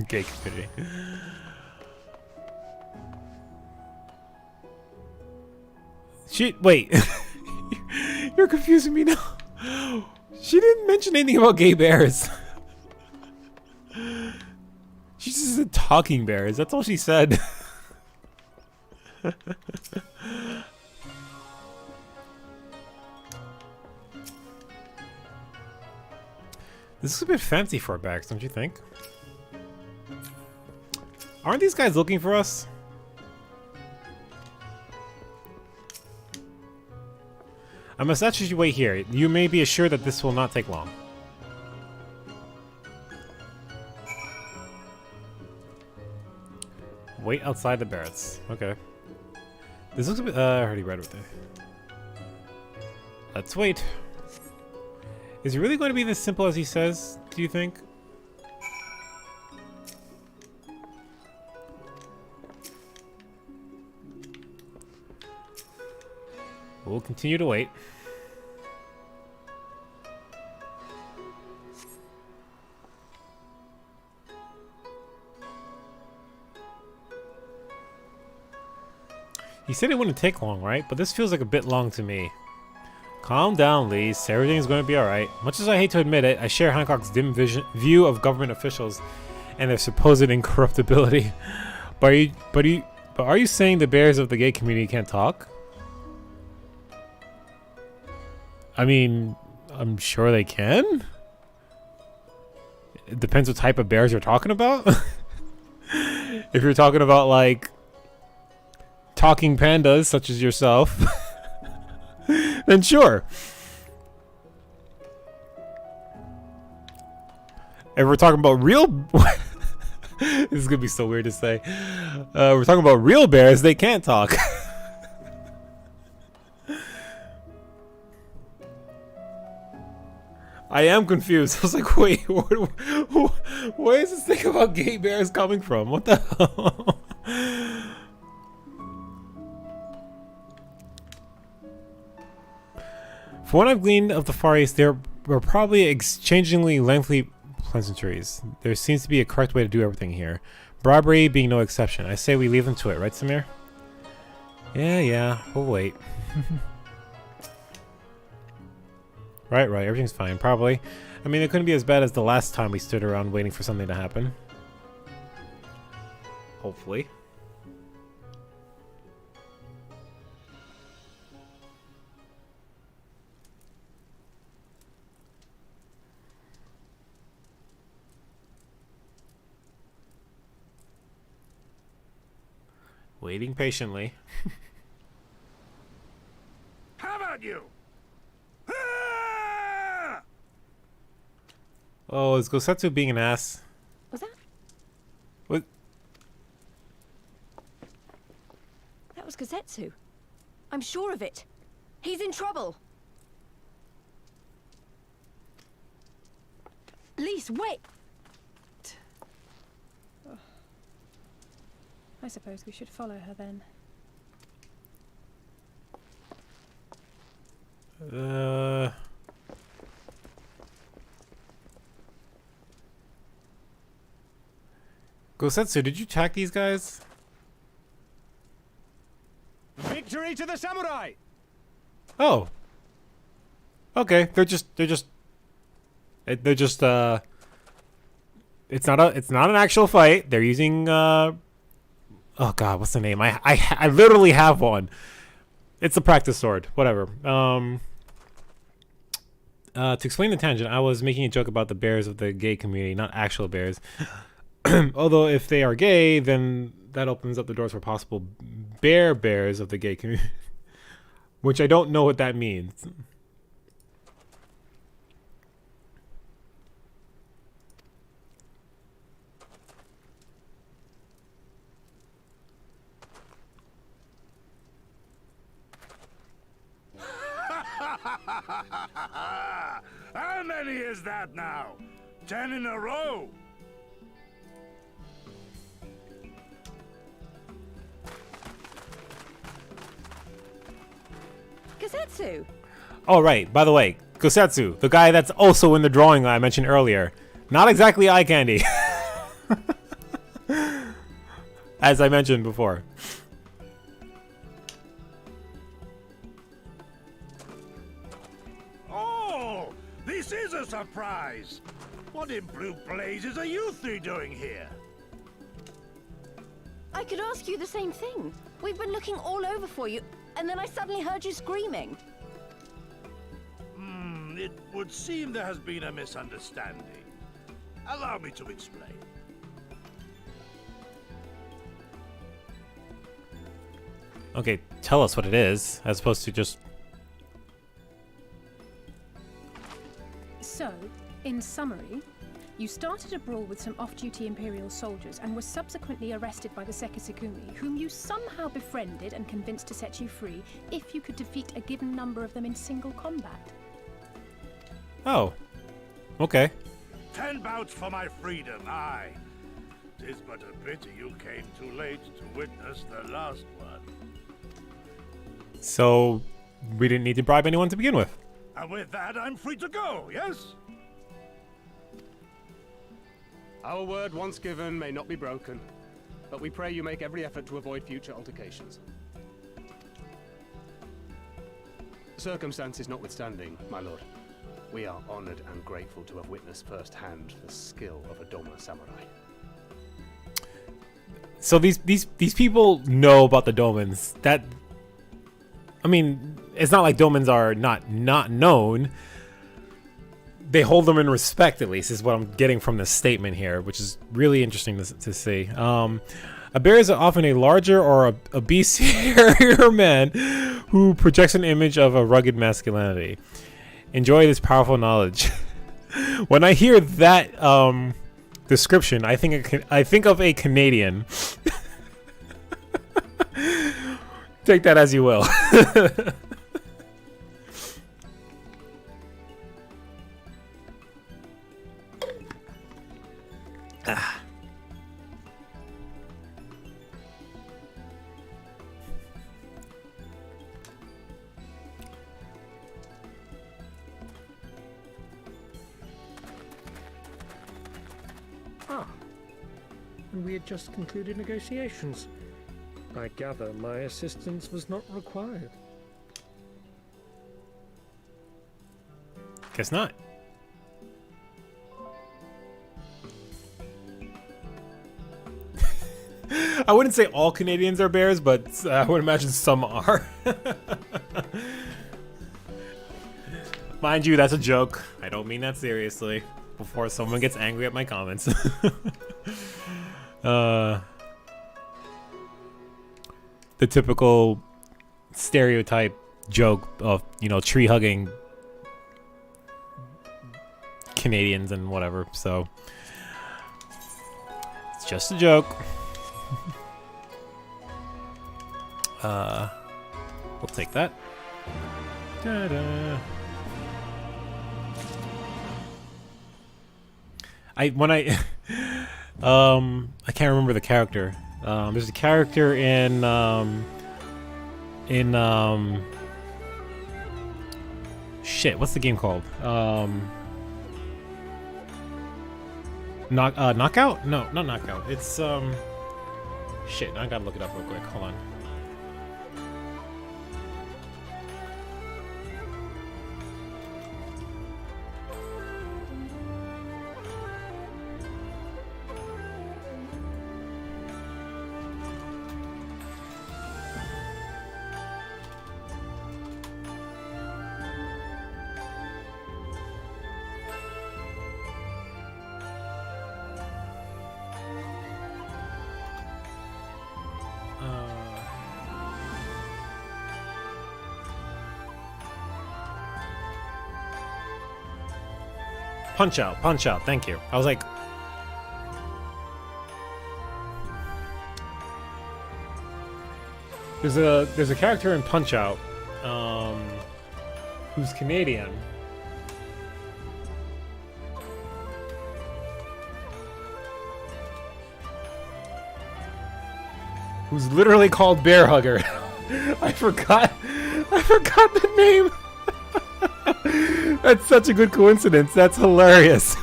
Gay community. Wait. You're confusing me now. She didn't mention anything about gay bears. She just said talking bears. That's all she said. This is a bit fancy for a barracks, don't you think? Aren't these guys looking for us? I must actually wait here. You may be assured that this will not take long. Wait outside the barracks. Okay. This looks a bit... I already read it there. Let's wait. Is it really going to be this simple as he says, do you think? We'll continue to wait. He said it wouldn't take long, right? But this feels like a bit long to me. Calm down, Lise. Everything's going to be alright. Much as I hate to admit it, I share Hancock's dim view of government officials and their supposed incorruptibility. But are you saying the bears of the gay community can't talk? I mean, I'm sure they can. It depends what type of bears you're talking about. If you're talking about, like, talking pandas, such as yourself, then sure. If we're talking about real... This is going to be so weird to say. We're talking about real bears, they can't talk. I am confused. I was like, wait, where is this thing about gay bears coming from? What the hell? For what I've gleaned of the Far East, there were probably exchangingly lengthy pleasantries. There seems to be a correct way to do everything here. Bribery being no exception. I say we leave them to it, right, Samir? Yeah, we'll wait. Right, everything's fine, probably. I mean, it couldn't be as bad as the last time we stood around waiting for something to happen. Hopefully. Waiting patiently. How about you? Oh, is Gosetsu being an ass? Was that? What? That was Gosetsu. I'm sure of it. He's in trouble. Lise, wait! I suppose we should follow her then. Gosetsu, did you attack these guys? Victory to the samurai! Oh. Okay, they're just it's not an actual fight. They're using oh god, what's the name? I literally have one. It's a practice sword. Whatever. To explain the tangent, I was making a joke about the bears of the gay community, not actual bears. Although if they are gay, then that opens up the doors for possible bears of the gay community. Which I don't know what that means. How many is that now? 10 in a row? Gosetsu! Oh, right. By the way, Gosetsu, the guy that's also in the drawing I mentioned earlier. Not exactly eye candy. As I mentioned before. is. What in blue blazes are you three doing here? I could ask you the same thing. We've been looking all over for you, and then I suddenly heard you screaming. It would seem there has been a misunderstanding. Allow me to explain. Okay, tell us what it is, as opposed to just... So, in summary, you started a brawl with some off-duty Imperial soldiers and were subsequently arrested by the Sekisukumi, whom you somehow befriended and convinced to set you free if you could defeat a given number of them in single combat. Oh. Okay. 10 bouts for my freedom, aye. 'Tis but a pity you came too late to witness the last one. So, we didn't need to bribe anyone to begin with. And with that, I'm free to go, yes? Our word once given may not be broken, but we pray you make every effort to avoid future altercations. Circumstances notwithstanding, my lord, we are honored and grateful to have witnessed firsthand the skill of a Doma samurai. So these people know about the Domans. That, I mean, it's not like Domans are not known. They hold them in respect, at least, is what I'm getting from this statement here, which is really interesting to see. A bear is often a larger or a beastier man who projects an image of a rugged masculinity. Enjoy this powerful knowledge. When I hear that description, I think of a Canadian. Take that as you will. And we had just concluded negotiations. I gather my assistance was not required. Guess not. I wouldn't say all Canadians are bears, but I would imagine some are. Mind you, that's a joke. I don't mean that seriously. Before someone gets angry at my comments. The typical stereotype joke of, tree hugging Canadians and whatever. So it's just a joke. We'll take that. Ta-da. I can't remember the character. There's a character in shit, what's the game called? Knockout? No, not Knockout. It's shit, I gotta look it up real quick. Hold on. Punch Out, thank you. I was like, there's a character in Punch Out who's Canadian. Who's literally called Bear Hugger. I forgot the name. That's such a good coincidence. That's hilarious.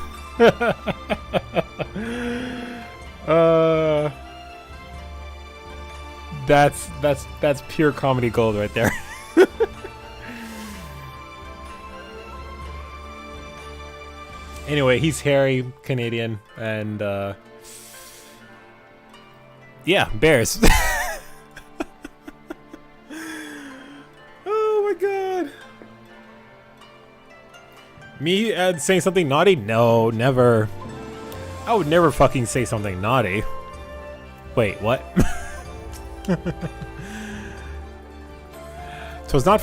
That's pure comedy gold right there. Anyway, he's hairy, Canadian, and yeah, bears. Oh my god. Me saying something naughty? No, never. I would never fucking say something naughty. Wait, what? So it's not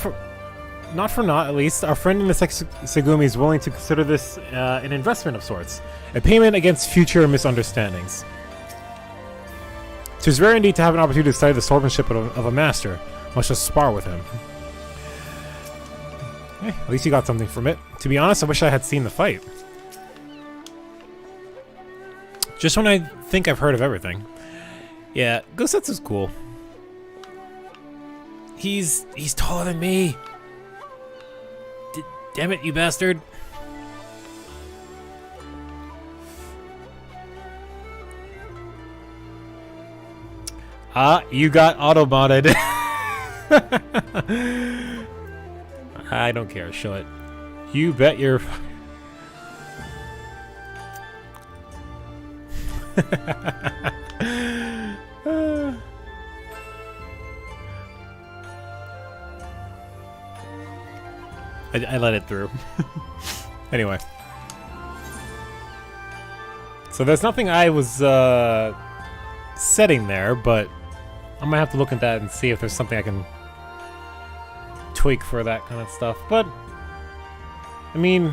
for naught, at least. Our friend in the Segumi is willing to consider this an investment of sorts, a payment against future misunderstandings. Tis rare indeed to have an opportunity to study the swordsmanship of a master, much less spar with him. Hey, at least you got something from it. To be honest, I wish I had seen the fight. Just when I think I've heard of everything. Yeah, Gosetsu's cool. He's taller than me. Damn it, you bastard. Ah, you got auto-modded. I don't care, show it. You bet your... I let it through. Anyway. So there's nothing I was setting there, but I might have to look at that and see if there's something I can tweak for that kind of stuff. But, I mean,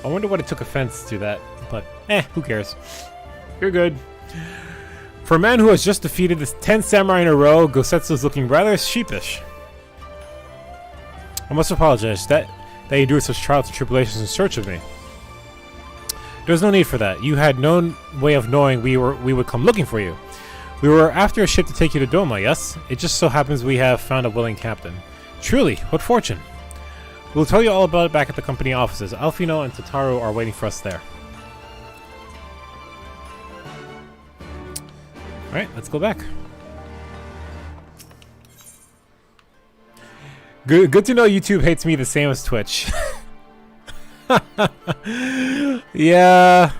I wonder what it took offense to that, but who cares? You're good. For a man who has just defeated the 10 samurai in a row, Gosetsu is looking rather sheepish. I must apologize that you endured such trials and tribulations in search of me. There's no need for that. You had no way of knowing we would come looking for you. We were after a ship to take you to Doma, yes? It just so happens we have found a willing captain. Truly, what fortune. We'll tell you all about it back at the company offices. Alfino and Tataru are waiting for us there. Alright, let's go back. Good to know YouTube hates me the same as Twitch. Yeah.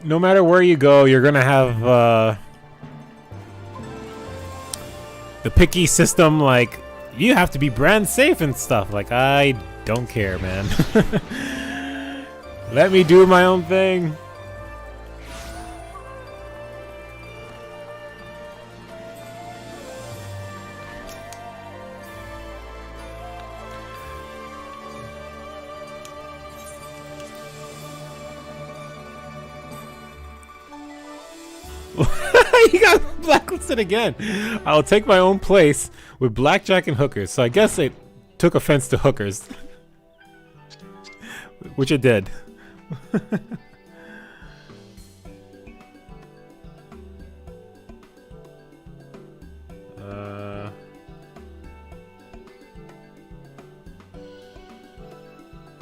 No matter where you go, you're gonna have the picky system, like, you have to be brand safe and stuff. Like, I don't care, man. Let me do my own thing. You got blacklisted again. I'll take my own place with blackjack and hookers. So I guess it took offense to hookers. Which it did.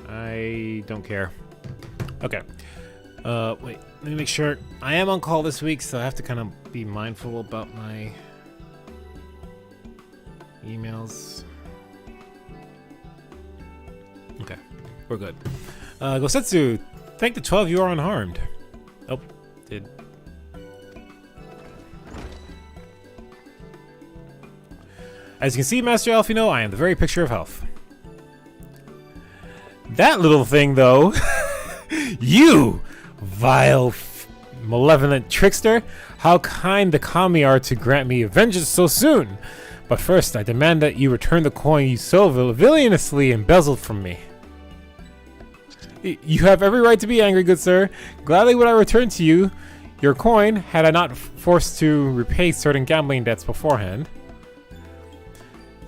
I don't care. Okay. Wait, let me make sure. I am on call this week, so I have to kind of be mindful about my emails. Okay, we're good. Gosetsu, thank the 12 you are unharmed. Oh, did. As you can see, Master Alfino, I am the very picture of health. That little thing, though, you vile, malevolent trickster, how kind the kami are to grant me vengeance so soon. But first, I demand that you return the coin you so villainously embezzled from me. You have every right to be angry, good sir. Gladly would I return to you your coin, had I not forced to repay certain gambling debts beforehand.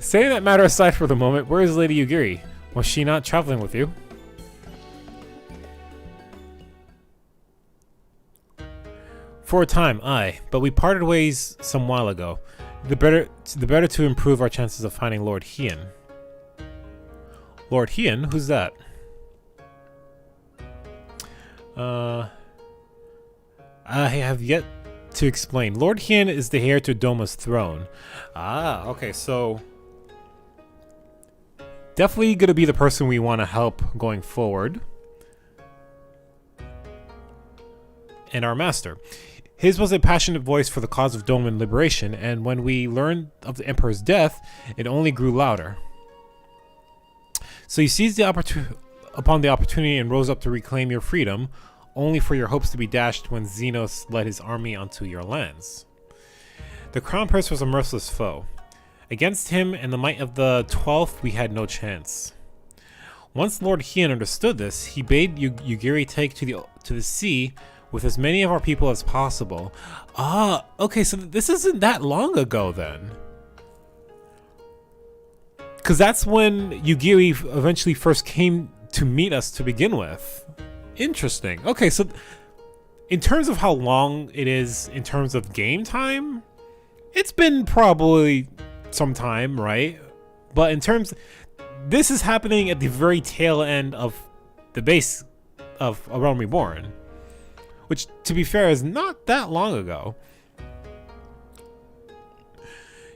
Setting that matter aside for the moment, where is Lady Yugiri? Was she not traveling with you? For a time, aye, but we parted ways some while ago. The better to improve our chances of finding Lord Hien. Lord Hien? Who's that? I have yet to explain. Lord Hien is the heir to Doma's throne. Ah, okay, so definitely going to be the person we want to help going forward. And our master. His was a passionate voice for the cause of Doman liberation, and when we learned of the Emperor's death, it only grew louder. So you seized upon the opportunity and rose up to reclaim your freedom, only for your hopes to be dashed when Xenos led his army onto your lands. The Crown Prince was a merciless foe. Against him and the might of the 12th, we had no chance. Once Lord Hien understood this, he bade Yugiri take to the sea with as many of our people as possible. Ah, okay, so this isn't that long ago then. Because that's when Yugiri eventually first came to meet us to begin with. Interesting. Okay, so in terms of how long it is in terms of game time, it's been probably some time, right? But in terms, this is happening at the very tail end of the base of A Realm Reborn, which, to be fair, is not that long ago.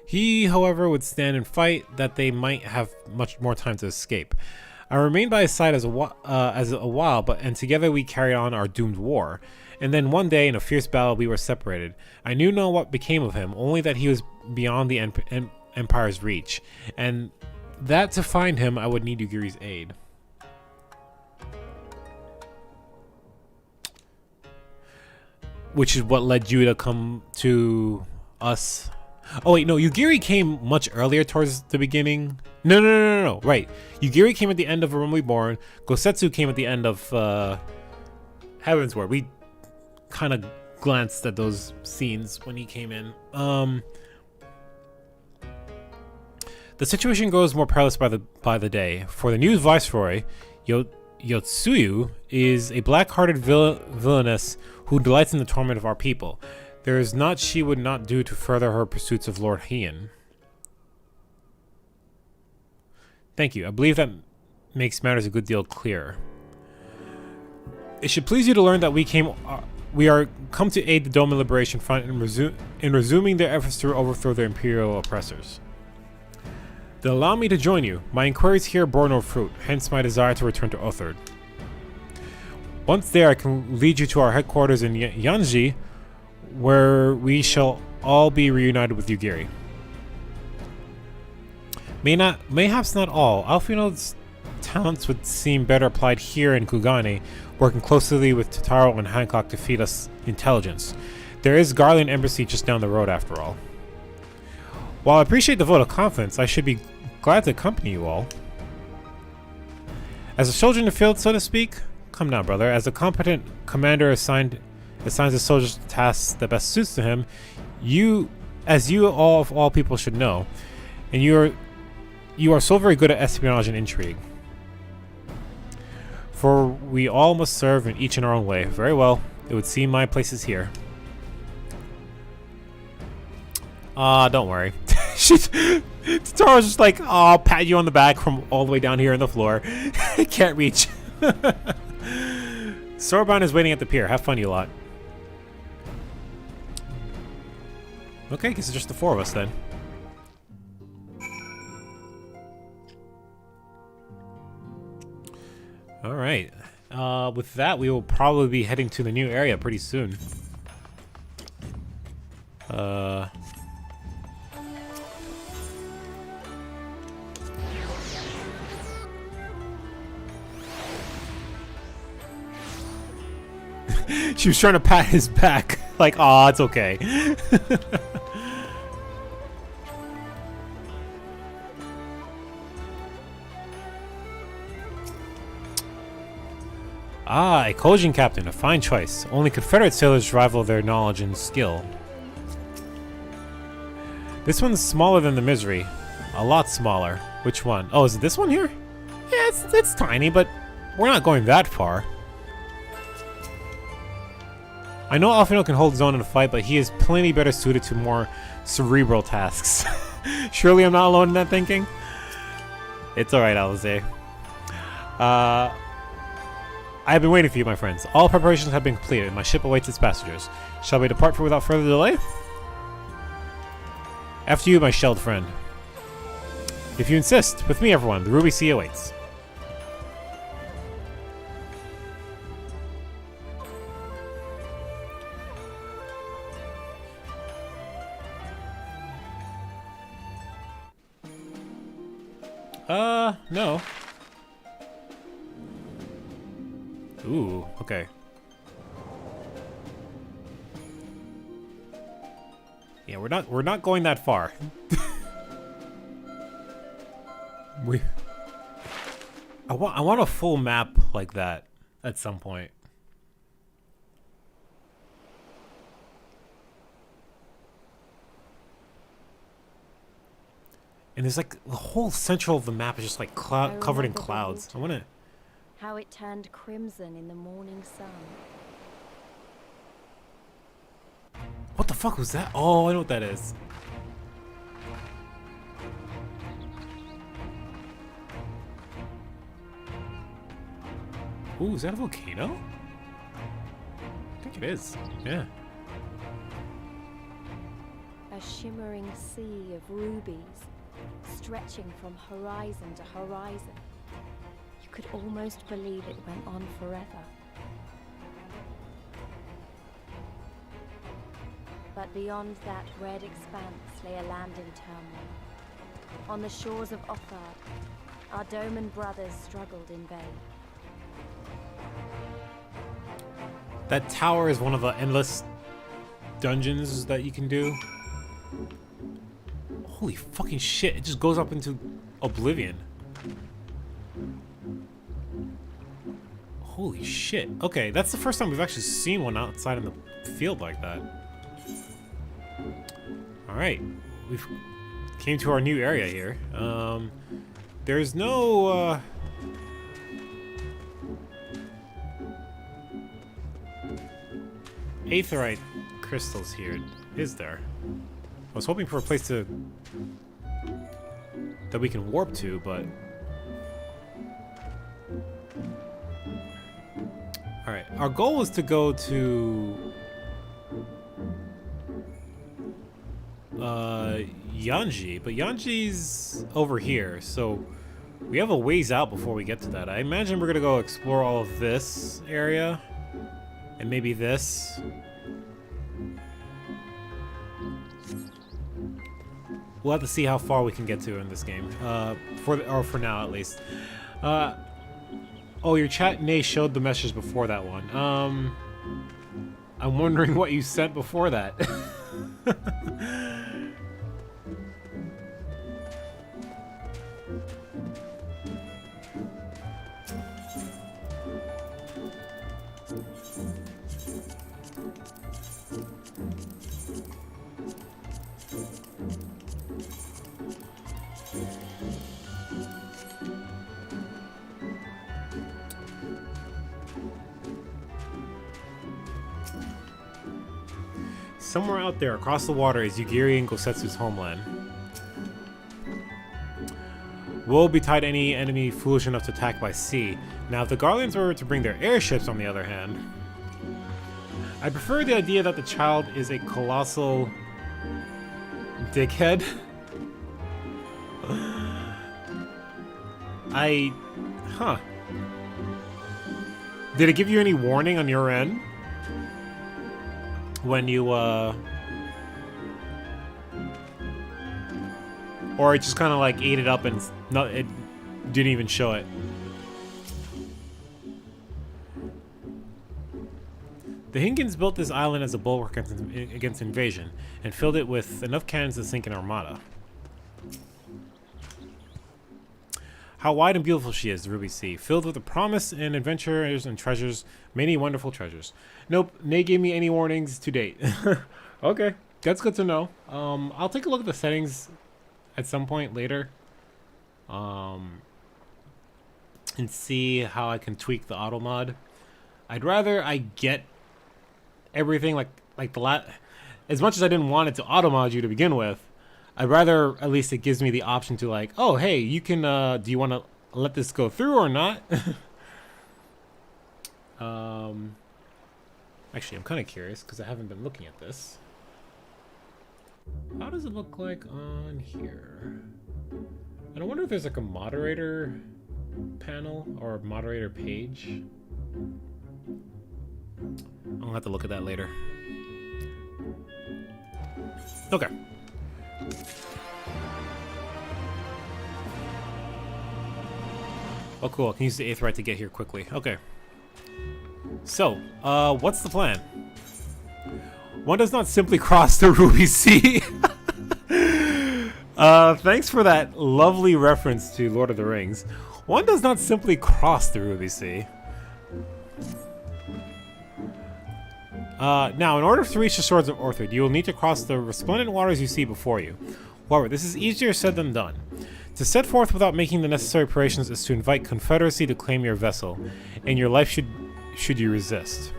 He, however, would stand and fight that they might have much more time to escape. I remained by his side as a while, and together we carried on our doomed war. And then one day, in a fierce battle, we were separated. I knew not what became of him, only that he was beyond the Empire's reach, and that to find him, I would need Yugiri's aid. Which is what led you to come to us. Oh wait, no, Yugiri came much earlier towards the beginning. No, right. Yugiri came at the end of A Realm Reborn. Gosetsu came at the end of Heavensward. We kind of glanced at those scenes when he came in. The situation grows more perilous by the day, for the new viceroy, Yotsuyu, is a black-hearted villainess who delights in the torment of our people. There is naught she would not do to further her pursuits of Lord Hien. Thank you. I believe that makes matters a good deal clearer. It should please you to learn that we are come to aid the Doman Liberation Front in resuming their efforts to overthrow their imperial oppressors. Then allow me to join you. My inquiries here bore no fruit, hence my desire to return to Othard. Once there, I can lead you to our headquarters in Yanji, where we shall all be reunited with Yugiri. Mayhaps not all. Alfino's talents would seem better applied here in Kugane, working closely with Totaro and Hancock to feed us intelligence. There is Garland Embassy just down the road after all. While I appreciate the vote of confidence, I should be glad to accompany you all. As a soldier in the field, so to speak? Come now, brother. As a competent commander assigns his soldiers the tasks that best suits to him, you of all people should know, and you are so very good at espionage and intrigue. For we all must serve in each in our own way. Very well. It would seem my place is here. Don't worry. Tataro's just like, I'll pat you on the back from all the way down here on the floor. Can't reach. Sorban is waiting at the pier. Have fun, you lot. Okay, guess it's just the four of us then. Alright. With that, we will probably be heading to the new area pretty soon. She was trying to pat his back. Like, aw, it's okay. A Kojin captain, a fine choice. Only Confederate sailors rival their knowledge and skill. This one's smaller than the Misery. A lot smaller. Which one? Oh, is it this one here? Yeah, it's tiny, but we're not going that far. I know Alfino can hold his own in a fight, but he is plenty better suited to more cerebral tasks. Surely I'm not alone in that thinking? It's alright, Alize. I have been waiting for you, my friends. All preparations have been completed. My ship awaits its passengers. Shall we depart without further delay? After you, my shelled friend. If you insist. With me, everyone. The Ruby Sea awaits. No. Ooh, okay. Yeah, we're not going that far. I want a full map like that at some point. And there's like the whole central of the map is just like covered in clouds. I want to. How it turned crimson in the morning sun. What the fuck was that? Oh, I know what that is. Ooh, is that a volcano? I think it is. Yeah. A shimmering sea of rubies, stretching from horizon to horizon. You could almost believe it went on forever. But beyond that red expanse lay a land in turmoil. On the shores of Othard, our Doman brothers struggled in vain. That tower is one of the endless dungeons that you can do. Holy fucking shit, it just goes up into oblivion. Holy shit. Okay, that's the first time we've actually seen one outside in the field like that. Alright, we've came to our new area here. There's no, aetherite crystals here, is there? I was hoping for a place that we can warp to, but... Alright, our goal was to go to... Yanji, but Yanji's over here, so we have a ways out before we get to that. I imagine we're gonna go explore all of this area, and maybe this. We'll have to see how far we can get to in this game, for now at least. Oh, your chat Nay showed the message before that one. I'm wondering what you sent before that. Somewhere out there, across the water, is Yugiri and Gosetsu's homeland. Woe betide any enemy foolish enough to attack by sea. Now, if the Garlands were to bring their airships, on the other hand, I prefer the idea that the child is a colossal dickhead. Huh. Did it give you any warning on your end? When you, or it just kind of like ate it up and it didn't even show it. The Hinkins built this island as a bulwark against invasion and filled it with enough cannons to sink an armada. How wide and beautiful she is, the Ruby Sea, filled with the promise and adventures and treasures, many wonderful treasures. Nope, Nay gave me any warnings to date. Okay, that's good to know. I'll take a look at the settings at some point later. And see how I can tweak the auto mod. I'd rather I get everything like as much as I didn't want it to auto mod you to begin with. I'd rather at least it gives me the option to like, oh hey, you can do you want to let this go through or not? Actually, I'm kind of curious because I haven't been looking at this. How does it look like on here? I wonder if there's like a moderator panel or a moderator page. I'll have to look at that later. Okay. Oh, cool. I can use the 8th right to get here quickly. Okay. So, what's the plan? One does not simply cross the Ruby Sea. Thanks for that lovely reference to Lord of the Rings. One does not simply cross the Ruby Sea. Now, in order to reach the Swords of Orthryd, you will need to cross the resplendent waters you see before you. However, this is easier said than done. To set forth without making the necessary preparations is to invite Confederacy to claim your vessel, and your life should you resist.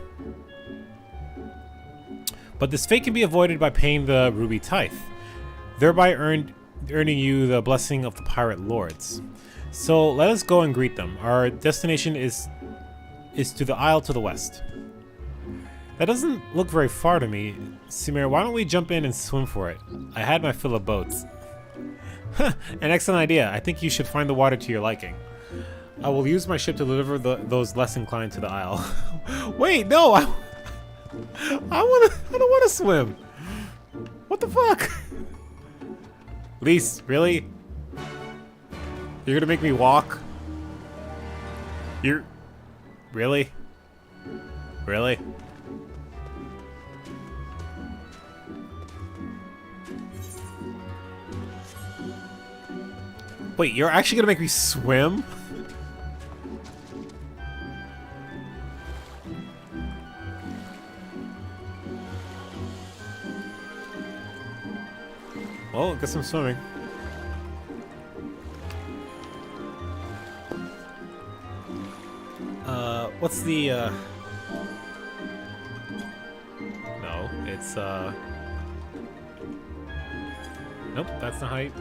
But this fate can be avoided by paying the Ruby Tithe, thereby earning you the blessing of the Pirate Lords. So let us go and greet them. Our destination is to the isle to the west. That doesn't look very far to me. Simir, why don't we jump in and swim for it? I had my fill of boats. An excellent idea. I think you should find the water to your liking. I will use my ship to deliver those less inclined to the isle. Wait, no! I don't want to swim. What the fuck? Lise, really? You're gonna make me walk? Really? Really? Wait, you're actually gonna make me swim? Well, I guess I'm swimming. What's the, No, it's, Nope, that's the height.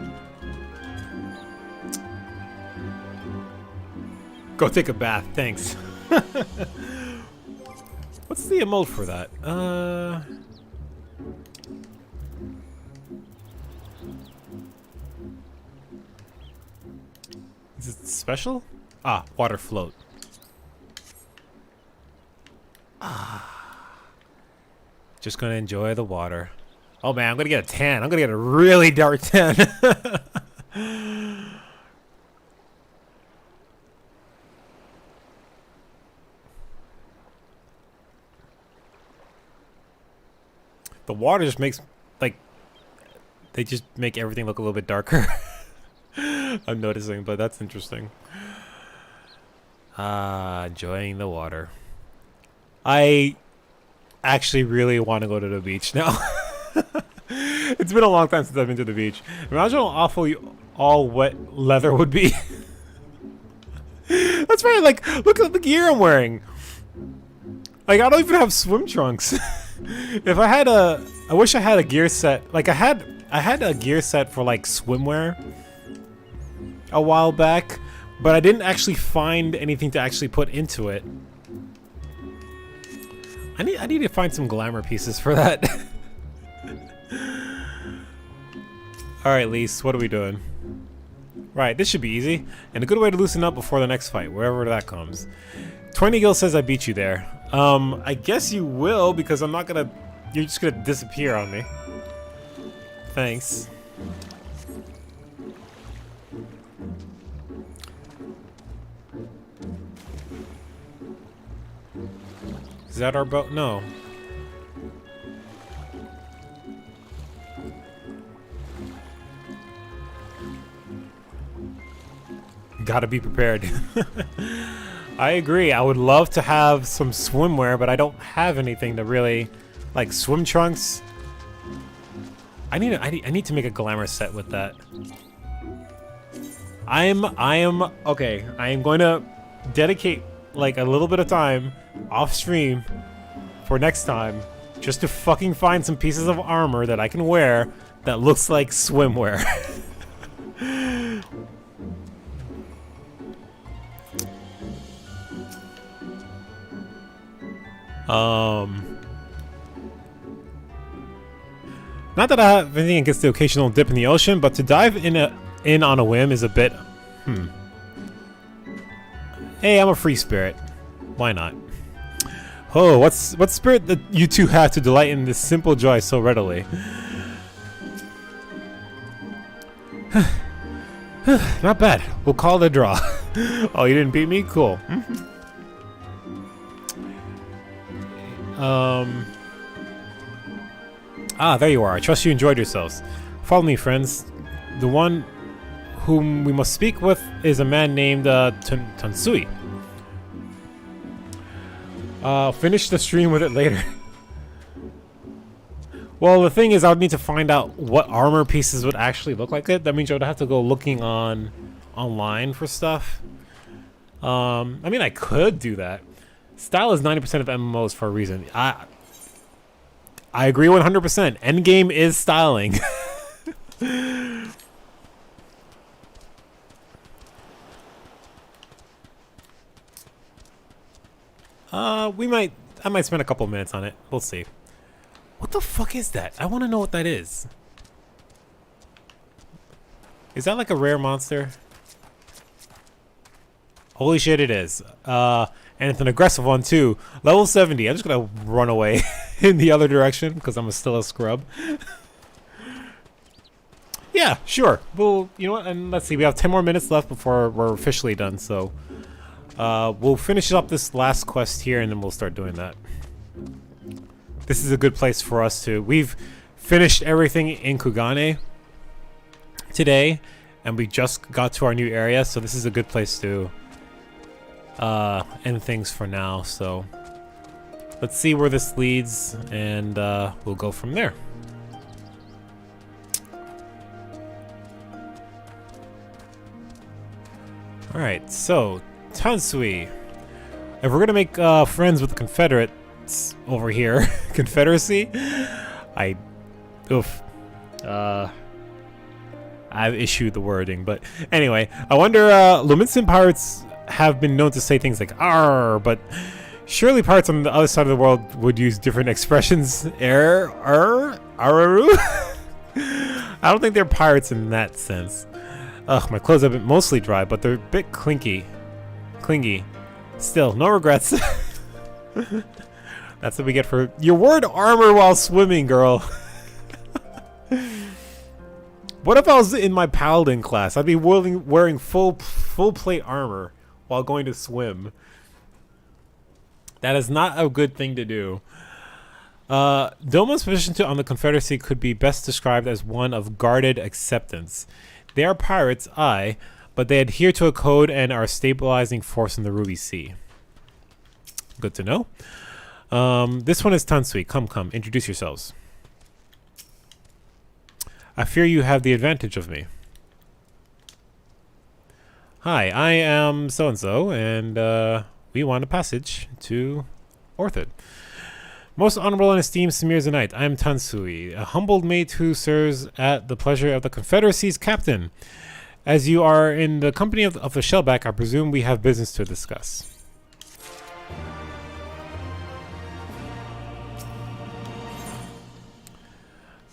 Go take a bath, thanks. What's the emote for that? Is it special? Ah, water float. Just gonna enjoy the water. Oh man, I'm gonna get a tan. I'm gonna get a really dark tan. The water just makes, like, they just make everything look a little bit darker. I'm noticing, but that's interesting. Enjoying the water. I actually really want to go to the beach now. It's been a long time since I've been to the beach. Imagine how awful all wet leather would be. That's right, like, look at the gear I'm wearing. Like, I don't even have swim trunks. If I had I wish I had a gear set. Like, I had a gear set for, like, swimwear a while back, but I didn't actually find anything to actually put into it. I need to find some glamour pieces for that. Alright, Lise, what are we doing? Right, this should be easy, and a good way to loosen up before the next fight, wherever that comes. 20 Gil says I beat you there. I guess you will, because I'm not gonna... You're just gonna disappear on me. Thanks. Is that our boat? No. Gotta be prepared. I agree. I would love to have some swimwear, but I don't have anything to really, like, swim trunks. I need to make a glamour set with that. I am okay. I am going to dedicate like a little bit of time off stream for next time just to fucking find some pieces of armor that I can wear that looks like swimwear. Not that I have anything against the occasional dip in the ocean, but to dive in in on a whim is a bit... Hey, I'm a free spirit. Why not? Oh, what spirit that you two have to delight in this simple joy so readily? Not bad. We'll call it a draw. Oh, you didn't beat me? Cool. There you are. I trust you enjoyed yourselves. Follow me, friends. The one whom we must speak with is a man named Tansui. Finish the stream with it later. Well, the thing is, I would need to find out what armor pieces would actually look like it. That means I would have to go looking online for stuff. I mean, I could do that. Style is 90% of MMOs for a reason. I agree 100%. Endgame is styling. I might spend a couple minutes on it. We'll see. What the fuck is that? I want to know what that is. Is that like a rare monster? Holy shit, it is. And it's an aggressive one too. Level 70. I'm just gonna run away in the other direction because I'm still a scrub. Yeah, sure. Well, you know what? And let's see. We have 10 more minutes left before we're officially done. So we'll finish up this last quest here, and then we'll start doing that. This is a good place for us to... We've finished everything in Kugane today, and we just got to our new area, so this is a good place to end things for now. So let's see where this leads, and we'll go from there. Alright, so Tansui. If we're gonna make friends with the Confederates over here, Confederacy, I've issued the wording, but anyway, I wonder, Luminson pirates have been known to say things like "arr," but surely pirates on the other side of the world would use different expressions. Araru? I don't think they're pirates in that sense. Ugh, my clothes have been mostly dry, but they're a bit clingy. Still, no regrets. That's what we get for your word armor while swimming, girl. What if I was in my paladin class? I'd be wearing full plate armor while going to swim. That is not a good thing to do. Doma's position on the Confederacy could be best described as one of guarded acceptance. They are pirates, aye, but they adhere to a code and are a stabilizing force in the Ruby Sea. Good to know. This one is Tansui. Come, introduce yourselves. I fear you have the advantage of me. Hi, I am so-and-so, and we want a passage to Orthid. Most honorable and esteemed Smir's Knight, I am Tansui, a humbled mate who serves at the pleasure of the Confederacy's captain. As you are in the company of the Shellback, I presume we have business to discuss.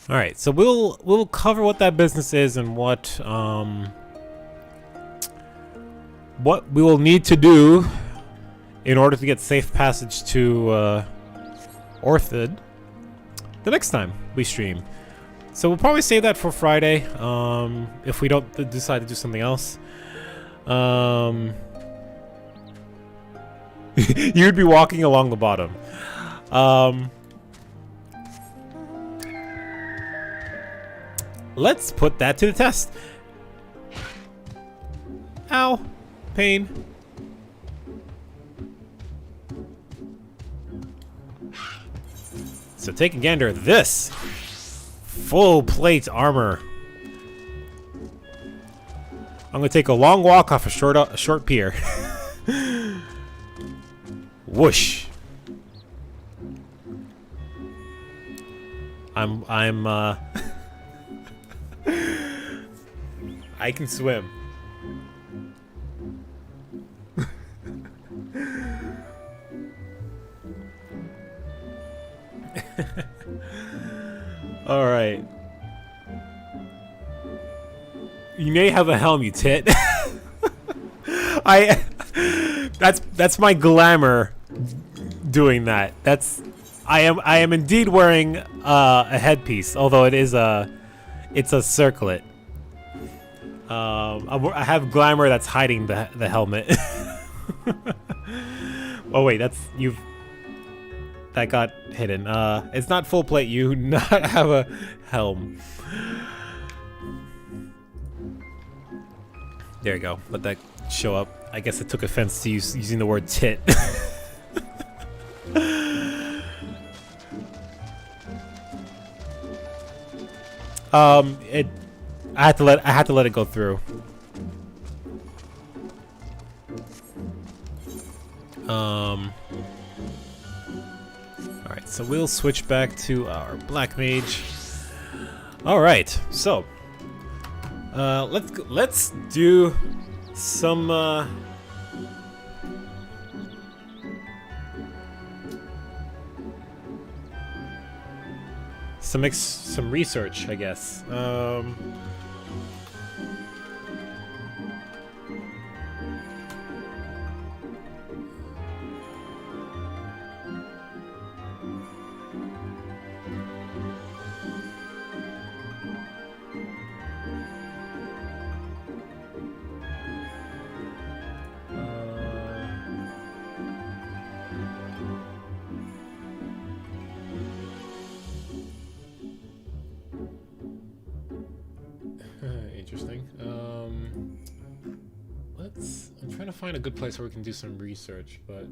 All right, so we'll cover what that business is and what we will need to do in order to get safe passage to Orthid the next time we stream. So we'll probably save that for Friday if we don't decide to do something else. You'd be walking along the bottom. Let's put that to the test. Ow. Pain. So take a gander at this. Full plate armor. I'm gonna take a long walk off a short pier. Whoosh. I can swim. All right. You may have a helm, you tit. That's my glamour doing that. I am indeed wearing a headpiece, although it's a circlet. I have glamour that's hiding the helmet. Oh wait, that got hidden. It's not full plate. You not have a helm. There you go. Let that show up. I guess it took offense to using the word tit. I had to let it go through. Alright, so we'll switch back to our Black Mage. Alright, so let's do some some research, I guess. Interesting. I'm trying to find a good place where we can do some research, but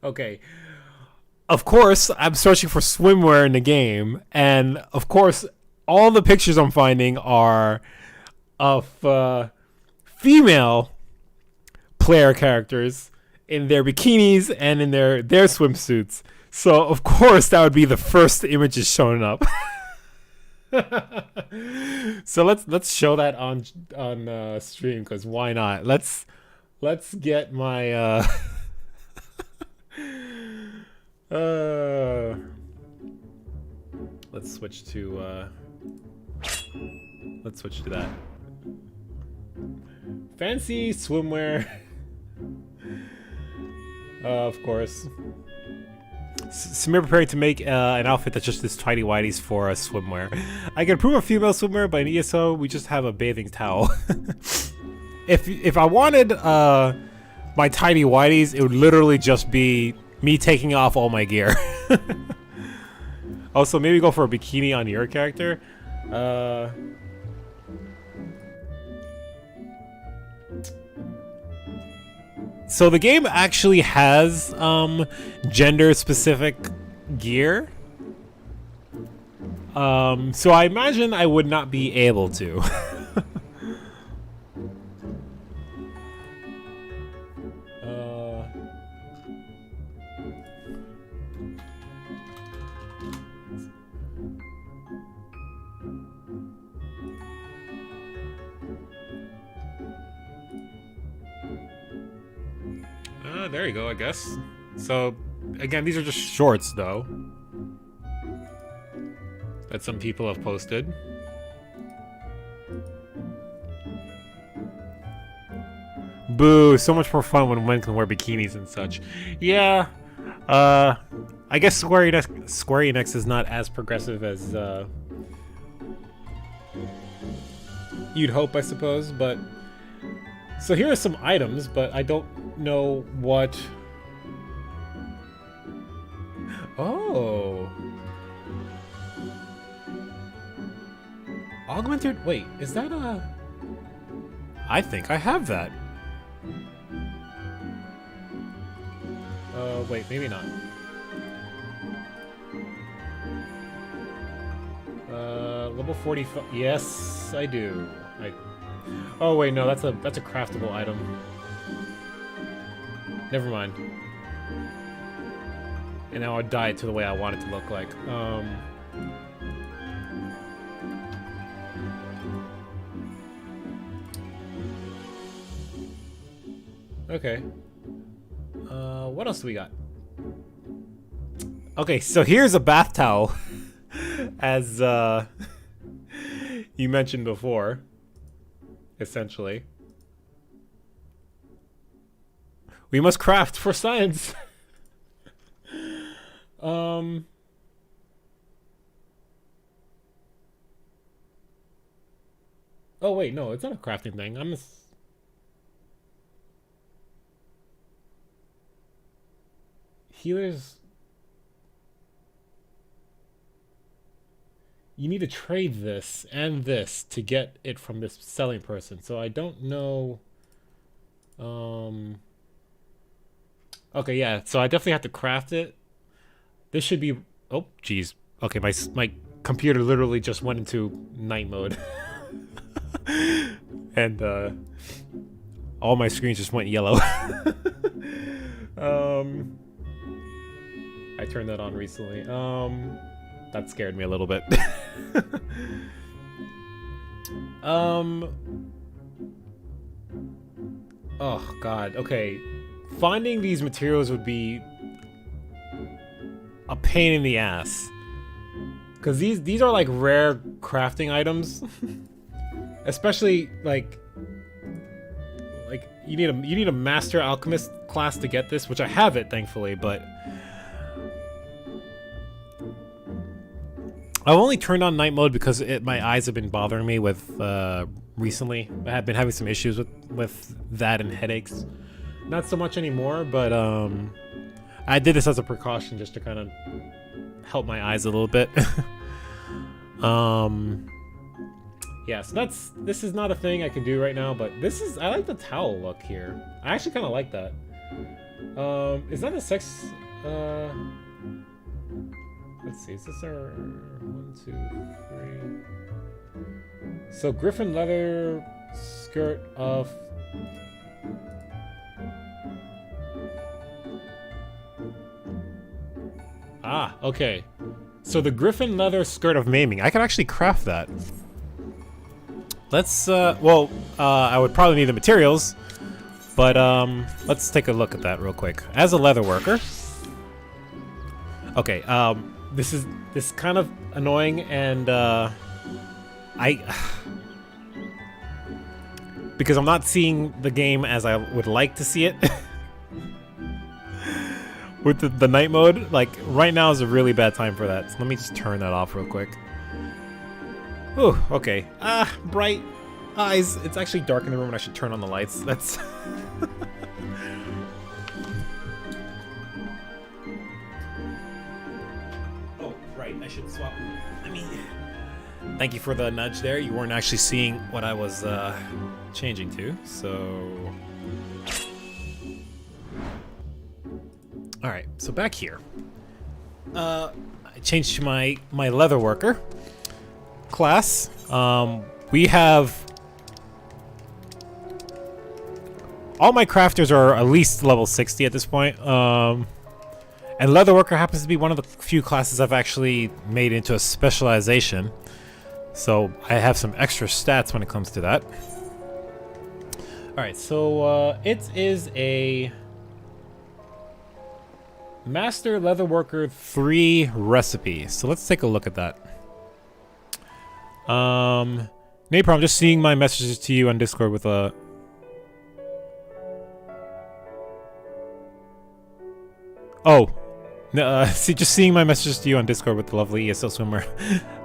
okay. Of course, I'm searching for swimwear in the game, and of course, all the pictures I'm finding are of female player characters in their bikinis and in their swimsuits. So of course that would be the first images showing up. So let's show that on stream, because why not? Let's get my let's switch to that. Fancy swimwear. Of course. Samir preparing to make an outfit that's just this tidy whities for swimwear. I can approve of female swimwear, but in ESO we just have a bathing towel. If I wanted my tidy whities, it would literally just be me taking off all my gear. Also, maybe go for a bikini on your character. So the game actually has gender-specific gear. So I imagine I would not be able to. There you go, I guess. So, again, these are just shorts, though, that some people have posted. Boo, so much more fun when men can wear bikinis and such. Yeah, I guess Square Enix is not as progressive as you'd hope, I suppose, but... So here are some items, but I don't know what... Oh! Augmented... Wait, is that a... I think I have that. Wait, maybe not. Level 45... Yes, I do. Oh wait, no, that's a craftable item. Never mind. And now I'll dye it to the way I want it to look like. Okay. What else do we got? Okay, so here's a bath towel, as you mentioned before, essentially. We must craft for science. Oh wait, no, it's not a crafting thing. I'm just... Healers... You need to trade this and this to get it from this selling person. So I don't know... Okay, yeah, so I definitely have to craft it. This should be... Oh, geez. Okay, my computer literally just went into night mode. And all my screens just went yellow. I turned that on recently. That scared me a little bit. Oh god, okay. Finding these materials would be a pain in the ass. Cause these are like rare crafting items. Especially like you need a master alchemist class to get this, which I have it thankfully, but I've only turned on night mode because my eyes have been bothering me with recently. I have been having some issues with that and headaches. Not so much anymore, but I did this as a precaution just to kind of help my eyes a little bit. Yeah, so this is not a thing I can do right now, but I like the towel look here. I actually kind of like that. Is that a sex? Let's see. Is this our 1, 2, 3? So griffin leather skirt of. Ah, okay. So the griffin leather skirt of maiming. I can actually craft that. Let's, I would probably need the materials, but, let's take a look at that real quick. As a leather worker. Okay, this is kind of annoying, and, because I'm not seeing the game as I would like to see it. With the night mode, like, right now is a really bad time for that. So let me just turn that off real quick. Ooh, okay. Bright eyes. It's actually dark in the room and I should turn on the lights. That's... Oh, right. I should swap. Thank you for the nudge there. You weren't actually seeing what I was changing to, so... Alright, so back here. I changed to my leather worker class. We have all my crafters are at least level 60 at this point. And leatherworker happens to be one of the few classes I've actually made into a specialization. So I have some extra stats when it comes to that. Alright, so it is a Master Leatherworker 3 recipe. So let's take a look at that. Napalm, I'm just seeing my messages to you on Discord with a... Oh. Just seeing my messages to you on Discord with the lovely ESL swimmer.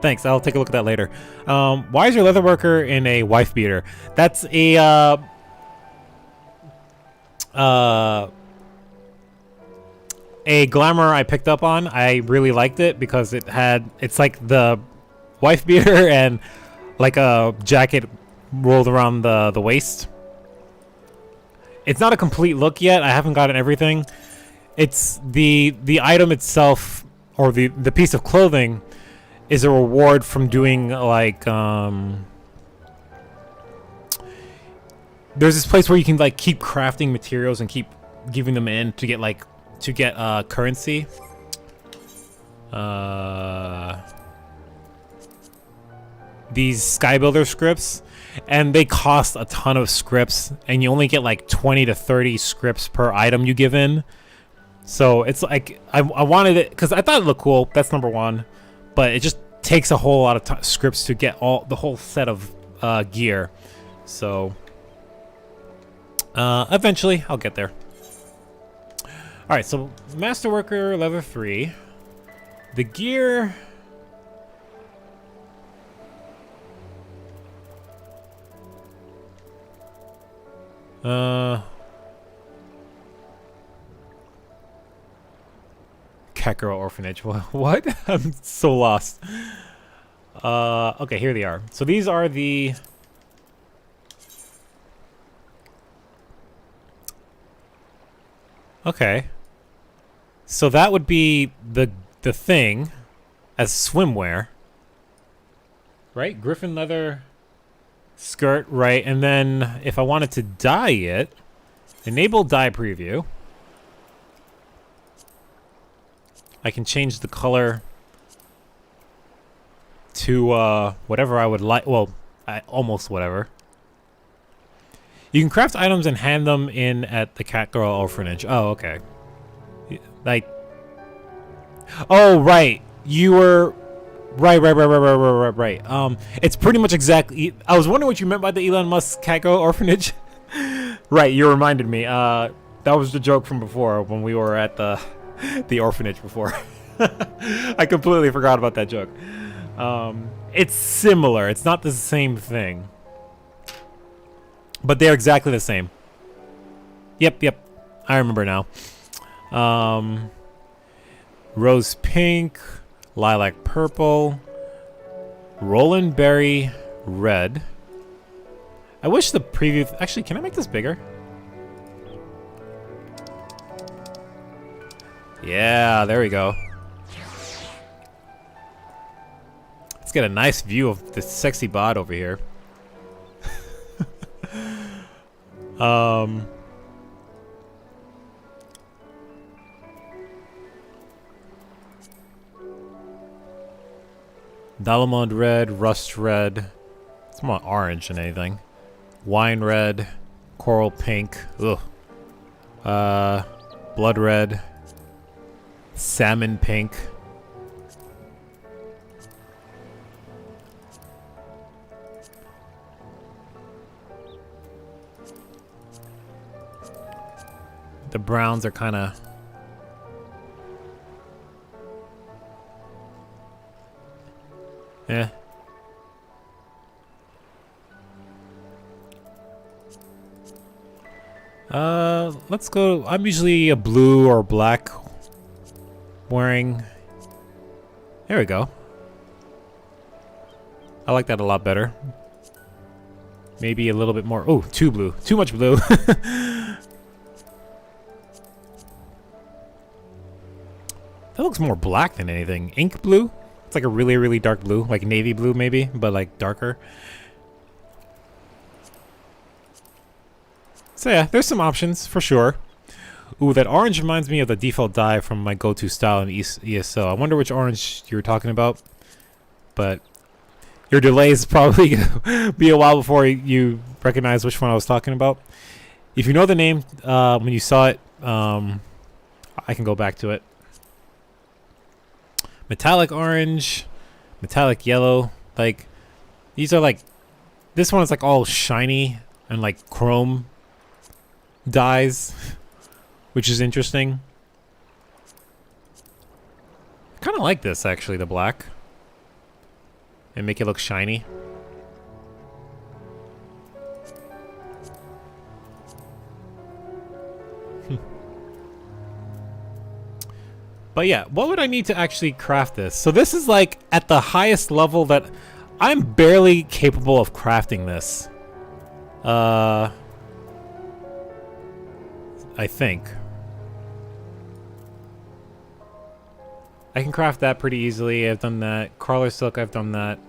Thanks, I'll take a look at that later. Why is your leatherworker in a wife beater? That's a, a glamour I picked up on. I really liked it because it's like the wife beater and like a jacket rolled around the waist. It's not a complete look yet. I haven't gotten everything. It's the item itself, or the piece of clothing, is a reward from doing like there's this place where you can like keep crafting materials and keep giving them in to get currency. These Skybuilder scripts, and they cost a ton of scripts, and you only get like 20 to 30 scripts per item you give in. So it's like I wanted it because I thought it looked cool. That's number one, but it just takes a whole lot of scripts to get the whole set of gear. So eventually I'll get there. All right, so Masterworker level 3. The gear. Cat Girl Orphanage. What? I'm so lost. Okay, here they are. So these are the... Okay. So that would be the thing as swimwear. Right? Griffin leather skirt, right? And then if I wanted to dye it, enable dye preview. I can change the color to whatever I would like. Well, almost whatever. You can craft items and hand them in at the Cat Girl Orphanage. Oh, okay. Like, oh, right. You were right. It's pretty much exactly. I was wondering what you meant by the Elon Musk Cat Girl Orphanage. Right, you reminded me. That was the joke from before when we were at the orphanage before. I completely forgot about that joke. It's similar. It's not the same thing. But they're exactly the same. Yep. I remember now. Rose pink, lilac purple, Roland berry red. I wish the preview... Actually, can I make this bigger? Yeah, there we go. Let's get a nice view of this sexy bod over here. Dalamond red, rust red. It's more orange than anything. Wine red, coral pink. Ugh. Blood red, salmon pink. The browns are kind of... eh. Let's go. I'm usually a blue or black wearing. There we go. I like that a lot better. Maybe a little bit more. Oh, too blue. Too much blue. That looks more black than anything. Ink blue? It's like a really, really dark blue. Like navy blue maybe, but like darker. So yeah, there's some options for sure. Ooh, that orange reminds me of the default dye from my go-to style in ESO. I wonder which orange you were talking about. But your delay is probably going to be a while before you recognize which one I was talking about. If you know the name when you saw it, I can go back to it. Metallic orange, metallic yellow. Like, these are like... This one is like all shiny and like chrome dyes, which is interesting. I kind of like this actually, the black, and make it look shiny. But yeah, what would I need to actually craft this? So this is like at the highest level that I'm barely capable of crafting this. I think. I can craft that pretty easily. I've done that. Crawler silk, I've done that.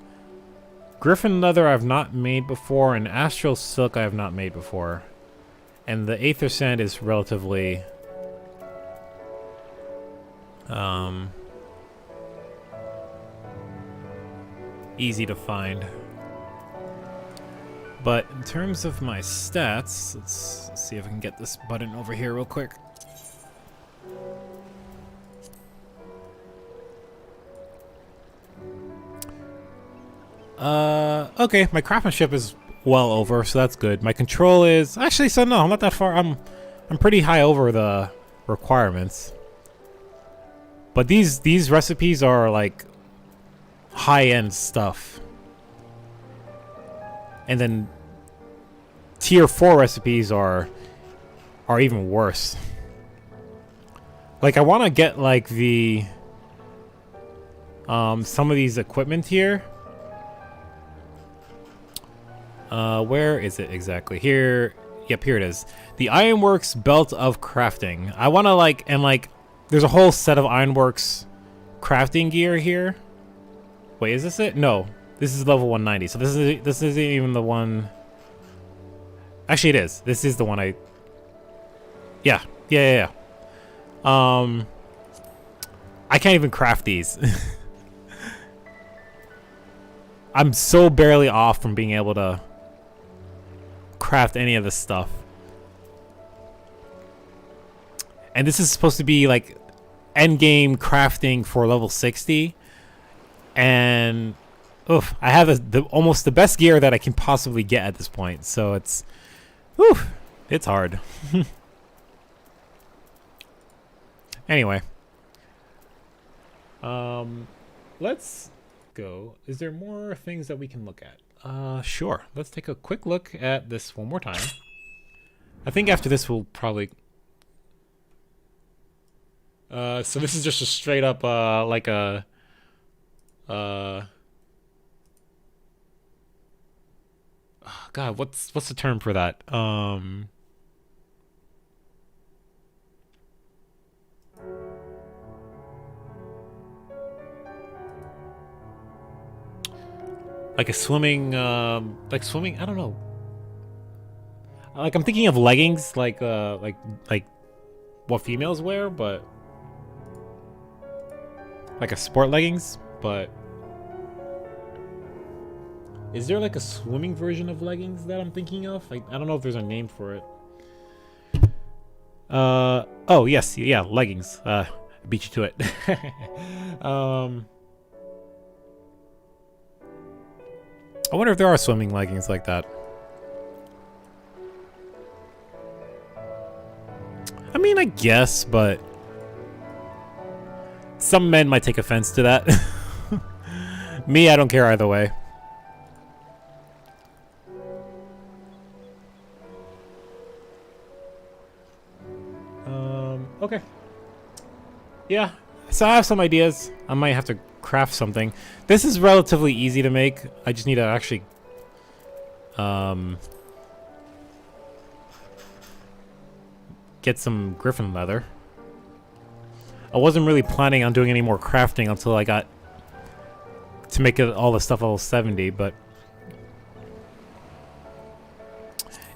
Griffin leather I've not made before, and astral silk I have not made before. And the aether sand is relatively easy to find. But in terms of my stats, let's see if I can get this button over here real quick. Okay, my craftsmanship is well over, so that's good. My control is actually, so no, I'm not that far. I'm pretty high over the requirements. But these recipes are like high-end stuff. And then tier 4 recipes are even worse. Like I want to get like the some of these equipment here. Where is it exactly? Here. Yep, here it is. The Ironworks Belt of Crafting. I want to like, and like, there's a whole set of Ironworks crafting gear here. Wait, is this it? No, this is level 190. So this isn't even the one. Actually, it is. This is the one I. Yeah. I can't even craft these. I'm so barely off from being able to craft any of this stuff. And this is supposed to be like endgame crafting for level 60. And oof, I have almost the best gear that I can possibly get at this point. So it's hard. Anyway. Let's go. Is there more things that we can look at? Sure. Let's take a quick look at this one more time. I think after this we'll probably... so this is just a straight up, like a... God, what's the term for that? Like a swimming, I don't know. Like I'm thinking of leggings, like what females wear, but like a sport leggings, but is there like a swimming version of leggings that I'm thinking of? I don't know if there's a name for it. Oh yes, yeah, leggings. Beat you to it. I wonder if there are swimming leggings like that. I mean, I guess, but some men might take offense to that. Me, I don't care either way. Okay. Yeah, so I have some ideas. I might have to craft something. This is relatively easy to make. I just need to actually get some griffin leather. I wasn't really planning on doing any more crafting until I got to make it all the stuff level 70, but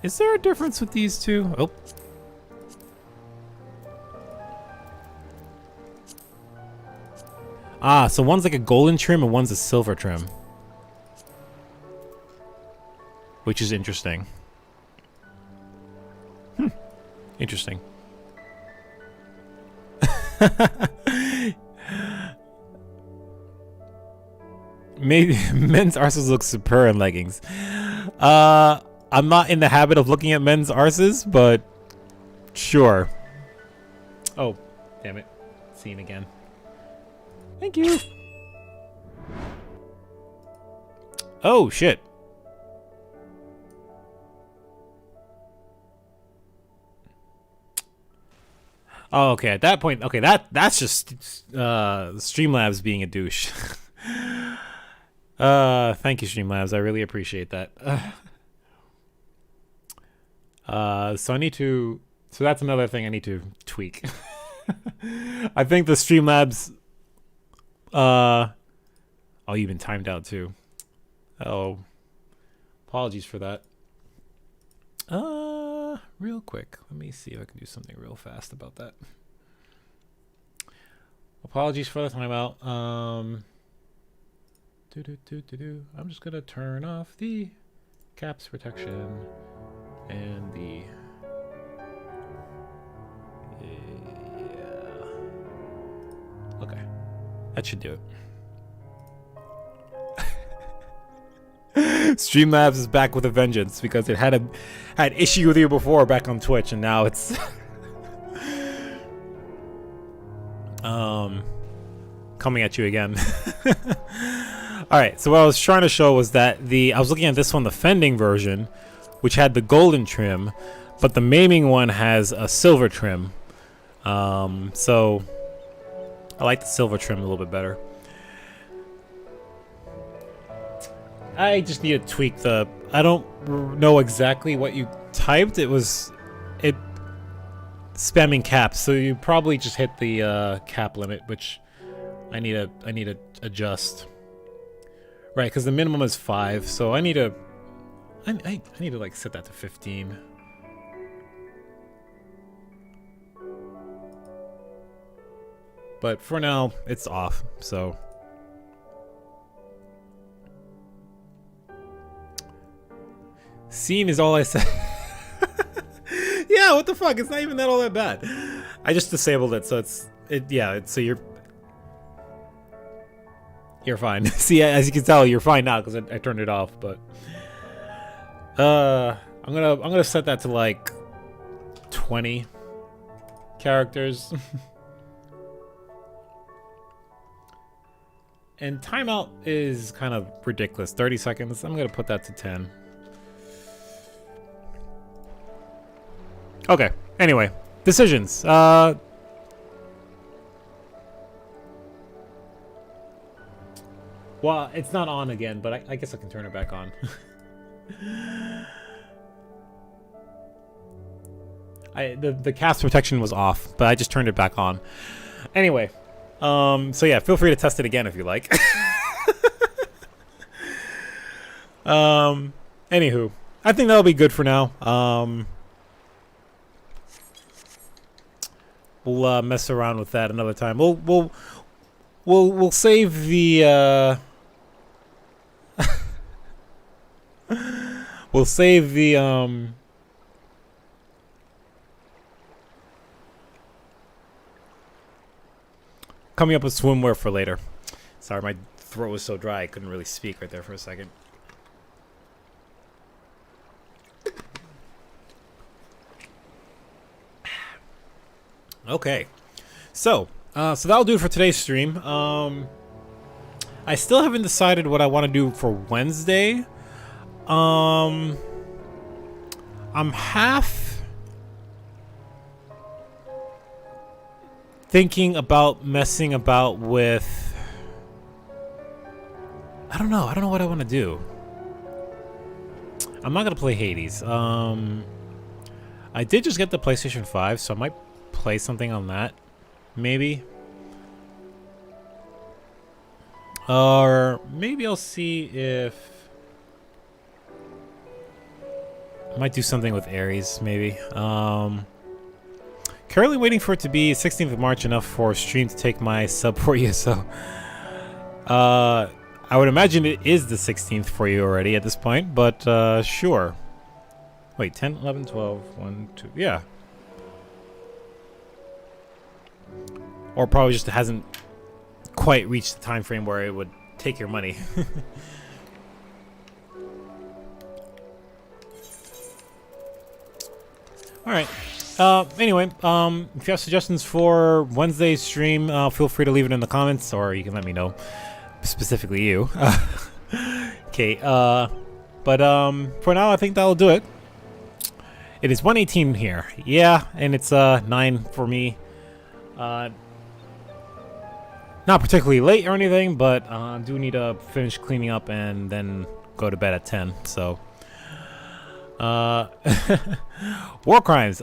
is there a difference with these two? Oh. Ah, so one's like a golden trim and one's a silver trim. Which is interesting. Interesting. Maybe men's arses look superb in leggings. I'm not in the habit of looking at men's arses, but sure. Oh, damn it. Scene again. Thank you. Oh shit. Oh, okay. At that point, okay, that's just Streamlabs being a douche. Thank you, Streamlabs. I really appreciate that. So I need to. So that's another thing I need to tweak. I think the Streamlabs. Oh, you've been timed out too. Oh, apologies for that. Real quick, let me see if I can do something real fast about that. Apologies for the timeout. I'm just gonna turn off the caps protection and the yeah. Okay, that should do it. Streamlabs is back with a vengeance because it had issue with you before back on Twitch, and now it's coming at you again. All right, so what I was trying to show was that I was looking at this one, the fending version, which had the golden trim, but the maiming one has a silver trim. So I like the silver trim a little bit better. I just need to tweak I don't know exactly what you typed. It spamming caps, so you probably just hit the cap limit, which I need to adjust. Right, because the minimum is 5, so I need to like set that to 15. But for now, it's off, so. Scene is all I said. Yeah, what the fuck? It's not even all that bad. I just disabled it, so so you're fine. See, as you can tell, you're fine now because I turned it off. But I'm gonna set that to like 20 characters. And timeout is kind of ridiculous. 30 seconds. I'm gonna put that to 10. Okay, anyway, decisions. Well, it's not on again, but I guess I can turn it back on. The cast protection was off, but I just turned it back on. Anyway, so yeah, feel free to test it again if you like. Anywho, I think that'll be good for now. We'll mess around with that another time. We'll save the we'll save the coming up with swimwear for later. Sorry, my throat was so dry I couldn't really speak right there for a second. Okay, so that'll do it for today's stream. I still haven't decided what I want to do for Wednesday. I'm half thinking about messing about with. I don't know what I want to do. I'm not gonna play Hades. I did just get the PlayStation 5, so I might play something on that, maybe. Or maybe I'll see if I might do something with Ares, maybe. Currently waiting for it to be 16th of March, enough for stream to take my sub for you, so I would imagine it is the 16th for you already at this point, but sure. Wait, 10, 11, 12, 1, 2, yeah. Or probably just hasn't quite reached the time frame where it would take your money. All right. Anyway, if you have suggestions for Wednesday's stream, feel free to leave it in the comments, or you can let me know, specifically you. Okay. But for now, I think that'll do it. It is 1:18 here. Yeah, and it's 9 for me. Not particularly late or anything, but I do need to finish cleaning up and then go to bed at 10. So, war crimes.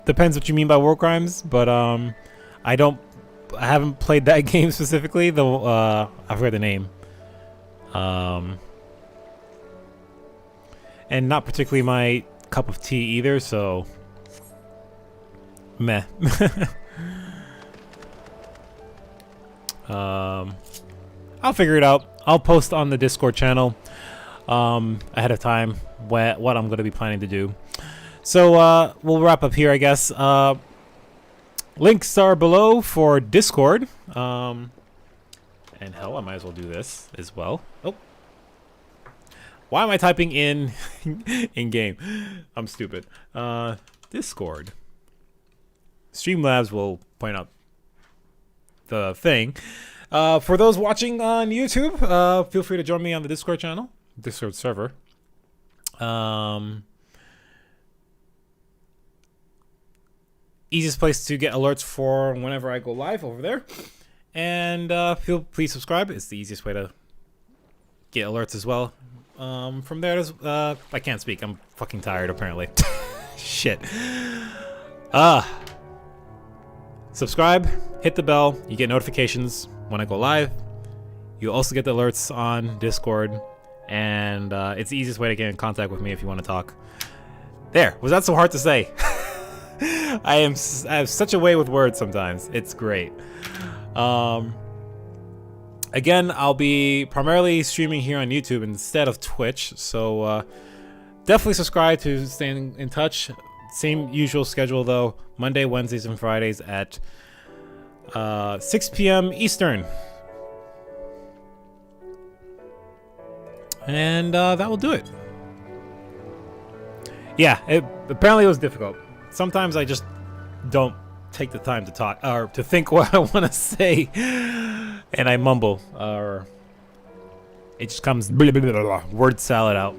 Depends what you mean by war crimes, but I haven't played that game specifically. Though I forgot the name. And not particularly my cup of tea either. So, meh. I'll figure it out. I'll post on the Discord channel ahead of time what I'm going to be planning to do. So we'll wrap up here, I guess. Links are below for Discord. And hell, I might as well do this as well. Oh. Why am I typing in game? I'm stupid. Discord. Streamlabs will point out the thing. For those watching on YouTube, feel free to join me on the Discord channel, Discord server. Easiest place to get alerts for whenever I go live over there. And please subscribe. It's the easiest way to get alerts as well. From there, I can't speak. I'm fucking tired, apparently. Shit. Subscribe, hit the bell. You get notifications when I go live. You also get the alerts on Discord. And it's the easiest way to get in contact with me if you want to talk. There. Was that so hard to say? I have such a way with words sometimes. It's great. Again, I'll be primarily streaming here on YouTube instead of Twitch, so definitely subscribe to stay in touch. Same usual schedule though, Monday, Wednesdays, and Fridays at 6 p.m. Eastern. And that will do it. Yeah, apparently it was difficult. Sometimes I just don't take the time to talk or to think what I want to say, and I mumble, or it just comes blah, blah, blah, blah, word salad out.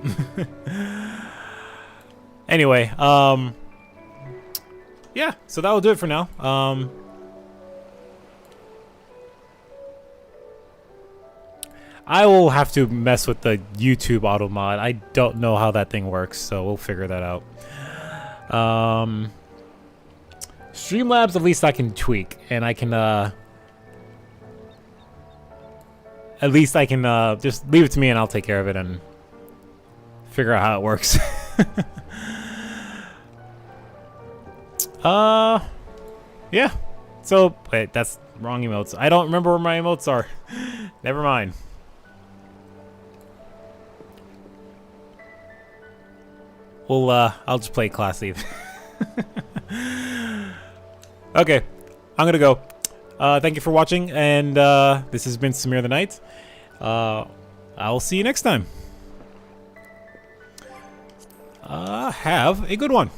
Anyway, yeah, so that will do it for now. I will have to mess with the YouTube auto mod. I don't know how that thing works, so we'll figure that out. Streamlabs, at least I can tweak, and I can at least I can just leave it to me and I'll take care of it and figure out how it works. Yeah. So wait, that's wrong emotes. I don't remember where my emotes are. Never mind. Well, I'll just play classy. Okay, I'm gonna go. Thank you for watching, and this has been Samir the Knight. I will see you next time. Have a good one.